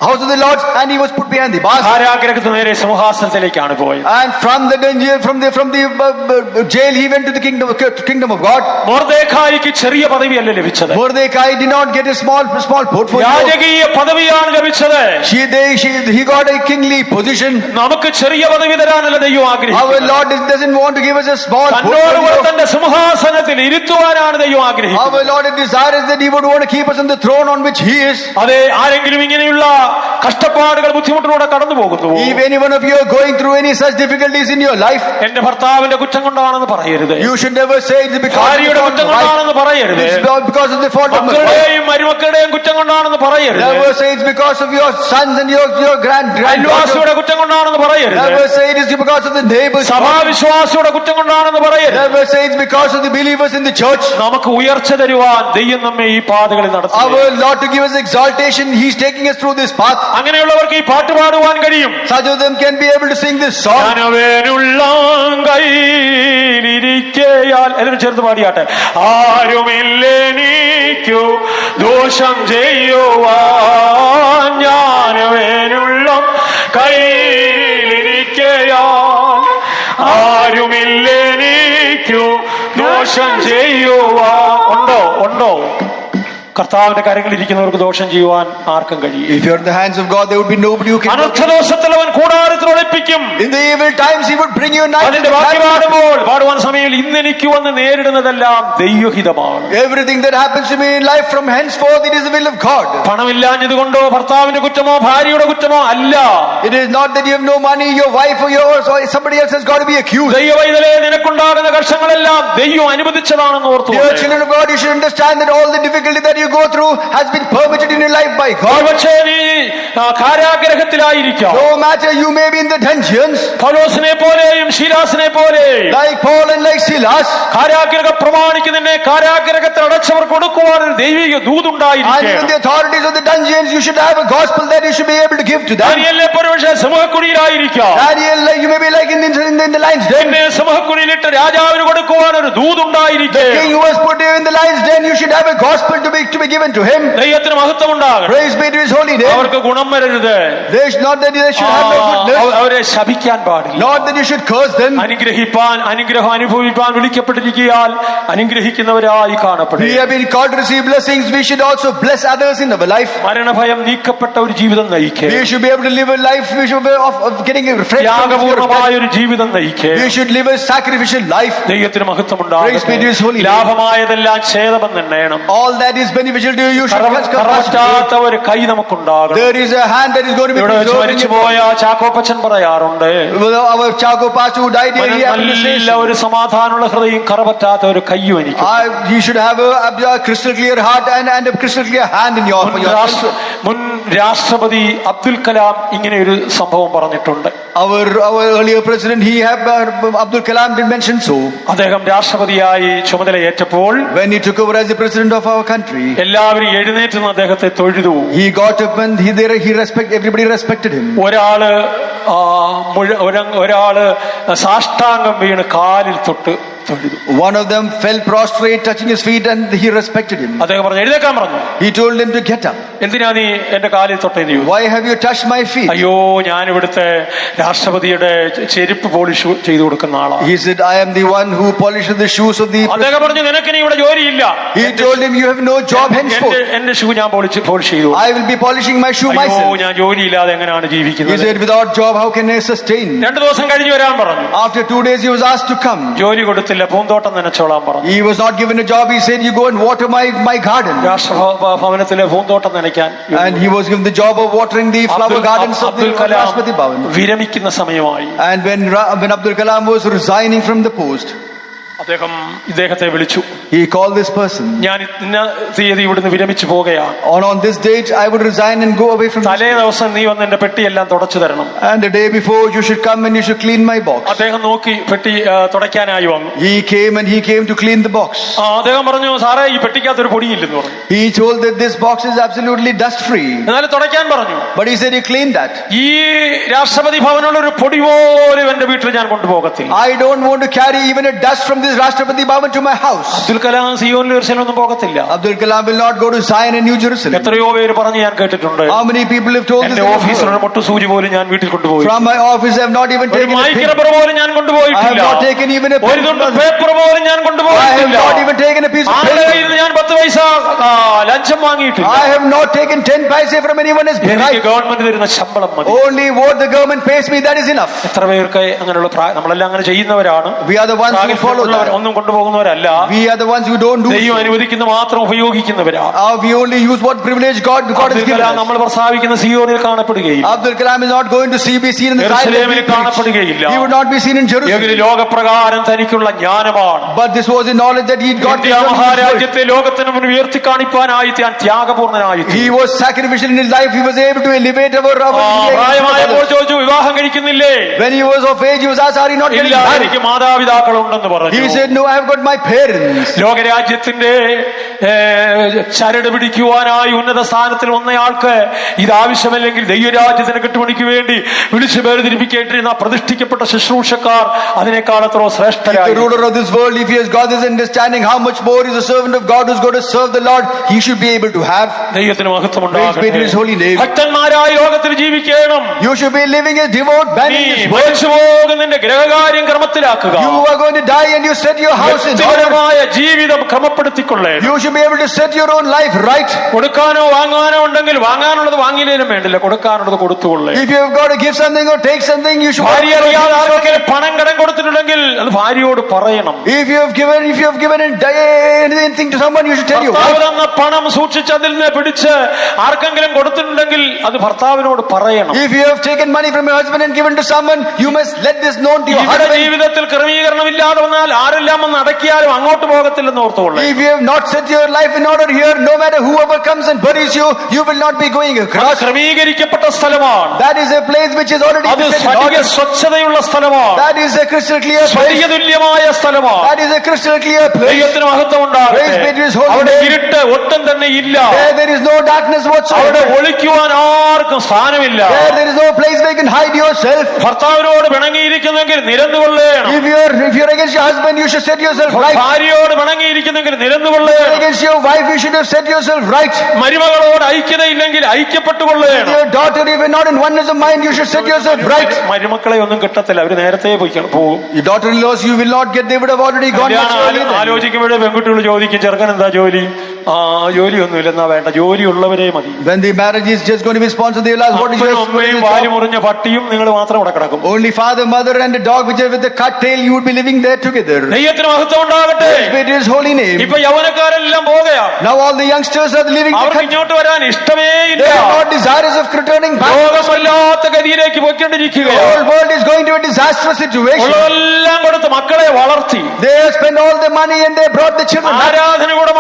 house of the Lord, and he was put behind the bars. കാരാഗ്രഹത്തിന് നേരെ സിംഹാസനത്തിലേക്കാണ് പോയത്. And from the dungeon, from the jail, he went to the kingdom of God. മൊർദെഖായിക്ക് ചെറിയ പദവിയല്ല ലഭിച്ചത്, Mordecai did not get a small portfolio. രാജകീയ പദവിയാണ് ലഭിച്ചത്. He got a kingly position. നമുക്ക് ചെറിയ പദവി തരാനല്ല ദൈവം Our ആഗ്രഹിക്കുന്നത്. Lord doesn't want to give us a small തന്നോട് കൂടെ portfolio. തന്റെ സിംഹാസനത്തിൽ ഇരുത്തുവാനാണ് ദൈവം ആഗ്രഹിക്കുന്നത്. Our Lord desires that he would want to keep us on the throne on which he is. അതെ, ആരെങ്കിലും ഇങ്ങനെയുള്ള കഷ്ടപ്പാടുകൾ ബുദ്ധിമുട്ടിലൂടെ കടന്നു പോകുന്നു, If any one of you are going through any such difficulties in your life, എന്റെ ഭർത്താവിന്റെ കുറ്റം കൊണ്ടാണെന്ന് പറയരുത്, you should never say it's because of the ഭാര്യയുടെ fault കുറ്റം of my wife. കൊണ്ടാണെന്ന് പറയരുത്, It's because of the fault of my wife. മക്കളുടെയും മരുമക്കളുടെയും കുറ്റം കൊണ്ടാണെന്ന് പറയരുത്, Never say it's because of your sons and your granddaughter. അയൽവാസിയുടെ കുറ്റം കൊണ്ടാണെന്ന് പറയരുത്, Never say it is because of the neighbors. സഭാവിശ്വാസിയുടെ കുറ്റം കൊണ്ടാണെന്ന് പറയരുത്. Never say it's because of the believers in the church. നമുക്ക് ഉയർച്ച തരുവാൻ ദൈവം നമ്മെ ഈ പാതകളിൽ നടത്തും. Our Lord to give us exaltation, he's taking us through this path. അങ്ങനെയുള്ളവർക്ക് ഈ പാട്ട് പാടുവാൻ കഴിയും. Such of them can be able to sing this song. ഞാനവനുള്ള കൈയിലിരിക്കയാൽ എല്ലാവരും ചേർത്ത് പാടിയാട്ടെ. ആരുമില്ലെനിക്കു ദോഷം ചെയ്യുവാൻ, ഞാനവനുള്ള കൈയിലിരിക്കയാൽ, ആരുമില്ലെനിക്കു ദോഷം ചെയ്യുവാൻ. ഉണ്ടോ? കർത്താവിന്റെ കരങ്ങളിൽ ഇരിക്കുന്നവർക്ക് ദോഷം ചെയ്യുവാൻ ആർക്കും കഴിയും. If you're in the hands of God, there would be nobody who can. അനർത്ഥദോഷത്തിൽ അവൻ കൂടാരത്തിൽ ഒളിപ്പിക്കും. In the evil times, he would bring you night. അതിന്റെ ബാക്കി പാടുവാൻ സമയം ഇന്ന് എനിക്ക് വന്ന് നേരിടുന്നതെല്ലാം ദൈവഹിതമാണ്. Everything that happens to me in life from henceforth, it is the will of God. പണമില്ലാഞ്ഞതുകൊണ്ടോ ഭർത്താവിന്റെ കുറ്റമോ ഭാര്യയുടെ കുറ്റമോ അല്ല. It is not that you have no money, your wife or yours or somebody else has got to be accused. ദൈവവൈതലേ, നിനക്കുണ്ടാകുന്ന കഷ്ടങ്ങളെല്ലാം ദൈവം അനുവദിച്ചതാണെന്ന് ഓർത്തു. Dear children of God, you should understand that all the difficulty that you go through has been permitted in your life by God. ഒരുപക്ഷേ നീ കാരാഗ്രഹത്തിലായിരിക്കാം. No matter you may be in the dungeons, പൗലോസിനെ പോലെയും ശീലാസിനെ പോലെയും like Paul and like Silas, കാരാഗ്രഹ പ്രമാണിക്ക് നിന്നെ കാരാഗ്രഹത്തിൽ അടച്ചവർ കൊടുക്കുവാൻ ഒരു ദൈവിക and ദൂതുണ്ടായിരിക്കും. even the authorities of the dungeons, you should have a gospel that you should be able to give to them. ദാനിയേലിനെ പോലെ പക്ഷേ സമൂഹക്കുഴിയിലായിരിക്കാം. Daniel, like you may be like in the lion's den. നിന്നെ സമൂഹക്കുഴിയിലിട്ട് രാജാവിന് കൊടുക്കുവാൻ ഒരു The ദൂതുണ്ടായിരിക്കും. king who was put in the lion's den, you should have a gospel to be given to him. ദൈവത്തിന് മഹത്വം ഉണ്ടാകണം. Praise be to his holy name. അവർക്ക് ഗുണം വരരുത്. They should not that they should have no goodness, അവരെ ശപിക്കാൻ പാടില്ല. not that you should curse them. അനുഗ്രഹം അനുഭവിപ്പാൻ വിളിക്കപ്പെട്ടിരിക്കാൻ അനുഗ്രഹിക്കുന്നവരായി കാണപ്പെടും. We have been called to receive blessings. We should also bless others in our life. മരണഭയം നീക്കപ്പെട്ട ഒരു ജീവിതം നയിക്കുക. We should be able to live a life. We should be of getting a refreshed. ത്യാഗപൂർണമായ ഒരു ജീവിതം നയിക്കുക. We should live a sacrificial life. ദൈവത്തിന് മഹത്വം Praise be to his holy name. ലാഭമായതെല്ലാം ഛേദമെന്ന് എണ്ണണം. All that is beneficial to you should കറവറ്റാത്ത ഒരു കൈ നമുക്കുണ്ടാകണം. There is a hand that is going to be ഇവിടെ വെച്ച് preserved. മരിച്ചുപോയ ചാക്കോപ്പച്ചൻ പറയാറുണ്ട്, Our Chaco pastor who died here, he had to say, നല്ല ഒരു സമാധാനമുള്ള ഹൃദയം കറവറ്റാത്ത ഒരു കയ്യും എനിക്ക്. you should have a crystal clear heart and a crystal clear hand in your മുൻ രാഷ്ട്രപതി അബ്ദുൽ കലാം ഇങ്ങനെ ഒരു സംഭവം പറഞ്ഞിട്ടുണ്ട്. Our earlier president, Abdul Kalam did mention so. അദ്ദേഹം രാഷ്ട്രപതിയായി ചുമതലയേറ്റപ്പോൾ When he took over as the president of our country, എല്ലാവരും എഴുന്നേറ്റ് നിന്ന് അദ്ദേഹത്തെ തൊഴുതു. he got up and everybody respected him. ഒരാള് സാഷ്ടാംഗം വീണ് കാലിൽ തൊട്ട് തൊഴുതു. One of them fell prostrate, touching his feet, and he respected him. അദ്ദേഹം പറഞ്ഞു, എഴുന്നേക്കാൻ പറഞ്ഞു. He told him to get up. എന്തിനാ നീ എന്റെ കാലിൽ തൊട്ടേന്ന് ചോദിച്ചു. Why have you touched my feet? അയ്യോ, ഞാൻ ഇവിടുത്തെ രാഷ്ട്രപതിയുടെ ചെരുപ്പ് പോളിഷ് ചെയ്തു കൊടുക്കുന്ന ആളാണ്. He said, I am the one who polishes the shoes of the. അദ്ദേഹം പറഞ്ഞു, നിനക്കിനി ഇവിടെ ജോലിയില്ല. He told him, you have no job henceforth. എന്റെ ഷൂ ഞാൻ പോളിഷ് ചെയ്തു. I will be polishing my shoe അയ്യോ, myself. ഞാൻ ജോലിയില്ലാതെ എങ്ങനെയാണ് He ജീവിക്കുന്നത്. said, without job how can I sustain? 2 ദിവസം കഴിഞ്ഞ് വരാൻ പറഞ്ഞു. After 2 days he was asked to come. ജോലി കൊടുത്തില്ല, പൂന്തോട്ടം നനച്ചോളാൻ പറഞ്ഞു. He was not given a job. He said, you go and water my garden. രാഷ്ട്രഭവനത്തിലെ പൂന്തോട്ടം നനയ്ക്കാൻ. And he was given the job of watering the flower gardens of the Rashtrapati Bhavan. വിരമിക്കുന്ന സമയമായി. And when Abdul Kalam was resigning from the post, ഇദ്ദേഹത്തെ വിളിച്ചു. he called this person. ഞാൻ ഇന്ന തീയതി ഇവിടുന്ന് വിരമിച്ചു പോകുകയാണ്. On this date I would resign and go away from. തലേ ദിവസം നീ വന്ന് എന്റെ പെട്ടിയെല്ലാം തുടച്ചു തരണം. And the day before you should come and you should clean my box. അദ്ദേഹം നോക്കി പെട്ടി തുടയ്ക്കാനായി വന്നു. He came to clean the box. അദ്ദേഹം പറഞ്ഞു, സാറേ ഈ പെട്ടിക്കകത്ത് ഒരു പൊടിയില്ലെന്ന് പറഞ്ഞു. He told that this box is absolutely dust free. എന്നാലും തുടയ്ക്കാൻ പറഞ്ഞു. But he said he cleaned that. ഈ രാഷ്ട്രപതി ഭവനുള്ള ഒരു പൊടി പോലും എന്റെ വീട്ടിൽ ഞാൻ കൊണ്ടുപോകത്തില്ല. I don't want to carry even a dust from this Rashtrapati Bhavan to my house. Abdul Kalam സിയോനിൽ ഒന്നും പോകത്തില്ല. Abdul Kalam will not go to Zion and New Jerusalem. എത്രയോ പേര് പറഞ്ഞു ഞാൻ കേട്ടിട്ടുണ്ട്. How many people have told this? എന്റെ ഓഫീസിലുള്ള മുട്ടുസൂചി പോലും ഞാൻ വീട്ടിൽ കൊണ്ടുപോയി. From my office I have not even taken a mic rubber പോലും ഞാൻ കൊണ്ടുപോയിട്ടില്ല. I have not taken even a ഒരു തുണ്ട് പേപ്പർ പോലും ഞാൻ കൊണ്ടുപോയിട്ടില്ല. I have not even taken a piece of paper. ഞാൻ 10 പൈസ ലഞ്ചം വാങ്ങിയിട്ടില്ല. I have not taken 10 paise from anyone else. എനിക്ക് ഗവൺമെന്റ് തരുന്ന ശമ്പളം മതി. Only what the government pays me, that is enough. എത്ര പേർക്ക് അങ്ങനെയുള്ള നമ്മളെല്ലാം അങ്ങനെ ചെയ്യുന്നവരാണ്. We are the ones who follow that. ഒന്നും കൊണ്ടുപോകുന്നവരല്ല. We are the ones who don't do. ദൈവം അനുവദിക്കുന്ന മാത്രം ഉപയോഗിക്കുന്നവരാണ്. We only use what privilege God has given us. നമ്മൾ പ്രസ്താവിക്കുന്ന സിയോനിൽ കാണപ്പെടുകയില്ല. Abdul Kalam is not going to be seen in the യെരൂശലേമിൽ കാണപ്പെടുകയില്ല. He would not be seen in Jerusalem. ലോകപ്രകാരം തനിക്കുള്ള ജ്ഞാനമാണ്. But this was the knowledge that he got. മഹാരാജ്യത്തെ ലോകത്തിന് മുന്നിൽ ഉയർത്തി കാണിപ്പാനായി താൻ ത്യാഗപൂർണനായി. He was sacrificial in his life. He was able to elevate our. പ്രായമായപ്പോൾ ചോദിച്ചു, വിവാഹം കഴിക്കുന്നില്ലേ? When he was of age, he was asked, are you not getting married? എനിക്ക് മാതാപിതാക്കളുണ്ടെന്ന് പറഞ്ഞു. He said, no, I have got my parents. ലോകരാജ്യത്തിന്റെ ചരട് പിടിക്കുവാനായി ഉന്നത സ്ഥാനത്തിൽ വന്നയാൾക്ക് ഇത് ആവശ്യമല്ലെങ്കിൽ ദൈവരാജ്യത്തിന് കെട്ടുപണിക്ക് വേണ്ടി വിളിച്ചു വേർതിരിപ്പിക്കേണ്ടിരുന്ന പ്രതിഷ്ഠിക്കപ്പെട്ട ശുശ്രൂഷക്കാർ അതിനേക്കാൾ എത്രയോ ശ്രേഷ്ഠരായി. The ruler of this world, if he has got this understanding, how much more is a servant of God who's going to serve the Lord, he should be able to have. ദൈവത്തിന് മഹത്വം ഉണ്ടാകട്ടെ. Praise be to his holy name. ഭക്തന്മാരായ ലോകത്തിൽ ജീവിക്കണം. You should be living a devout man in this world. മരിച്ചു പോകുന്നതിന്റെ ഗ്രഹകാര്യം ക്രമത്തിലാക്കുക. You are going to die and you set your house in order. ജീവിതം ക്രമപ്പെടുത്തിക്കൊള്ളേ. You should be able to set your own life right. കൊടുക്കാനോ വാങ്ങാനോ ഉണ്ടെങ്കിൽ വാങ്ങാനുള്ളത് വാങ്ങിയില്ലേലും വേണ്ടില്ല, കൊടുക്കാനുള്ളത് കൊടുത്തുകൊള്ളേ. If you have got to give something or take something, you should. ഭാര്യ അറിയാതെ ആർക്കെങ്കിലും പണം കടം കൊടുത്തിട്ടുണ്ടെങ്കിൽ അത് ഭാര്യയോട് പറയണം. If you have given anything to someone, you should tell your wife. ഭർത്താവ് തന്ന പണം സൂക്ഷിച്ച് അതിൽ നിന്ന് പിടിച്ച് ആർക്കെങ്കിലും കൊടുത്തിട്ടുണ്ടെങ്കിൽ അത് ഭർത്താവിനോട് പറയണം. If you have taken money from from your husband and given to someone, you must let this known to your ഇവിടെ husband. ജീവിതത്തിൽ ക്രമീകരണമില്ലാതെ വന്നാൽ ആരെല്ലാം വന്ന് അടക്കിയാലും അങ്ങോട്ട് പോകത്തില്ലെന്ന് ഓർത്തുകൊള്ളു. If you have not set your life in order here, no matter whoever comes and buries you, you will not be going അത് across. ക്രമീകരിക്കപ്പെട്ട സ്ഥലമാണ്. That is a place which is already അത് set in സ്ഫടിക order. സ്വച്ഛതയുള്ള സ്ഥലമാണ്. That is a crystal clear place. സ്ഫടിക തുല്യമായ സ്ഥലമാണ്. That is a crystal clear place. ദൈവത്തിന് മഹത്വം ഉണ്ടാകട്ടെ. Praise be to his holy അവിടെ name. ഇരുട്ട് ഒട്ടും തന്നെ ഇല്ല. There is no darkness അവിടെ whatsoever. ഒളിക്കുവാൻ ആർക്കും സ്ഥാനമില്ല. There is no place where you can hide yourself. ഭർത്താവിനോട് പിണങ്ങിയിരിക്കുന്നെങ്കിൽ നിരന്നുകൊള്ളേണം. If you're against your husband, you should set yourself right. ഭാര്യയോട് പിണങ്ങിയിരിക്കുന്നെങ്കിൽ നിരന്നുകൊള്ളേണം. Against your wife, you should have set yourself right. മരുമകളോട് ഐക്യതയില്ലെങ്കിൽ ഐക്യപ്പെട്ടുകൊള്ളേണം. Your daughter, if you're not in oneness of mind, you should set yourself right. മരുമക്കളെ ഒന്നും കിട്ടത്തില്ല, അവര് നേരത്തെ പോകും. Your daughter-in-laws, you will not get. They would have already gone much earlier than you. ആലോചിക്കുമ്പോഴേ പെൺകുട്ടികൾ ചോദിക്കും, ചെറുക്കൻ എന്താ ജോലി? ജോലിയൊന്നുമില്ല, എന്നാ വേണ്ട, ജോലിയുള്ളവരെ മതി. When the marriage is just going to be sponsored, they will ask, what is your അമ്മയും വാരി മുറിഞ്ഞ പട്ടിയും നിങ്ങൾ മാത്രം ഇവിടെ കിടക്കും. Only father, mother, and a dog which are with the cut tail, you would be living there together. ദൈവത്തിന് മഹത്വം ഉണ്ടാകട്ടെ. Praise be to his holy name. ഇപ്പൊ യൗവനക്കാരെല്ലാം പോവുകയാ. Now all the youngsters are living the അവർക്ക് cut. ഇങ്ങോട്ട് വരാൻ ഇഷ്ടമേ ഇല്ല. They are not desirous of returning back. ലോകമല്ലാത്ത ഗതിയിലേക്ക് The പോയിക്കൊണ്ടിരിക്കുകയാണ്. whole world is going to a disastrous situation. ഉള്ളതെല്ലാം കൊടുത്ത് മക്കളെ വളർത്തി, They have spent all the money and they brought the children back. ആരാധന കൂടെ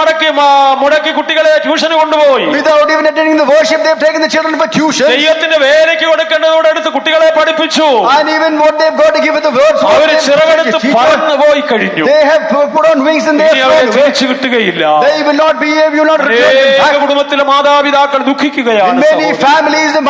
മുടക്കി കുട്ടികളെ ട്യൂഷന് കൊണ്ടുപോയി. Without even attending the worship, they have taken the children for tuition. ദൈവത്തിന്റെ വേലയ്ക്ക് കൊടുക്കേണ്ടതോടെ എടുത്ത് കുട്ടികളെ പഠിപ്പിച്ചു. And even what they've got to give with the words, അവര് ചിറകെടുത്ത് പറന്നു പോയി കഴിഞ്ഞു. they have put on wings and they ഇനി have അവരെ flown away. തിരിച്ചു കിട്ടുകയില്ല. They will not be able, you will not return them അനേക back. കുടുംബത്തിലെ മാതാപിതാക്കൾ In ദുഃഖിക്കുകയാണ്. many families, the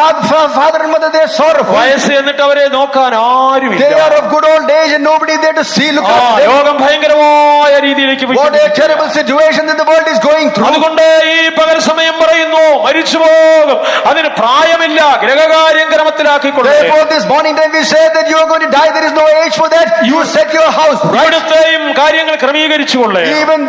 father and mother, they are sorrowful. വയസ്സ് എന്നിട്ട് അവരെ നോക്കാൻ They ആരുമില്ല. are of good old age and nobody there to see, look ആ after them. രോഗം ഭയങ്കരമായ രീതിയിലേക്ക് What a പോയിക്കൊണ്ടിരിക്കുകയാണ്. terrible situation that the world is going through. അതുകൊണ്ട് ഈ പകൽ സമയം പറയുന്നു, മരിച്ചു പോകും, അതിന് പ്രായമില്ല, ഗ്രഹകാര്യം ക്രമത്തിലാക്കിക്കൊള്ളു. Therefore this morning time we say that you are going to die, there is no age for that. You set your house right. ഇവിടുത്തെയും കാര്യങ്ങൾ ക്രമീകരിച്ചുകൊള്ളേ. Even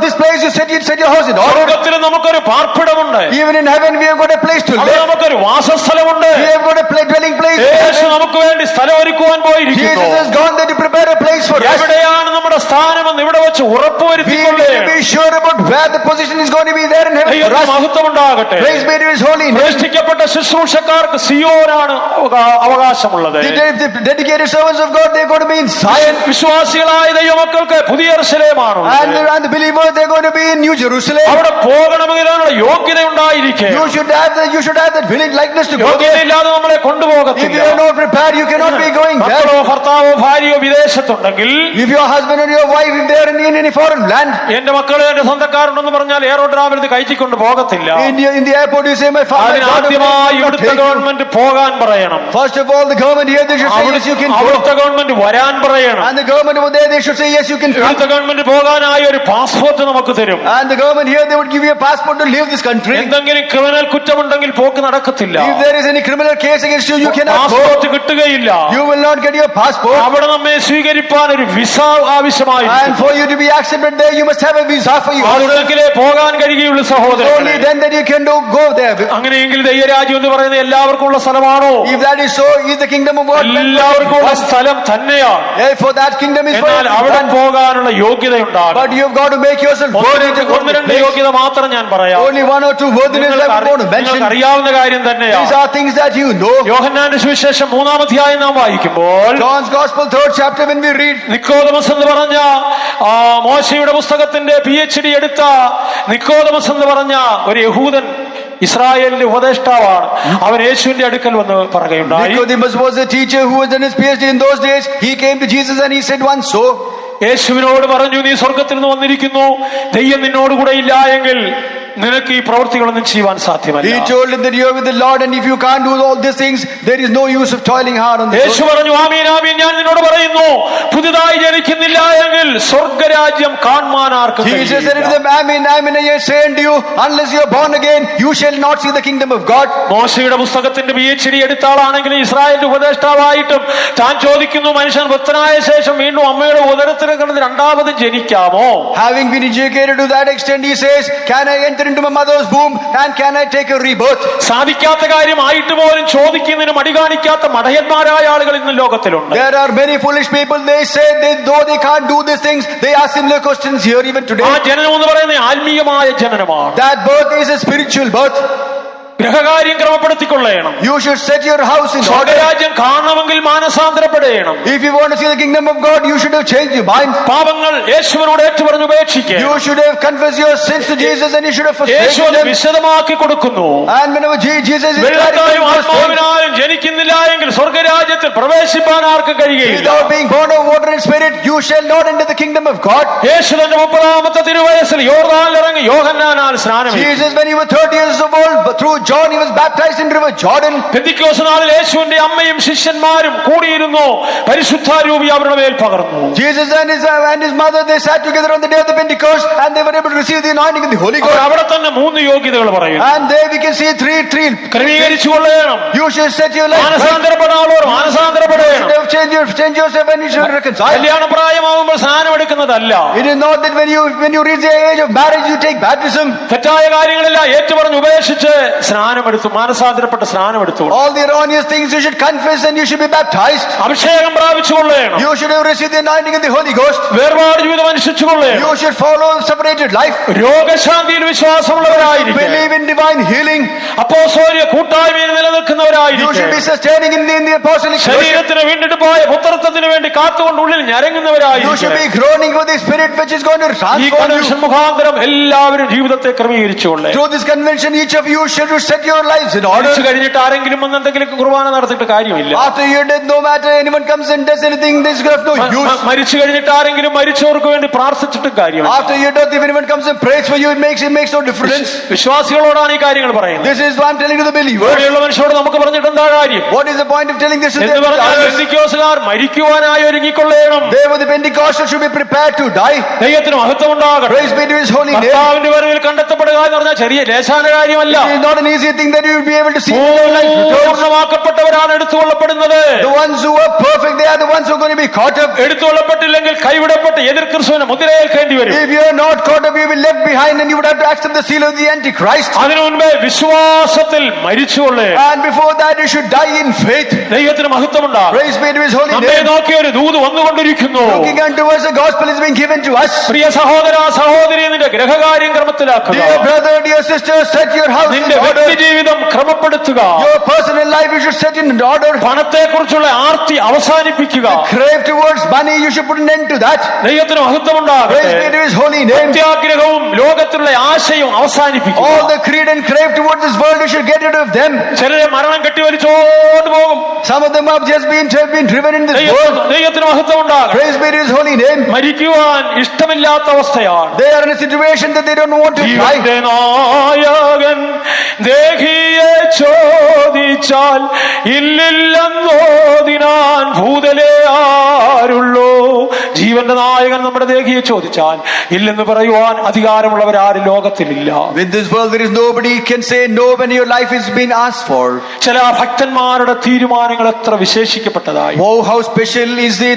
this place you set your house in order. സ്വർഗ്ഗത്തിൽ നമുക്കൊരു പാർപ്പിടമുണ്ട്. Even in heaven we have got a place to അവിടെ live. നമുക്കൊരു വാസസ്ഥലമുണ്ട്. We have got a dwelling place. യേശു നമുക്ക് വേണ്ടി സ്ഥലം ഒരുക്കുവാൻ പോയിരിക്കുന്നു. Jesus has gone there to prepare a place for us. എവിടെയാണ് നമ്മുടെ സ്ഥാനമെന്ന് ഇവിടെ വെച്ച് We ഉറപ്പുവരുത്തിക്കൊള്ളേ. need to be sure about where the position is going to be there in heaven for ദൈവത്തിന് us. മഹത്വമുണ്ടാകട്ടെ. Praise be to his holy name. പ്രതിഷ്ഠിക്കപ്പെട്ട ശുശ്രൂഷക്കാർക്ക് സിയോനാണ് അവകാശമുള്ളത്. The dedicated servants of God, they're going to be in Zion. വിശ്വാസികളായ ദൈവമക്കൾക്ക് പുതിയ യെരൂശലേമാണ്. And the believers, they're going to be in New Jerusalem. അവിടെ പോകണമെങ്കിലുള്ള യോഗ്യത ഉണ്ടായിരിക്കും. You should have that willing likeness to go there. യോഗ്യതയില്ലാതെ നമ്മളെ If you കൊണ്ടുപോകത്തില്ല. are not prepared, you cannot be going there. മക്കളോ ഭർത്താവോ ഭാര്യയോ വിദേശത്തുണ്ടെങ്കിൽ, If your husband or your wife, if they are in any foreign land, എന്റെ മക്കള് എന്റെ സ്വന്തക്കാരുണ്ടെന്ന് പറഞ്ഞാൽ എയറോഡ്രാമിൽ കയറ്റിക്കൊണ്ട് പോകത്തില്ല. in the airport you say, my father, അതിനാദ്യമായി ഇവിടുത്തെ ഗവൺമെന്റ് പോകാൻ പറയണം. First of all, the government here, they should say, yes, you can go. അവിടുത്തെ government വരാൻ പറയണം. And the government over there, they should say, yes, you can come. ഇവിടുത്തെ government പോകാനായി ഒരു passport നമുക്ക് തരും. And the government here, they would give you a passport to leave this country. എന്തെങ്കിലും criminal കുറ്റമുണ്ടെങ്കിൽ പോക്ക് നടക്കത്തില്ല. If there is any criminal case against you, you cannot go. Passport കിട്ടുകയില്ല. You will not get your passport. അവിടെ നമ്മെ സ്വീകരിപ്പാൻ ഒരു visa And ആവശ്യമായിരിക്കും. for you to be accepted there, you must have a visa for you. അതുടക്കിലേ പോകാൻ കഴിയുള്ളൂ Only സഹോദരൻ. then that you can go there. അങ്ങനെയെങ്കിൽ ദൈവരാജ്യം എന്ന് പറയുന്ന എല്ലാവർക്കും ഉള്ള സ്ഥലമാണോ? If that is so, is the kingdom of God meant എല്ലാവർക്കും for ഉള്ള us? സ്ഥലം തന്നെയാണ്. Therefore, that kingdom is for എന്നാൽ അവിടെ everyone. പോകാനുള്ള യോഗ്യതയുണ്ടാകും. But you have got to make yourself worthy to go ഒന്ന് to the രണ്ട് place. യോഗ്യത മാത്രം ഞാൻ പറയാം. Only one or two worthiness I am going to mention. നിങ്ങൾക്ക് അറിയാവുന്ന കാര്യം These തന്നെയാണ്. are things that you know. യോഹന്നാന്റെ സുവിശേഷം 3-ാം അധ്യായം നാം വായിക്കുമ്പോൾ John's Gospel, 3rd chapter, when we read, Nicodemus എന്ന് പറഞ്ഞ മോശയുടെ പുസ്തകത്തിന്റെ PhD എടുത്ത നിക്കോദമസ് എന്ന് പറഞ്ഞ ഒരു യഹൂദൻ, ഇസ്രായേലിന്റെ ഉപദേഷ്ടാവാണ്. അവൻ യേശുവിന്റെ അടുക്കൽ വന്ന് പറയുകയുണ്ടായി. Nicodemus was a teacher who was done his PhD in those days. He came to Jesus and he said once so. യേശുവിനോട് പറഞ്ഞു, നീ സ്വർഗത്തിൽ നിന്ന് വന്നിരിക്കുന്നു, ദൈവം നിന്നോടുകൂടെ ഇല്ല എങ്കിൽ നിനക്ക് ഈ പ്രവൃത്തികളൊന്നും ചെയ്യുവാൻ സാധ്യമല്ല. He told him that you are with the Lord, and if you can't do all these things, there is no use of toiling hard on this. യേശു പറഞ്ഞു, ആമീൻ ആമീൻ, ഞാൻ നിന്നോട് പറയുന്നു, പുതുതായി ജനിക്കുന്നില്ല എങ്കിൽ സ്വർഗരാജ്യം കാണുവാൻ ആർക്കും Jesus said to കഴിയില്ല. them, Amen, amen, I say unto you, unless you are born again, you shall not see the kingdom of God. മോശയുടെ പുസ്തകത്തിന്റെ PhD എടുത്ത ആളാണെങ്കിലും ഇസ്രായേലിന്റെ ഉപദേഷ്ടാവായിട്ടും താൻ ചോദിക്കുന്നു, മനുഷ്യൻ വൃത്തനായ ശേഷം വീണ്ടും അമ്മയുടെ ഉദരത്തിൽ കിടന്ന് രണ്ടാമത് ജനിക്കാമോ? Having been educated to that extent, he says, can I enter into my mother's womb and can I take a rebirth? സാധിക്കാത്ത കാര്യമായിട്ട് പോലും ചോദിക്കുന്നതിന് മടി കാണിക്കാത്ത മടയന്മാരായ ആളുകൾ ഇന്ന് ലോകത്തിലുണ്ട്. There are many foolish people, they say though they can't do these things, they ask similar questions here even today. ആ ജനനം എന്ന് പറയുന്നത് ആത്മീയമായ ജനനമാണ്. That birth is a spiritual birth. ഗൃഹകാര്യം ക്രമപ്പെടുത്തിക്കൊള്ളണം. You should set your house in order. സ്വർഗരാജ്യം കാണണമെങ്കിൽ മാനസാന്തരപ്പെടണം. If you want to see the kingdom of God, you should have changed your mind. പാപങ്ങൾ യേശുവിനോട് ഏറ്റുപറഞ്ഞ് ഉപേക്ഷിക്കുക. You should have confessed your sins to Jesus and you should have Yeshu forsaken അത് them. വിശദമാക്കി കൊടുക്കുന്നു. And whenever Jesus is വെള്ളത്താലും clarifying those things, ആത്മാവിനാലും ജനിക്കുന്നില്ല എങ്കിൽ സ്വർഗരാജ്യത്തിൽ പ്രവേശിപ്പാൻ ആർക്കും കഴിയുകയില്ല. without being born of water and spirit, you shall not enter the kingdom of God. യേശു തന്റെ 30-ാമത്തെ തിരുവയസ്സിൽ യോർദാനിലിറങ്ങി യോഹന്നാനാൽ സ്നാനം ചെയ്തു. Jesus, when he was 30 years old, but through John, he was baptized in river Jordan. പെന്തിക്കോസ് നാളിൽ യേശുവിന്റെ അമ്മയും ശിഷ്യന്മാരും കൂടിയിരുന്നു. പരിശുദ്ധാരൂപി അവരുടെ മേൽ പകർന്നു. Jesus and his mother, they sat together on the day of the Pentecost and they were able to receive the anointing of the Holy our Ghost. അവിടെ തന്നെ 3 യോഗ്യതകൾ പറയുന്നു. And there we can see three. ക്രമീകരിച്ചു കൊള്ളണം. You should set your life right. മാനസാന്തരപ്പെടാളോർ You മാനസാന്തരപ്പെടണം. should have changed yourself and you should reconcile. കല്യാണ പ്രായമാകുമ്പോൾ സ്നാനം എടുക്കുന്നതല്ല. It is not that when you reach the age of marriage, you take baptism. തെറ്റായ കാര്യങ്ങളെല്ലാം ഏറ്റുപറഞ്ഞ് ഉപേക്ഷിച്ച് സ്നാനമെടുത്തു, മാനസാന്തരപ്പെട്ട് സ്നാനമെടുത്തു. All the erroneous things you should confess and you should be baptized. അഭിഷേകം പ്രാപിച്ചു കൊള്ളണം. You should have received the anointing of the Holy Ghost. വേർപാട് ജീവിതം അനുഷ്ഠിച്ചു കൊള്ളണം. You should follow separated life. രോഗശാന്തിയിൽ വിശ്വാസമുള്ളവരായിരിക്കും. Believe in divine healing. അപ്പോസ്തോലിക കൂട്ടായ്മയിൽ You should നിലനിൽക്കുന്നവരായിരിക്കും. be sustaining in the apostolic church. ശരീരത്തിന് വീണ്ടിട്ട് പോയ പുത്രത്വത്തിന് വേണ്ടി കാത്തുകൊണ്ട് ഉള്ളിൽ You should ഞരങ്ങുന്നവരായിരിക്കും. be groaning for the spirit which is going to ഈ transform you. കൺവെൻഷൻ മുഖാന്തരം എല്ലാവരും ജീവിതത്തെ ക്രമീകരിച്ചുകൊള്ളേ. Through this convention, each of you should set your lives in order. മരിച്ചു കഴിഞ്ഞിട്ട് ആരെങ്കിലും വന്ന് എന്തെങ്കിലും കുർബാന നടത്തിയിട്ട് കാര്യമില്ല. After your death, no matter anyone comes and does anything, this is of no use. മരിച്ചു കഴിഞ്ഞിട്ട് ആരെങ്കിലും മരിച്ചവർക്ക് വേണ്ടി പ്രാർത്ഥിച്ചിട്ടും കാര്യമില്ല. After your death, if anyone comes and prays for you, it makes no difference. വിശ്വാസികളോടാണ് ഈ കാര്യങ്ങൾ പറയുന്നത്. This is what I'm telling to the believers. ഇവിടെയുള്ള മനുഷ്യരോട് നമുക്ക് പറഞ്ഞിട്ട് എന്താ കാര്യം What is the point of telling this to എന്ന് പറഞ്ഞാൽ them? പെന്തിക്കോസുകാർ മരിക്കുവാനായി ഒരുങ്ങിക്കൊള്ളേണം. They were the Pentecostals should be prepared to die. ദൈവത്തിന് മഹത്വം ഉണ്ടാകട്ടെ. Praise be to his holy name. കർത്താവിന്റെ വരവിൽ കണ്ടെത്തപ്പെടുക എന്ന് പറഞ്ഞാൽ ചെറിയ ലേശാന കാര്യമല്ല. It is not an easy thing that you will be able to see in your life. പൂർണ്ണമാക്കപ്പെട്ടവരാണ് എടുത്തുകൊള്ളപ്പെടുന്നത്. The ones who are perfect, they are the ones who are going to be caught up. എടുത്തുകൊള്ളപ്പെട്ടില്ലെങ്കിൽ കൈവിടപ്പെട്ട് എതിർ ക്രിസ്തുവിനെ മുദ്രയേൽക്കേണ്ടി വരും. If you are not caught up, you will be left behind and you would have to accept the seal of the Antichrist. അതിനു മുൻപേ വിശ്വാസത്തിൽ മരിച്ചുകൊള്ളേ. And before that, you should die in faith. ദൈവത്തിന് മഹത്വമുണ്ടാകും. Praise be to his holy നമ്മെ name. നോക്കിയ ഒരു ദൂത് വന്നുകൊണ്ടിരിക്കുന്നു. Looking unto us, the gospel is being given to us. പ്രിയ സഹോദര സഹോദരി, നിന്റെ ഗൃഹകാര്യം ക്രമത്തിലാക്കുക. Dear brother, dear sister, set your house in നിന്റെ order. വ്യക്തി ജീവിതം ക്രമപ്പെടുത്തുക. Your personal life, you should set in order. പണത്തെ കുറിച്ചുള്ള ആർത്തി അവസാനിപ്പിക്കുക. Crave towards money, you should put an end to that. ദൈവത്തിന് മഹത്വമുണ്ടാകട്ടെ. Praise be to his holy name. അത്യാഗ്രഹവും ലോകത്തിലുള്ള ആശയവും അവസാനിപ്പിക്കുക. All the creed and crave towards this world, you should get rid of them. ചിലരെ മരണം കെട്ടിവലിച്ചോണ്ട് പോകും. Some of them have just been driven in this world. ദൈവത്തിന് മഹത്വമുണ്ടാകട്ടെ. Praise be to his holy name. മരിക്കുവാൻ ഇഷ്ടമില്ലാത്ത അവസ്ഥയാണ്. They are in a situation that they don't want to die. ജീവന്റെ നായകൻ ദേഹിയെ ചോദിച്ചാൽ ഇല്ലില്ലെന്നോതിനാൻ ഭൂതലേ ആരുള്ളൂ. ജീവന്റെ നായകൻ നമ്മുടെ ദേഹിയെ ചോദിച്ചാൽ ഇല്ലെന്ന് പറയുവാൻ അധികാരമുള്ളവരാരും ലോകത്തിലില്ല. In this world, there is nobody can say no when your life is being asked for. ചില ഭക്തന്മാരുടെ തീരുമാനങ്ങൾ എത്ര വിശേഷിക്കപ്പെട്ടതായി. Oh, how special is the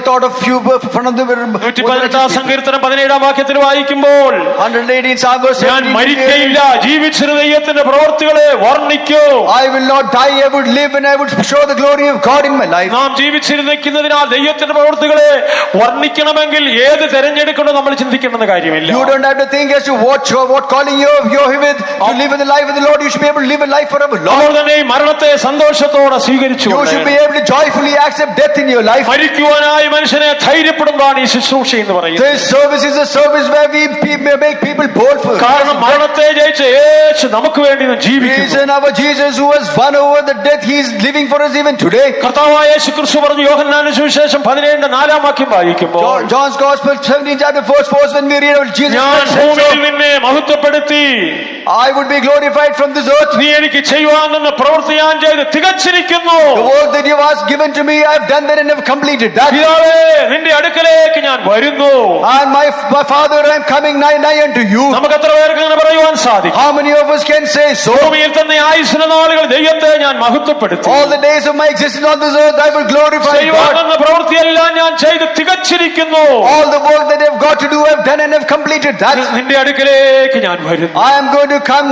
thought of few front of the 118 സങ്കീർത്തനം 17 വാക്യത്തിൽ വായിക്കുമ്പോൾ 118 Psalm verse ഞാൻ 17. മരിക്കയില്ല, ജീവിച്ചിരുന്ന ദൈവത്തിന്റെ പ്രവൃത്തികളെ വർണ്ണിക്കൂ. I will not die, I would live and I would show the glory of God in my life. നാം ജീവിച്ചിരുന്നതിനാൽ ദൈവത്തിന്റെ പ്രവൃത്തികളെ വർണ്ണിക്കണമെങ്കിൽ ഏത് തെരഞ്ഞെടുക്കണം നമ്മൾ ചിന്തിക്കേണ്ടെന്ന കാര്യമില്ല. You don't have to think as to what calling you're with to live in the life of the Lord. You should be able to live a life forever. അപ്പോൾ തന്നെ ഈ മരണത്തെ സന്തോഷത്തോടെ സ്വീകരിച്ചു. You should be able to joyfully accept death in your life. മരിക്കുവാനായി മനുഷ്യനെ ധൈര്യപ്പെടുന്നതാണ് ഈ ശുശ്രൂഷ എന്ന് പറയുന്നത്. This service is a service where we make people bold for. കാരണം മരണത്തെ ജയിച്ച യേശു നമുക്ക് വേണ്ടി ജീവിക്കുന്നു. Reason our Jesus who has won over the death, he is living for us even today. കർത്താവായ യേശു ക്രിസ്തു പറഞ്ഞു യോഹന്നാന്റെ സുവിശേഷം 17:4 വാക്യം വായിക്കുമ്പോൾ John's Gospel 17 chapter 4 when we read about Jesus ഞാൻ ഭൂമിയിൽ നിന്നെ മഹത്വപ്പെടുത്തി I would be glorified from this earth. നീ എനിക്ക് ചെയ്യുവാൻ തന്ന പ്രവൃത്തി ഞാൻ ചെയ്ത് തികച്ചിരിക്കുന്നു. The work that you have given to me, I have done that and have completed that. പിതാവേ നിന്റെ അടുക്കലേക്ക് ഞാൻ വരുന്നു. And my Father, I am coming nigh unto you. നമുക്ക് എത്ര പേർക്ക് അങ്ങനെ പറയുവാൻ സാധിക്കും? How many of us can say so? ഭൂമിയിൽ തന്നെ ആയുസ്സിന്റെ നാളുകൾ ദൈവത്തെ ഞാൻ മഹത്വപ്പെടുത്തി. All the days of my existence on this earth, I will glorify ചെയ്യുവാൻ God. തന്ന പ്രവൃത്തിയെല്ലാം ഞാൻ ചെയ്ത് തികച്ചിരിക്കുന്നു. ചെയ്തിരിക്കുന്നു. All the work that they've got to do, I've done and I've completed that. നിന്റെ അടുക്കലേക്ക് ഞാൻ വരുന്നു. I am going to come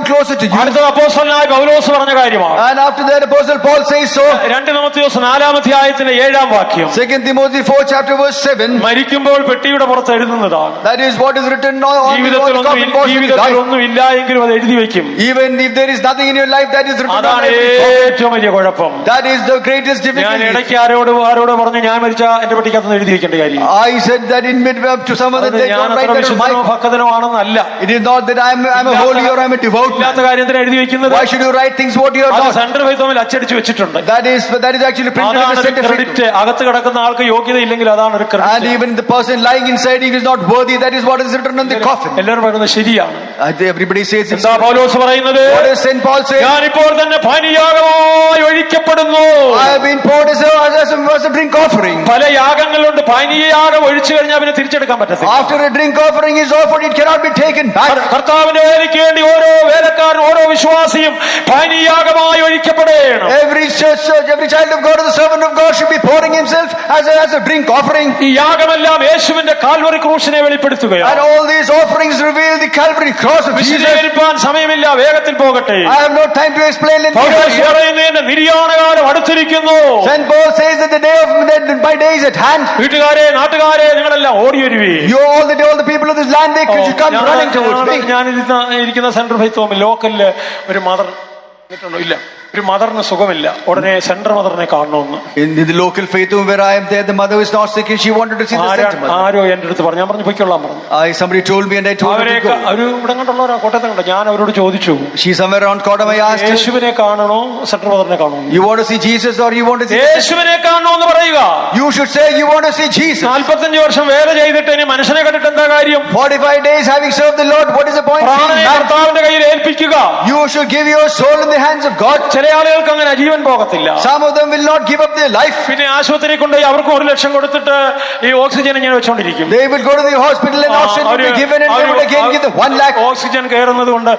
closer to you. അടുത്ത അപ്പോസ്തലനായ പൗലോസ് പറഞ്ഞ കാര്യമാണ്. And after that, Apostle Paul says so. 2 തിമോഥെയോസ് 4 അധ്യായത്തിന്റെ 7 വാക്യം. 2 Timothy 4 chapter verse 7. മരിക്കുമ്പോൾ പെട്ടിയുടെ പുറത്ത് എഴുതുന്നതാണ്. That is what is written on the coffin box. ജീവിതത്തിൽ ഒന്നും ഇല്ല എങ്കിലും അത് എഴുതി വെക്കും. Even if there is nothing in your life, that is written on അതാണ് every coffin. ഏറ്റവും വലിയ കുഴപ്പം. That is the greatest ഞാൻ difficulty. ഇടയ്ക്ക് ആരോട് പറഞ്ഞു ഞാൻ മരിച്ച എന്റെ പെട്ടിക്കകത്ത് എഴുതി വെക്കേണ്ട കാര്യം. I said that in mid to someone that they ഞാൻ don't write അത്ര that on വിശുദ്ധനോ my. ഭക്തനോ ആണെന്നല്ല. It is not that I am a holy or I am a devout man. ഇല്ലാത്ത കാര്യത്തിന് എഴുതി വെക്കുന്നത്. Why should you write things what you are അത് not? Central ഫെയ്ത്തോമിൽ അച്ചടിച്ച് വെച്ചിട്ടുണ്ട്. That is actually printed in the അതാണ് center credit. അകത്ത് കിടക്കുന്ന ആൾക്ക് യോഗ്യത ഇല്ലെങ്കിൽ അതാണ് ഒരു And credit. even the person lying inside, he is not worthy. That is what is written on the coffin. എല്ലാവരും പറയുന്നത് ശരിയാണ്. Everybody says it's. എന്താ പൗലോസ് പറയുന്നത്? What does Saint Paul say? ഞാനിപ്പോൾ തന്നെ പാനീയാഗമായി ഒഴിക്കപ്പെടുന്നു. I have been poured as a drink offering. പല യാഗങ്ങളുണ്ട്. പാനീയയാഗം ഒഴിച്ചു കഴിഞ്ഞാൽ പിന്നെ തിരിച്ചെടുക്കാൻ പറ്റത്തില്ല. After a drink offering is offered, it cannot be taken back. കർത്താവിന്റെ വേലയ്ക്ക് വേണ്ടി ഓരോ വേലക്കാരനും ഓരോ വിശ്വാസിയും പാനീയാഗമായി ഒഴിക്കപ്പെടേണം. Every church, every child of God, or the servant of God should be pouring himself as a drink offering. ഈ യാഗമെല്ലാം യേശുവിന്റെ കാൽവറി ക്രൂശിനെ വെളിപ്പെടുത്തുകയാണ്. And all these offerings reveal the Calvary cross of Jesus. വിശദീകരിക്കാൻ സമയമില്ല, വേഗത്തിൽ പോകട്ടെ. I have no time to explain it. പൗലോസ് പറയുന്നതിന്റെ നിര്യാണകാലം അടുത്തിരിക്കുന്നു. Saint Paul says that my day is at hand. വീട്ടുകാരെ, നാട്ടുകാരെ, നിങ്ങളെല്ലാം ഓടി വരുവേ. All the people of this land, they should come running towards me. ഞാൻ ഇരിക്കുന്ന സെൻട്രൽ ഫെയ്ത്തോമിൽ ലോക്കലില് ഒരു മദർ ഇല്ല, ഒരു മദറിന് സുഖമില്ല. ഉടനെ സെൻട്രൽ മദറിനെ കാണണമെന്ന്. In the local faith home where I am there, the mother was not sick and she wanted to see the center mother. ആരോ എന്റെ അടുത്ത് പറഞ്ഞു. ഞാൻ പറഞ്ഞു പൊയ്ക്കൊള്ളാൻ പറഞ്ഞു. Somebody told me and I told her to go. അവര് ഇവിടെ കണ്ടുള്ളവരാ, കോട്ടയത്ത് കണ്ടോ. ഞാൻ അവരോട് ചോദിച്ചു, She's somewhere around Kodam. I asked her, യേശുവിനെ കാണണോ സെൻട്രൽ മദറിനെ കാണണോ? you want to see Jesus or you want to see? യേശുവിനെ കാണണോ എന്ന് പറയുക. You should say you want to see Jesus. 45 വർഷം വേല ചെയ്തിട്ട് ഇനി മനുഷ്യനെ കണ്ടിട്ട് എന്താ കാര്യം? 45 days having served the Lord, what is the point? പ്രാണനെ കർത്താവിന്റെ കയ്യിൽ ഏൽപ്പിക്കുക. You should give your soul in the hands of God. ചില ആളുകൾക്ക് അങ്ങനെ ജീവൻ പോകത്തില്ല. Some of them will not give up their life. പിന്നെ ആശുപത്രി കൊണ്ടുപോയി അവർക്ക് 1 ലക്ഷം കൊടുത്തിട്ട് ഈ ഓക്സിജൻ ഇങ്ങനെ വെച്ചോണ്ടിരിക്കും. They will go to the hospital and oxygen will be given and they will again give the 1 lakh. Oxygen കയറുന്നത് കൊണ്ട്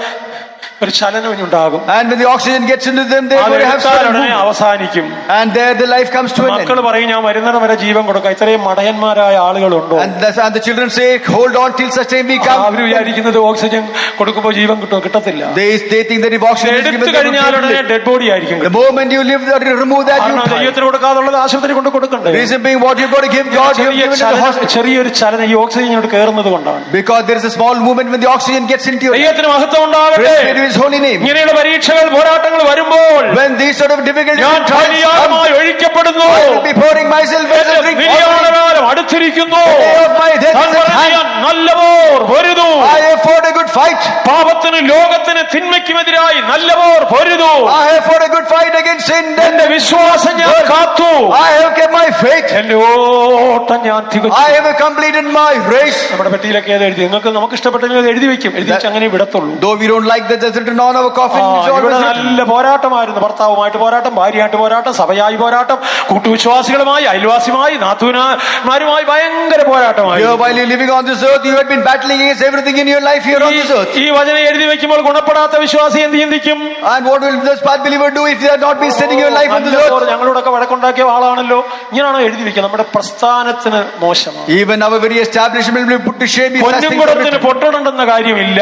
ഒരു ചലനം ഉണ്ടാകും. And when the oxygen gets into them, they will have certain movement. അവസാനിക്കും. And there the life comes to an end. മക്കൾ പറയും ഞാൻ വരുന്നിടം വരെ ജീവൻ കൊടുക്കാം. ഇത്രയും മടയന്മാരായ ആളുകളുണ്ടോ? And the children say, hold on till such time we come. അവർ വിചാരിക്കുന്നത് oxygen കൊടുക്കുമ്പോൾ ജീവൻ കിട്ടത്തില്ല. They think that if oxygen is given, എടുത്തു കഴിഞ്ഞാൽ ഉടനെ ഡെഡ് ബോഡി ആയിരിക്കും. the moment you live or remove that, you die. ദൈവത്തിന് കൊടുക്കാതുള്ളത് ആശുപത്രി കൊണ്ട് കൊടുക്കണ്ടേ? Reason being, what you got to give God, you give it to the hospital. ചെറിയൊരു ചലനം ഈ ഓക്സിജൻ ഇങ്ങോട്ട് കയറുന്നത് കൊണ്ടാണ്. Because there is a small movement when the oxygen gets into your life. ദൈവത്തിന് മഹത്വം ഉണ്ടാകട്ടെ. Praise be to His holy name. ഇങ്ങനെയുള്ള പരീക്ഷകൾ പോരാട്ടങ്ങൾ വരുമ്പോൾ when these sort of difficulties ഞാൻ come, പാനീയാഗമായി ഒഴിക്കപ്പെടുന്നു. I will be pouring myself as a drink offering. നിര്യാണകാലം അടുത്തിരിക്കുന്നു. The day of my death is at hand. നല്ല പോർ പൊരുതു. I have fought a good fight. പാപത്തിനും ലോകത്തിനും തിന്മയ്ക്കുമെതിരായി നല്ല പോർ പൊരുതു. I have fought a good fight against sin. എന്റെ വിശ്വാസം ഞാൻ കാത്തു. I have kept my faith. എന്റെ ഓട്ടം ഞാൻ തികച്ചു. I have completed my race. നമ്മുടെ പെട്ടിയിലൊക്കെ ഏത് എഴുതി നമുക്ക് ഇഷ്ടപ്പെട്ടെങ്കിൽ എഴുതി വെക്കും. എഴുതി വെച്ച് അങ്ങനെ വിടത്തുള്ളൂ. Though we don't like that that's written on our coffin. ഇവിടെ നല്ല പോരാട്ടമായിരുന്നു. ഭർത്താവുമായിട്ട് പോരാട്ടം, ഭാര്യയായിട്ട് പോരാട്ടം, സഭയായി പോരാട്ടം, കൂട്ടുവിശ്വാസികളുമായി, അയൽവാസിയുമായി, നാത്തൂന്മാരുമായി ഭയങ്കര പോരാട്ടമായി. While you're living on this earth, you have been battling against everything in your life here on this earth. ഈ വചനം എഴുതി വെക്കുമ്പോൾ ഗുണപ്പെടാത്ത വിശ്വാസി എന്ത് ചിന്തിക്കും? And what will this bad believer do if they have not been setting your life on this earth? ഞങ്ങളോടൊക്കെ വഴക്കുണ്ടാക്കിയ ആളാണല്ലോ, ഇങ്ങനെയാണോ എഴുതി വെക്കുക? നമ്മുടെ പ്രസ്ഥാനത്തിന് മോശമാണ്. Even our very establishment will be put to shame. പൊന്നുംകുടത്തിന് പൊട്ടിടണ്ടെന്ന കാര്യമില്ല.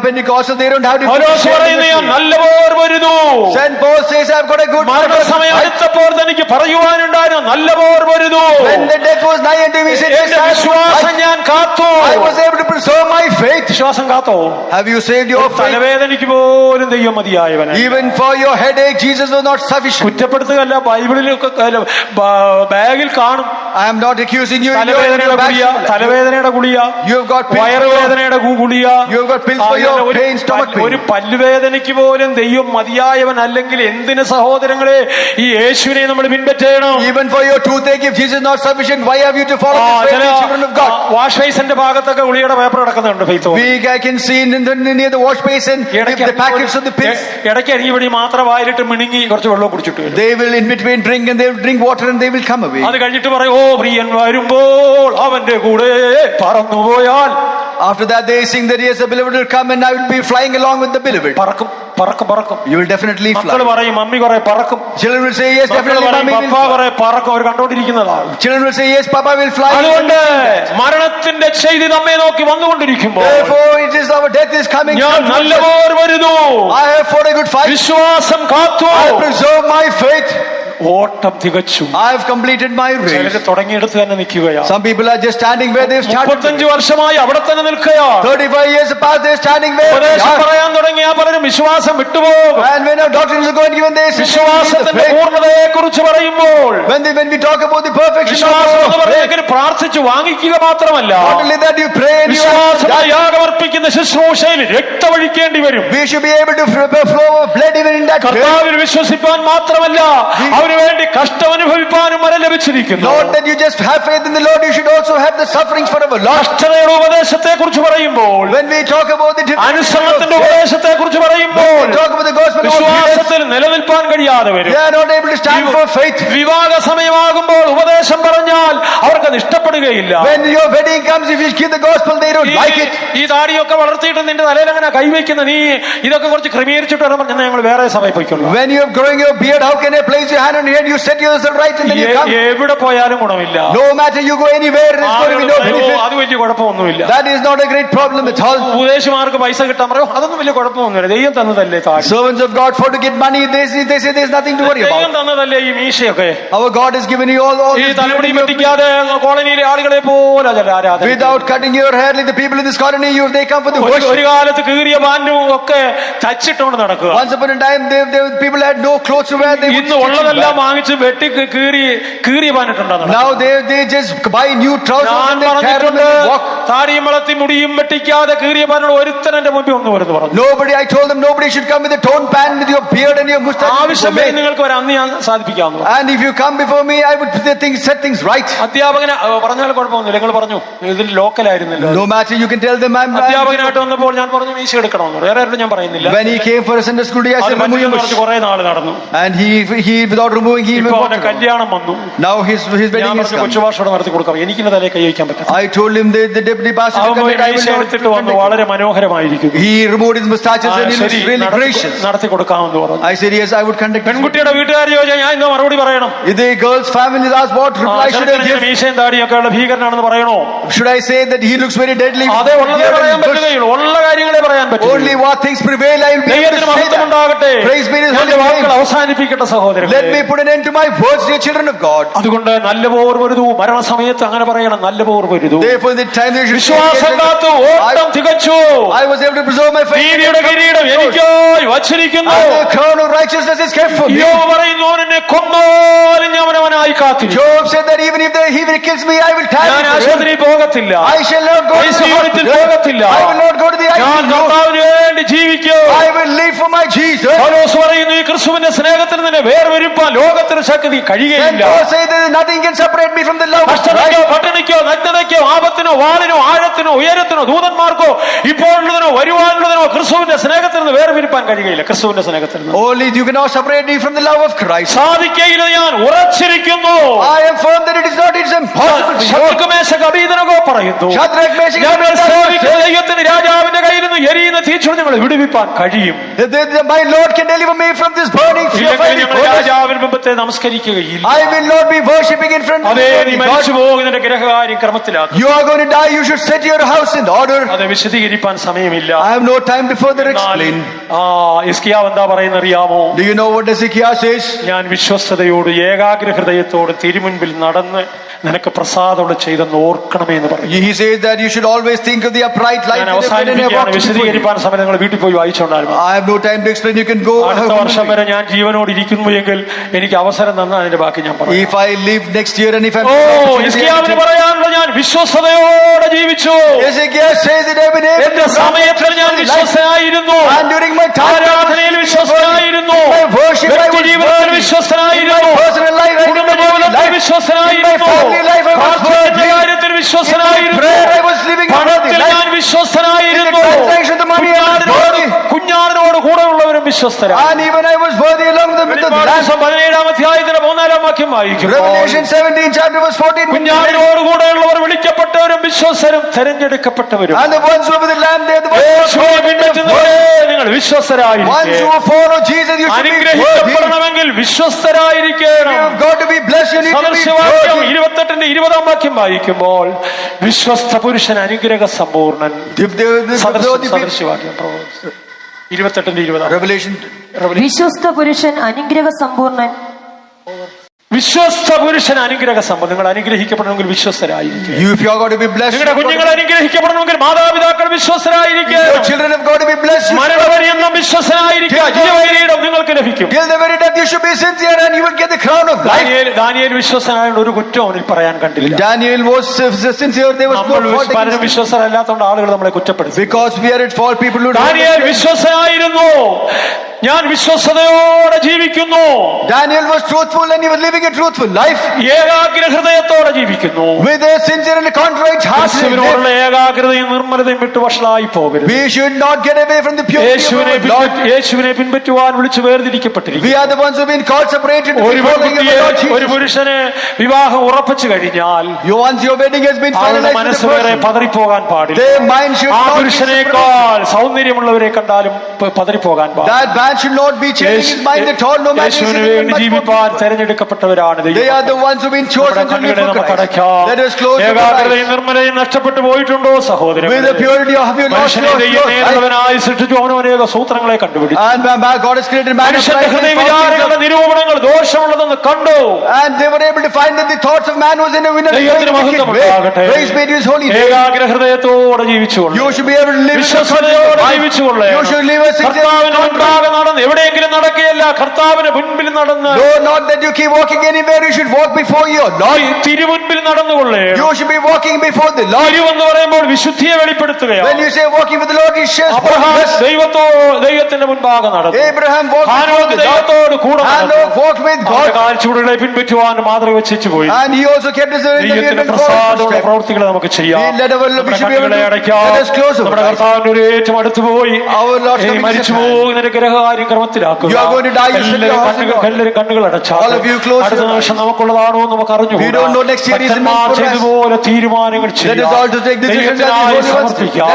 Pentecostal, they don't have to. നല്ല പോർ വരുന്നു. Saint Paul says, I've got a good മരണസമയം അടുത്തപ്പോൾ തനിക്ക് പറയുവാനുണ്ടായിരുന്നു നല്ല പോർ വരുന്നു. When the death was nigh unto me, he said, എന്റെ വിശ്വാസം ഞാൻ കാത്തു. I was able to preserve my faith. വിശ്വാസം കാത്തോ? Have you saved your faith? തലവേദനയ്ക്ക് പോലും ദൈവം മതിയായവൻ. Even for your headache, Jesus was not sufficient. കുറ്റപ്പെടുത്തുകയല്ല, ബൈബിളിലൊക്കെ ബാഗിൽ കാണും. I am not accusing you. തലവേദനയുടെ ഗുളിക, you have got വയറുവേദനയുടെ ഗുളിക, you have got pills for your pain, stomach pain. ഒരു പല്ലുവേദനയ്ക്ക് പോലും ദൈവം മതിയായവൻ അല്ലെങ്കിൽ എന്തിന് സഹോദരങ്ങളെ ഈ യേശുവിനെ നമ്മൾ പിൻപറ്റണം? Even for your toothache, if Jesus is not sufficient, why have you to follow the children of God? Wash ബേസിന്റെ ഭാഗത്തൊക്കെ ഗുളിയുടെ പേപ്പർ കിടക്കുന്നുണ്ട്. I can see near the wash basin the packets of the pills. ഇടയ്ക്ക് അരിപടി മാത്രം വായിലിട്ട് മിണുങ്ങി കുറച്ച് വെള്ളം കുടിച്ചിട്ട് വരും. They will in between drink and they will drink water and they will come away. അത് കഴിഞ്ഞിട്ട് പറയും, ഓ പ്രിയൻ വരുമ്പോൾ അവന്റെ കൂടെ പറന്നുപോയാൽ. After that they sing that yes, the beloved will come and I will be flying along with the beloved. പറക്കും. പറക്കും. You will definitely മക്കൾ fly. പറയും മമ്മി കുറെ പറക്കും. Children will say, yes, മക്കൾ definitely പറയും mommy will പപ്പ fly. കുറെ പറക്കും. അവർ കണ്ടോണ്ടിരിക്കുന്നതാണ്. Children will say, yes, Papa will fly. അതുകൊണ്ട് മരണത്തിന്റെ ചെയ്തി നമ്മെ നോക്കി വന്നുകൊണ്ടിരിക്കുമ്പോൾ Therefore, it is our death is coming. ഞാൻ നല്ല പോർ വരുന്നു, I have fought a good fight. വിശ്വാസം കാത്തു, I preserve my faith. ഓട്ടം തികച്ചു. I have completed my race. ചിലര് തുടങ്ങിയെടുത്ത് തന്നെ നിൽക്കുകയാണ്. Some people are just standing where they have started. 35 വർഷമായി അവിടെ തന്നെ നിൽക്കുകയാണ്. 35 years past, they are standing where they ഉപദേശം are. പറയാൻ തുടങ്ങിയ പലരും വിശ്വാസം വിട്ടുപോകും. And when our doctrines are going given, they say, വിശ്വാസത്തിന്റെ പൂർണ്ണതയെ കുറിച്ച് പറയുമ്പോൾ when we talk about the perfection of വിശ്വാസം എന്ന് our faith, പറഞ്ഞെങ്കിൽ പ്രാർത്ഥിച്ചു വാങ്ങിക്കുക മാത്രമല്ല, not only that you pray and you വിശ്വാസമായി യാഗമർപ്പിക്കുന്ന ശുശ്രൂഷയിൽ രക്തമൊഴിക്കേണ്ടി വരും. we should be able to flow of blood even in that prayer. കർത്താവിൽ വിശ്വസിപ്പാൻ മാത്രമല്ല, അവന് വേണ്ടി കഷ്ടം അനുഭവിപ്പാനും വരം ലഭിച്ചിരിക്കുന്നു. Not that you just have faith in the Lord, you should also have the sufferings for our Lord. കഷ്ടതയുടെ ഉപദേശത്തെ കുറിച്ച് പറയുമ്പോൾ, When we talk about the അനുസരണത്തിന്റെ ഉപദേശത്തെ കുറിച്ച് പറയുമ്പോൾ, we talk about the gospel of obedience, വിശ്വാസത്തിൽ നിലനിൽപ്പാൻ കഴിയാതെ വരും. they are not able to stand for faith. വിവാഹ സമയമാകുമ്പോൾ ഉപദേശം പറഞ്ഞാൽ അവർക്കത് ഇഷ്ടപ്പെടുകയില്ല. When your wedding comes, if you give the gospel, they don't like it. ഈ താടിയൊക്കെ വളർത്തിയിട്ട് നിന്റെ തലയിൽ അങ്ങനെ കൈവയ്ക്കുന്ന നീ ഇതൊക്കെ കുറച്ച് ക്രമീകരിച്ചിട്ട് വരുമ്പോൾ ഞങ്ങൾ വേറെ സഭയിൽ പോയിക്കൊള്ളു. When you have growing your beard, how can I place your hand on your head? You set yourself right and then you come. എവിടെ പോയാലും ഗുണമില്ല. No matter you go anywhere, there is going to be no benefit. അത് വലിയ കുഴപ്പമൊന്നുമില്ല. That is not a great problem at all. ഉപദേശമാർക്ക് പൈസ കിട്ടാൻ പറയും, അതൊന്നും വലിയ കുഴപ്പമൊന്നുമില്ല. ദൈവം തന്നതല്ലേ താടി. Servants of God, for to get money, they say there's nothing to worry ദൈവം about. തന്നതല്ലേ ഈ മീശയൊക്കെ. Our God has given you all ഈ this തലമുടി beauty. വെട്ടിക്കാതെ കോളനിയിലെ ആളുകളെ പോലെ ആരാധന. Without cutting your hair like the people in this colony, they come for the worship. ഒരു കാലത്ത് കീറിയ പാൻറ്റും ഒക്കെ തച്ചിട്ടുകൊണ്ട് നടക്കുക. Once upon a time, people had no clothes to wear. They would ഇന്ന് ഉള്ളതെല്ലാം വാങ്ങിച്ച് വെട്ടി കീറിയ പാനിട്ടുണ്ടാകും. now they just buy new trousers ഞാൻ and they carry them പറഞ്ഞിട്ടുണ്ട്, and walk. താടിയും വളർത്തി മുടിയും വെട്ടിക്കാതെ കീറിയ പാനോട് ഒരുത്തൻ എന്റെ മുമ്പിൽ ഒന്ന് വരുന്നു പറഞ്ഞു. I told them nobody should come with a torn pan with your beard and your mustache. ആവശ്യമായി നിങ്ങൾക്ക് വരാം, അന്ന് ഞാൻ സാധിപ്പിക്കാവുന്നു. And if you come before me, I would set things right. അധ്യാപകനെ പറഞ്ഞാൽ കുഴപ്പമൊന്നുമില്ല. നിങ്ങൾ പറഞ്ഞു ഇതിൽ ലോക്കലായിരുന്നല്ലോ. No matter, you can tell them അധ്യാപകനായിട്ട് വന്നപ്പോൾ ഞാൻ പറഞ്ഞു മീശ എടുക്കണമെന്ന്. വേറെ ആരോടും ഞാൻ പറയുന്നില്ല. when he came for a Sunday school day, I said remove your mustache. കുറെ നാൾ നടന്നു. And he without removing, he ഇപ്പൊ walked അവന്റെ around. കല്യാണം വന്നു. Now his wedding ഞാൻ is പറഞ്ഞു come. കൊച്ചുഭാഷയോടെ നടത്തി കൊടുക്കാം, എനിക്കിന്റെ തലയിൽ കൈ വയ്ക്കാൻ പറ്റും. I told him the deputy pastor to come and I will എടുത്തിട്ട് വന്നു. not. വളരെ മനോഹരമായിരിക്കും. He removed his mustaches and he looks really gracious. നടത്തി കൊടുക്കാമെന്ന് പറഞ്ഞു. I said yes, I would conduct. പെൺകുട്ടിയുടെ വീട്ടുകാർ ചോദിച്ചാൽ ഞാൻ ഇന്ന് മറുപടി പറയണം. If the girl's family asked what reply should I give? മീശയും താടിയൊക്കെ ഉള്ള ഭീകരനാണെന്ന് പറയണോ? Should I say that he looks very deadly? അതേ ഉള്ളതേ പറയാൻ പറ്റുകയുള്ളൂ. ഉള്ള കാര്യങ്ങളെ പറയാൻ പറ്റും. Only what things prevail, I will be able ദൈവത്തിന് to say മഹത്വം that. ഉണ്ടാകട്ടെ. Praise be to His ഞാൻ holy വാക്കുകൾ name. അവസാനിപ്പിക്കട്ടെ സഹോദരൻ. Let me put an end to my words, dear children of God. അതുകൊണ്ട് നല്ല പോർ വരുതു. മരണസമയത്ത് അങ്ങനെ പറയണം, നല്ല പോർ വരുതു. Therefore, in the time they should വിശ്വാസം കാത്തു ഓട്ടം തികച്ചു. I was able to preserve my faith. നീതിയുടെ കിരീടം എനിക്കായി വച്ചിരിക്കുന്നു. And the crown of righteousness is kept for me. യോബ് പറയുന്നു, എന്നെ കൊന്നാലും ഞാൻ അവനായി കാത്തിരിക്കും. Job said that even if he kills me, I will tarry ഞാൻ for him. ആശുപത്രിയിൽ പോകത്തില്ല. I shall not go to the ഐസിയുവിൽ hospital. പോകത്തില്ല. I will not go to the ഞാൻ ICU. കർത്താവിന് വേണ്ടി ജീവിക്കും. I will live for my Jesus. പൗലോസ് പറയുന്നു, ഈ ക്രിസ്തുവിന്റെ സ്നേഹത്തിൽ നിന്ന് വേർതിരിപ്പാൻ ലോകത്തിന് ശക്തി And കഴിയുകയില്ല. God says that nothing can separate me from the love of കഷ്ടതയ്ക്കോ Christ. പട്ടിണിക്കോ നഗ്നതയ്ക്കോ ആപത്തിനോ വാളിനോ ആഴത്തിനോ ഉയരത്തിനോ ദൂതന്മാർക്കോ ഇപ്പോഴുള്ളതിനോ വരുവാനുള്ളതിനോ ക്രിസ്തുവിന്റെ സ്നേഹത്തിൽ നിന്ന് വേർതിരിപ്പാൻ കഴിയുകയില്ല. ക്രിസ്തുവിന്റെ സ്നേഹത്തിൽ നിന്ന് Only you cannot separate me from the love of Christ. സാധിക്കയില്ല. ഞാൻ ഉറച്ചിരിക്കുന്നു. I am firm that it is not, it is impossible. ശത്രുകമേശകബീദനകോ പറയുന്നു, Shadrach, Meshach, and ഞങ്ങൾ Abednego സേവിക്കുന്ന ദൈവത്തിന് രാജാവിന്റെ കയ്യിൽ നിന്ന് എരിയുന്ന തീച്ചുളി ഞങ്ങൾ വിടുവിപ്പാൻ കഴിയും. my Lord can deliver me from this burning ഇല്ലെങ്കിൽ fiery ഞങ്ങൾ furnace. രാജാവിന് മുമ്പത്തെ നമസ്കരിക്കുകയില്ല. I will not be worshipping in front of അതേ, നീ God. മരിച്ചു പോകുന്നതിന്റെ ഗ്രഹകാര്യം ക്രമത്തിലാക്കും. You are going to die, you should set your house in order. അത് വിശദീകരിപ്പാൻ സമയമില്ല. I have no time to further explain. ഹിസ്കിയാവ് എന്താ പറയുന്ന അറിയാമോ? Do you know what Hezekiah says? ഞാൻ വിശ്വസ്തയോട് ഏകാഗ്ര ഹൃദയത്തോട് തിരുമുൻപിൽ നടന്ന് നിനക്ക് പ്രസാദോട് ചെയ്തെന്ന് ഓർക്കണമേ എന്ന് പറഞ്ഞു. He says that you should always think of the upright life. ഞാൻ അവസാനിപ്പിക്കുകയാണ്. വിശദീകരിപ്പാൻ സമയം നിങ്ങൾ വീട്ടിൽ പോയി വായിച്ചുകൊണ്ടായിരുന്നു. I have no time to explain. You can go. അടുത്ത വർഷം വരെ ഞാൻ ജീവനോട് ഇരിക്കുന്നു എങ്കിൽ എനിക്ക് അവസരം തന്നാൽ അതിന്റെ ബാക്കി ഞാൻ പറയാം. If I live next year and if I'm ഹിസ്കിയാവിന് പറയാനുള്ള ഞാൻ വിശ്വസ്തയോടെ ജീവിച്ചു. Hezekiah says that I've been able എന്റെ to സമയത്തിൽ ഞാൻ വിശ്വസ്തനായിരുന്നു. and during my time ആരാധനയിൽ വിശ്വസ്തനായിരുന്നു. my worship I വ്യക്തി was ജീവിതത്തിൽ worthy. വിശ്വസ്തനായിരുന്നു. In my personal life I കുടുംബ was ജീവിതത്തിൽ worthy. വിശ്വസ്തനായിരുന്നു. In my family life I was പ്രാർത്ഥനയുടെ worthy. കാര്യത്തിൽ In വിശ്വസ്തനായിരുന്നു. prayer I was living a worthy പണത്തിൽ life. ഞാൻ വിശ്വസ്തനായിരുന്നു. In the transaction of the money I was worthy. കുഞ്ഞാടിനോട് കൂടെ ഉള്ളവരും വിശ്വസ്തരാണ്. And even I was worthy along with the land. 17-ാം അധ്യായത്തിന്റെ 3-ാം വാക്യം വായിക്കുമ്പോൾ Revelation 17 chapter verse 14. കുഞ്ഞാടിനോടുകൂടെയുള്ളവർ വിളിക്കപ്പെട്ടവരും വിശ്വസ്തരും തെരഞ്ഞെടുക്കപ്പെട്ടവരും And the ones who are with the Lamb, they are the യേശുവെ ones പിൻപറ്റുന്നവരെ നിങ്ങൾ വിശ്വസ്തരായിരിക്കുക. who follow Jesus. You should be worthy. അനുഗ്രഹിക്കപ്പെടണമെങ്കിൽ വിശ്വസ്തരായിരിക്കണം. You have got to be blessed. You need to be സദൃശവാക്യം worthy. 28-20 വാക്യം വായിക്കുമ്പോൾ വിശ്വസ്ത പുരുഷൻ അനുഗ്രഹ സമ്പൂർണ്ണൻ. If they were the സദൃശവാക്യം 28-20. Revelation. വിശ്വസ്ത പുരുഷൻ അനുഗ്രഹ സമ്പൂർണ്ണൻ. വിശ്വസ്ത പുരുഷൻ അനുഗ്രഹ സമ്പൂർണ്ണൻ. നിങ്ങൾ അനുഗ്രഹിക്കപ്പെടണമെങ്കിൽ വിശ്വസ്തരായിരിക്കുക. If you are going to be blessed, നിങ്ങളുടെ കുഞ്ഞുങ്ങൾ അനുഗ്രഹിക്കപ്പെടണമെങ്കിൽ മാതാപിതാക്കൾ വിശ്വസ്തരായിരിക്കുക. your children have got to be blessed. മരണപര്യന്തം വിശ്വസ്തരായിരിക്കുക. ജീവകിരീടം നിങ്ങൾക്ക് ലഭിക്കും. Till the very death you should be sincere and you will get the crown of life. Daniel വിശ്വസ്തനായതുകൊണ്ട് ഒരു കുറ്റം അവനിൽ പറയാൻ കണ്ടില്ല. Daniel was sincere. There was no fault പലരും against him. വിശ്വസ്തരല്ലാത്തതുകൊണ്ട് ആളുകൾ നമ്മളെ കുറ്റപ്പെടുത്തി. Because we are at fault, people who Daniel വിശ്വസ്തനായിരുന്നു. ഞാൻ വിശ്വസ്തയോടെ ജീവിക്കുന്നു. Daniel was truthful and he was living a truthful life. ഏകാഗ്ര ഹൃദയത്തോടെ ജീവിക്കുന്നു. With a sincere and a contrite heart. യേശുവിനോടുള്ള ഏകാഗ്രതയും നിർമ്മലതയും വിട്ട് വഷളായി പോകരുത്. We should not get away from the purity of our Lord. യേശുവിനെ പിൻപറ്റുവാൻ വിളിച്ച് വേർതിരിക്കപ്പെട്ടിരിക്കുന്നു. We are the ones who have been called separated to ഒരു be following our Lord Jesus. ഒരു പുരുഷന് വിവാഹം ഉറപ്പിച്ചു കഴിഞ്ഞാൽ Once your wedding has been അവരുടെ finalized with മനസ്സ് the വേറെ person, പതറിപ്പോകാൻ പാടില്ല. their mind should ആ not be separated. പുരുഷനേക്കാൾ സൗന്ദര്യമുള്ളവരെ കണ്ടാലും പതറിപ്പോകാൻ പാടില്ല. That man should not be changing his mind at all, no matter if യേശുവിന് he is വേണ്ടി much ജീവിപ്പാൻ more. തെരഞ്ഞെടുക്കപ്പെട്ടവരാണ് They are the ones who have been chosen to live for Christ. Let us close our ഏകാഗ്രതയും eyes. നിർമ്മലയും നഷ്ടപ്പെട്ടു പോയിട്ടുണ്ടോ സഹോദരൻ? With the purity of your lost മനുഷ്യനെ your life. നേരുള്ളവനായി സൃഷ്ടിച്ചു. അവനേക സൂത്രങ്ങളെ കണ്ടുപിടിച്ചു. And God has created man of മനുഷ്യന്റെ ഹൃദയ righteousness. വിചാരങ്ങളുടെ നിരൂപണങ്ങൾ ദോഷമുള്ളതെന്ന് കണ്ടു. And they were able to find that the thoughts of man was in a ദൈവത്തിന് മഹത്വം ഉണ്ടാകട്ടെ. Praise be to his holy name. ഏകാഗ്ര ഹൃദയത്തോടെ ജീവിച്ചുകൊള്ളു. You should be able to live in a വിശ്വസ്തയോടെ ജീവിച്ചുകൊള്ളേ. You should live a sincere കർത്താവിന് മുൻപാകെ നടന്ന് എവിടെയെങ്കിലും നടക്കുകയല്ല, കർത്താവിന് മുൻപിൽ നടന്ന്. No, not that you keep walking anywhere. You should walk before your Lord. തിരുമുൻപിൽ നടന്നുകൊള്ളേ. You should be walking before the Lord. തിരുവെന്ന് പറയുമ്പോൾ വിശുദ്ധിയെ വെളിപ്പെടുത്തുകയാണ്. When you say walking with the Lord, it shares Abraham holiness. ദൈവത്തിന്റെ മുൻപാകെ നടന്നു. Abraham walked Hanok before the Lord. ദൈവത്തോട് കൂടെ നടന്നു. Enoch walked with God. കാൽച്ചുവടുകളെ പിൻപറ്റുവാൻ മാതൃക വെച്ചു പോയി. And he also kept his ദൈവത്തിന്റെ പ്രസാദമുള്ള പ്രവൃത്തികൾ നമുക്ക് ചെയ്യാം. നമ്മുടെ കണ്ണുകളെ അടയ്ക്കാം. നമ്മുടെ കർത്താവിന്റെ ഒരു ഏറ്റവും അടുത്ത് പോയി മരിച്ചു പോകുന്നതിന്റെ ഗ്രഹകാര്യം ക്രമത്തിലാക്കുക. എല്ലാവരും കണ്ണുകൾ അടച്ചാൽ അടുത്ത നിമിഷം നമുക്കുള്ളതാണോ നമുക്ക് അറിഞ്ഞു. ചെയ്തുപോലെ തീരുമാനങ്ങൾ ചെയ്യാം. ദൈവത്തിനായി സമർപ്പിക്കാം.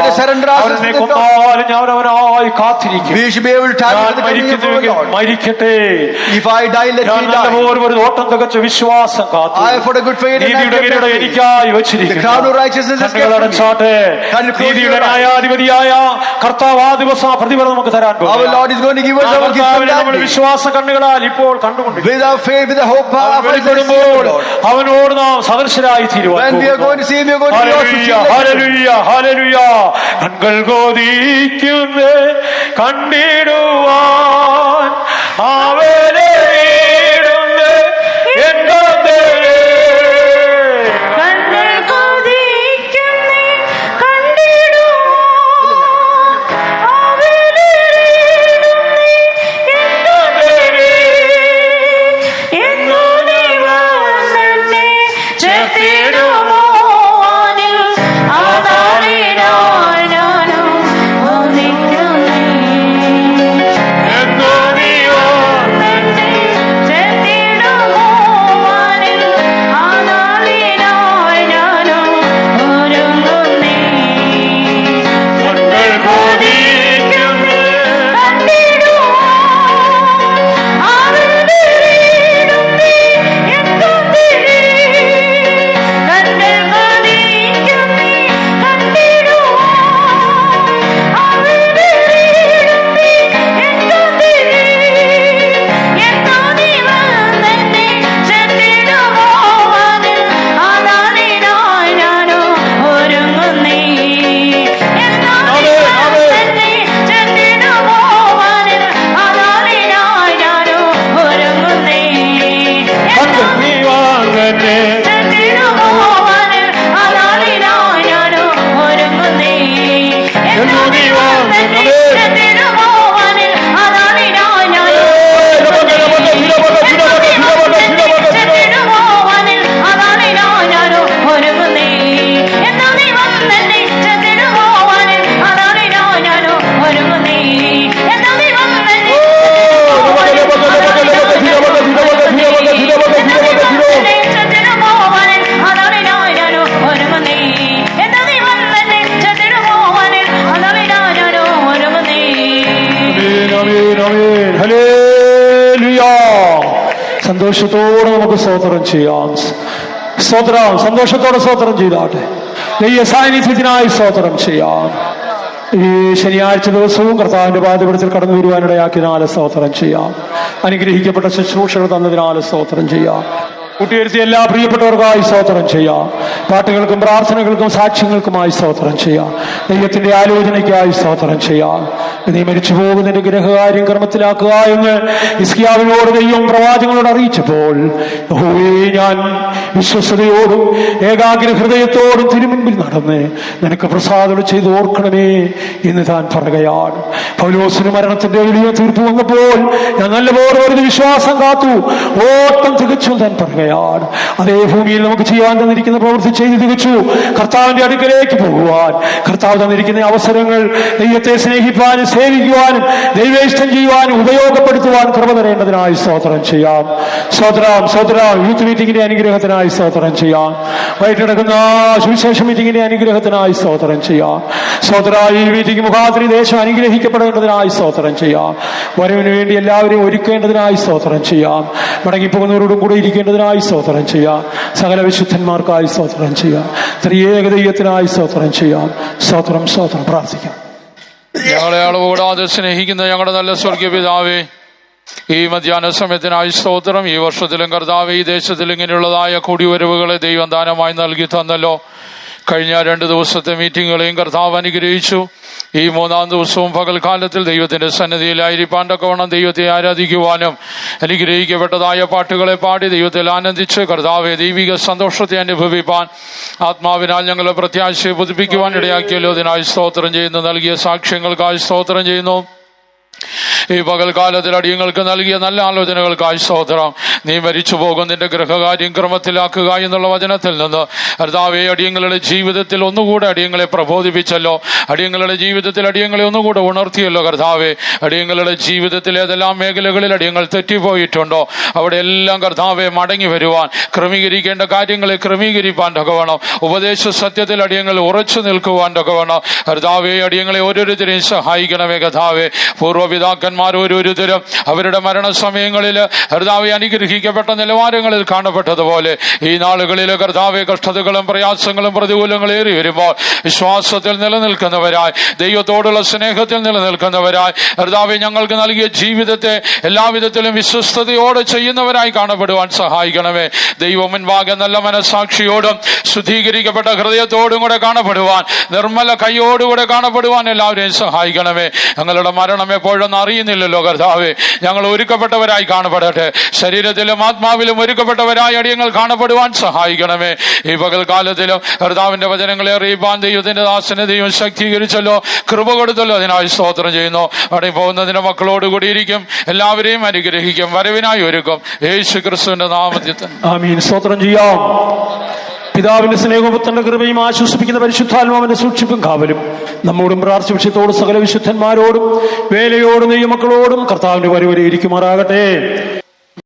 അവനെ കൊന്നാലും ഞാൻ അവനായി കാത്തിരിക്കും. ഞാൻ മരിക്കുന്നുവെങ്കിൽ മരിക്കട്ടെ. ഞാൻ നല്ലപോലെ ഒരു ഓട്ടം തികച്ച വിശ്വാസം കാത്തു. നീതിയുടെ കിരീടം എനിക്കായി വെച്ചിരിക്കുന്നു. കണ്ണുകൾ അടച്ചാട്ടെ. നീതിയുടെ ന്യായാധിപതിയായ കർത്താവ് ആ ദിവസം ആ പ്രതിഫലം നമുക്ക് തരാൻ പോകും. നമ്മുടെ വിശ്വാസ കണ്ണുകളാൽ ഇപ്പോൾ കണ്ടുകൊണ്ടിരിക്കുന്നു. അവനോട് നാം സദൃശരായി തീരുവാൻ കൺകൾ കൊതിക്കുന്നേ കണ്ടിടുവാൻ അവനെ സന്തോഷത്തോടെ നമുക്ക് സ്തോത്രം ചെയ്യാം. സ്തോത്രം, സന്തോഷത്തോടെ സ്തോത്രം ചെയ്താട്ടെ. ദൈവ സാന്നിധ്യത്തിനായി സ്തോത്രം ചെയ്യാം. ഈ ശനിയാഴ്ച ദിവസവും കർത്താവിന്റെ പാദപീഠത്തിൽ കടന്നു വരുവാനിടയാക്കിയതിനാൽ സ്തോത്രം ചെയ്യാം. അനുഗ്രഹിക്കപ്പെട്ട ശുശ്രൂഷകൾ തന്നതിനാൽ സ്തോത്രം ചെയ്യാം. കൂട്ടിയിരുത്തിയ എല്ലാ പ്രിയപ്പെട്ടവർക്കായി സ്തോത്രം ചെയ്യാം. പാട്ടുകൾക്കും പ്രാർത്ഥനകൾക്കും സാക്ഷ്യങ്ങൾക്കുമായി സ്തോത്രം ചെയ്യാം. ദൈവത്തിന്റെ ആലോചനയ്ക്കായി സ്തോത്രം ചെയ്യാം. നീ മരിച്ചു പോകുന്നതിന്റെ ഗ്രഹകാര്യം ക്രമത്തിലാക്കുക എന്ന് ഹിസ്കിയാവിനോട് ദൈവം പ്രവാചകനോട് അറിയിച്ചപ്പോൾ, യഹോവേ, ഞാൻ വിശ്വസ്തയോടും ഏകാഗ്ര ഹൃദയത്തോടും തിരുമുൻപിൽ നടന്ന് നിനക്ക് പ്രസാദം ചെയ്ത് ഓർക്കണമേ എന്ന് താൻ പറയുകയാണ്. പൗലോസിന് മരണത്തിന്റെ വലിയ തീർപ്പ് വന്നപ്പോൾ ഞാൻ നല്ലപോലെ ഒരു വിശ്വാസം കാത്തു, ഓട്ടം തികച്ചും താൻ പറയുകയാണ്. അതേ ഭൂമിയിൽ നമുക്ക് ചെയ്യാൻ തന്നിരിക്കുന്ന പ്രവൃത്തി ചെയ്ത് തികച്ചു കർത്താവിന്റെ അടുക്കലേക്ക് പോകുവാൻ, കർത്താവ് തന്നിരിക്കുന്ന അവസരങ്ങൾ ദൈവത്തെ സ്നേഹിപ്പാനും സേവിക്കുവാനും ദൈവേഷ്ടം ചെയ്യുവാനും ഉപയോഗപ്പെടുത്തുവാൻ കൃപ തരേണ്ടതിനായി സ്തോത്രം ചെയ്യാം. സ്തോത്രം, സ്തോത്രം. യൂത്ത് മീറ്റിംഗിന്റെ അനുഗ്രഹത്തിനായി സ്തോത്രം ചെയ്യാം. വൈകിട്ട് നടക്കുന്ന സുവിശേഷ മീറ്റിംഗിന്റെ അനുഗ്രഹത്തിനായി സ്തോത്രം ചെയ്യാം. സ്തോത്ര, ഈ മീറ്റിംഗ് മുഖാന്തരം ദേശം അനുഗ്രഹിക്കപ്പെടേണ്ടതിനായി സ്തോത്രം ചെയ്യാം. വരവിന് വേണ്ടി എല്ലാവരെയും ഒരുക്കേണ്ടതിനായി സ്തോത്രം ചെയ്യാം. മടങ്ങിപ്പോകുന്നവരോടും കൂടെ ഇരിക്കേണ്ടതിനായി സ്തോത്രം ചെയ്യാം. സകല വിശുദ്ധന്മാർക്കായി സ്തോത്രം ചെയ്യാം. ത്രിയേക ദൈവത്തിനായി സ്തോത്രം ചെയ്യാം. സ്തോത്രം, സ്തോത്രം. പ്രാർത്ഥിക്കാം. ഞങ്ങളെ അളവുകൂടാതെ സ്നേഹിക്കുന്ന ഞങ്ങളുടെ നല്ല സ്വർഗീയ പിതാവേ, ഈ മധ്യാഹ്ന സമയത്തിനായി സ്തോത്രം. ഈ വർഷത്തിലും കർത്താവേ, ഈ ദേശത്തിലും ഇങ്ങനെയുള്ളതായ കൂടിവരവുകളെ ദൈവം ദാനമായി നൽകി തന്നല്ലോ. കഴിഞ്ഞ 2 ദിവസത്തെ മീറ്റിങ്ങുകളെയും കർത്താവ് അനുഗ്രഹിച്ചു. ഈ 3-ാം ദിവസവും പകൽക്കാലത്തിൽ ദൈവത്തിന്റെ സന്നിധിയിലായിരിക്കാൻ തക്കവണ്ണം ദൈവത്തെ ആരാധിക്കുവാനും അനുഗ്രഹിക്കപ്പെട്ടതായ പാട്ടുകളെ പാടി ദൈവത്തിൽ ആനന്ദിച്ച് കർത്താവെ ദൈവിക സന്തോഷത്തെ അനുഭവിപ്പാൻ ആത്മാവിനാൽ ഞങ്ങളെ പ്രത്യാശയെ പുതുപ്പിക്കുവാൻ ഇടയാക്കിയല്ലോ. അതിനായി സ്തോത്രം ചെയ്യുന്നു. നൽകിയ സാക്ഷ്യങ്ങൾക്കായി സ്തോത്രം ചെയ്യുന്നു. ഈ പകൽക്കാലത്തിൽ അടിയങ്ങൾക്ക് നൽകിയ നല്ല ആലോചനകൾക്കായി സ്തോത്രം. നീ മരിച്ചു പോകുന്നതിന്റെ ഗൃഹകാര്യം ക്രമത്തിലാക്കുക എന്നുള്ള വചനത്തിൽ നിന്ന് കർത്താവേ, അടിയങ്ങളുടെ ജീവിതത്തിൽ ഒന്നുകൂടെ അടിയങ്ങളെ പ്രബോധിപ്പിച്ചല്ലോ. അടിയങ്ങളുടെ ജീവിതത്തിൽ അടിയങ്ങളെ ഒന്നുകൂടെ ഉണർത്തിയല്ലോ. കർത്താവേ, അടിയങ്ങളുടെ ജീവിതത്തിൽ ഏതെല്ലാം മേഖലകളിൽ അടിയങ്ങൾ തെറ്റിപ്പോയിട്ടുണ്ടോ അവിടെ എല്ലാം കർത്താവെ മടങ്ങി വരുവാൻ, ക്രമീകരിക്കേണ്ട കാര്യങ്ങളെ ക്രമീകരിപ്പാൻ തക്കവണ്ണം, ഉപദേശ സത്യത്തിൽ അടിയങ്ങൾ ഉറച്ചു നിൽക്കുവാൻ തക്കവണ്ണം കർത്താവെ അടിയങ്ങളെ ഓരോരുത്തരെയും സഹായിക്കണമേ. കർത്താവെ, പൂർവ്വപിതാക്കന്മാർ ഓരോരുത്തരും അവരുടെ മരണസമയങ്ങളിൽ കർത്താവെ അനുഗ്രഹിക്കപ്പെട്ട നിലവാരങ്ങളിൽ കാണപ്പെട്ടതുപോലെ ഈ നാളുകളിൽ കർത്താവെ കഷ്ടതകളും പ്രയാസങ്ങളും പ്രതികൂലങ്ങളും ഏറി വരുമ്പോൾ വിശ്വാസത്തിൽ നിലനിൽക്കുന്നവരായി, ദൈവത്തോടുള്ള സ്നേഹത്തിൽ നിലനിൽക്കുന്നവരായി കർത്താവെ ഞങ്ങൾക്ക് നൽകിയ ജീവിതത്തെ എല്ലാവിധത്തിലും വിശ്വസ്തയോടെ ചെയ്യുന്നവരായി കാണപ്പെടുവാൻ സഹായിക്കണമേ. ദൈവം മുൻപാകെ നല്ല മനസാക്ഷിയോടും ശുദ്ധീകരിക്കപ്പെട്ട ഹൃദയത്തോടും കൂടെ കാണപ്പെടുവാൻ, നിർമ്മല കൈയോടുകൂടെ കാണപ്പെടുവാൻ എല്ലാവരെയും സഹായിക്കണമേ. ഞങ്ങളുടെ മരണം എപ്പോഴൊന്നും അറിയുന്നില്ലല്ലോ കർത്താവേ. ഞങ്ങൾ ഒരുക്കപ്പെട്ടവരായി കാണപ്പെടട്ടെ. ശരീരത്തിലും ആത്മാവിലും ഒരുക്കപ്പെട്ടവരായി അടിയങ്ങൾ കാണപ്പെടുവാൻ സഹായിക്കണമേ. ഈ പകൽക്കാലത്തിലും കർത്താവിന്റെ വചനങ്ങളെ അറിയിപ്പാൻ ദൈവത്തിന്റെ ദാസനെ ദൈവം ശക്തീകരിച്ചല്ലോ, കൃപ കൊടുത്തല്ലോ. അതിനായി സ്തോത്രം ചെയ്യുന്നു. അവിടെ പോകുന്നതിന് മക്കളോടുകൂടി ഇരിക്കും, എല്ലാവരെയും അനുഗ്രഹിക്കും, വരവിനായി ഒരുക്കും. യേശു ക്രിസ്തുവിന്റെ നാമത്തിൽ ആമീൻ. സ്തോത്രം ചെയ്യാം. പിതാവിന്റെ സ്നേഹവും പുത്രന്റെ കൃപയും ആശ്വസിപ്പിക്കുന്ന പരിശുദ്ധാത്മാവിന്റെ സൂക്ഷിപ്പും കാവലും നമ്മോടും പ്രാർത്ഥിച്ചത്തോടും സകല വിശുദ്ധന്മാരോടും വേലയോടും ദൈവമക്കളോടും കർത്താവിന്റെ വരവരെ ഇരിക്കുമാറാകട്ടെ.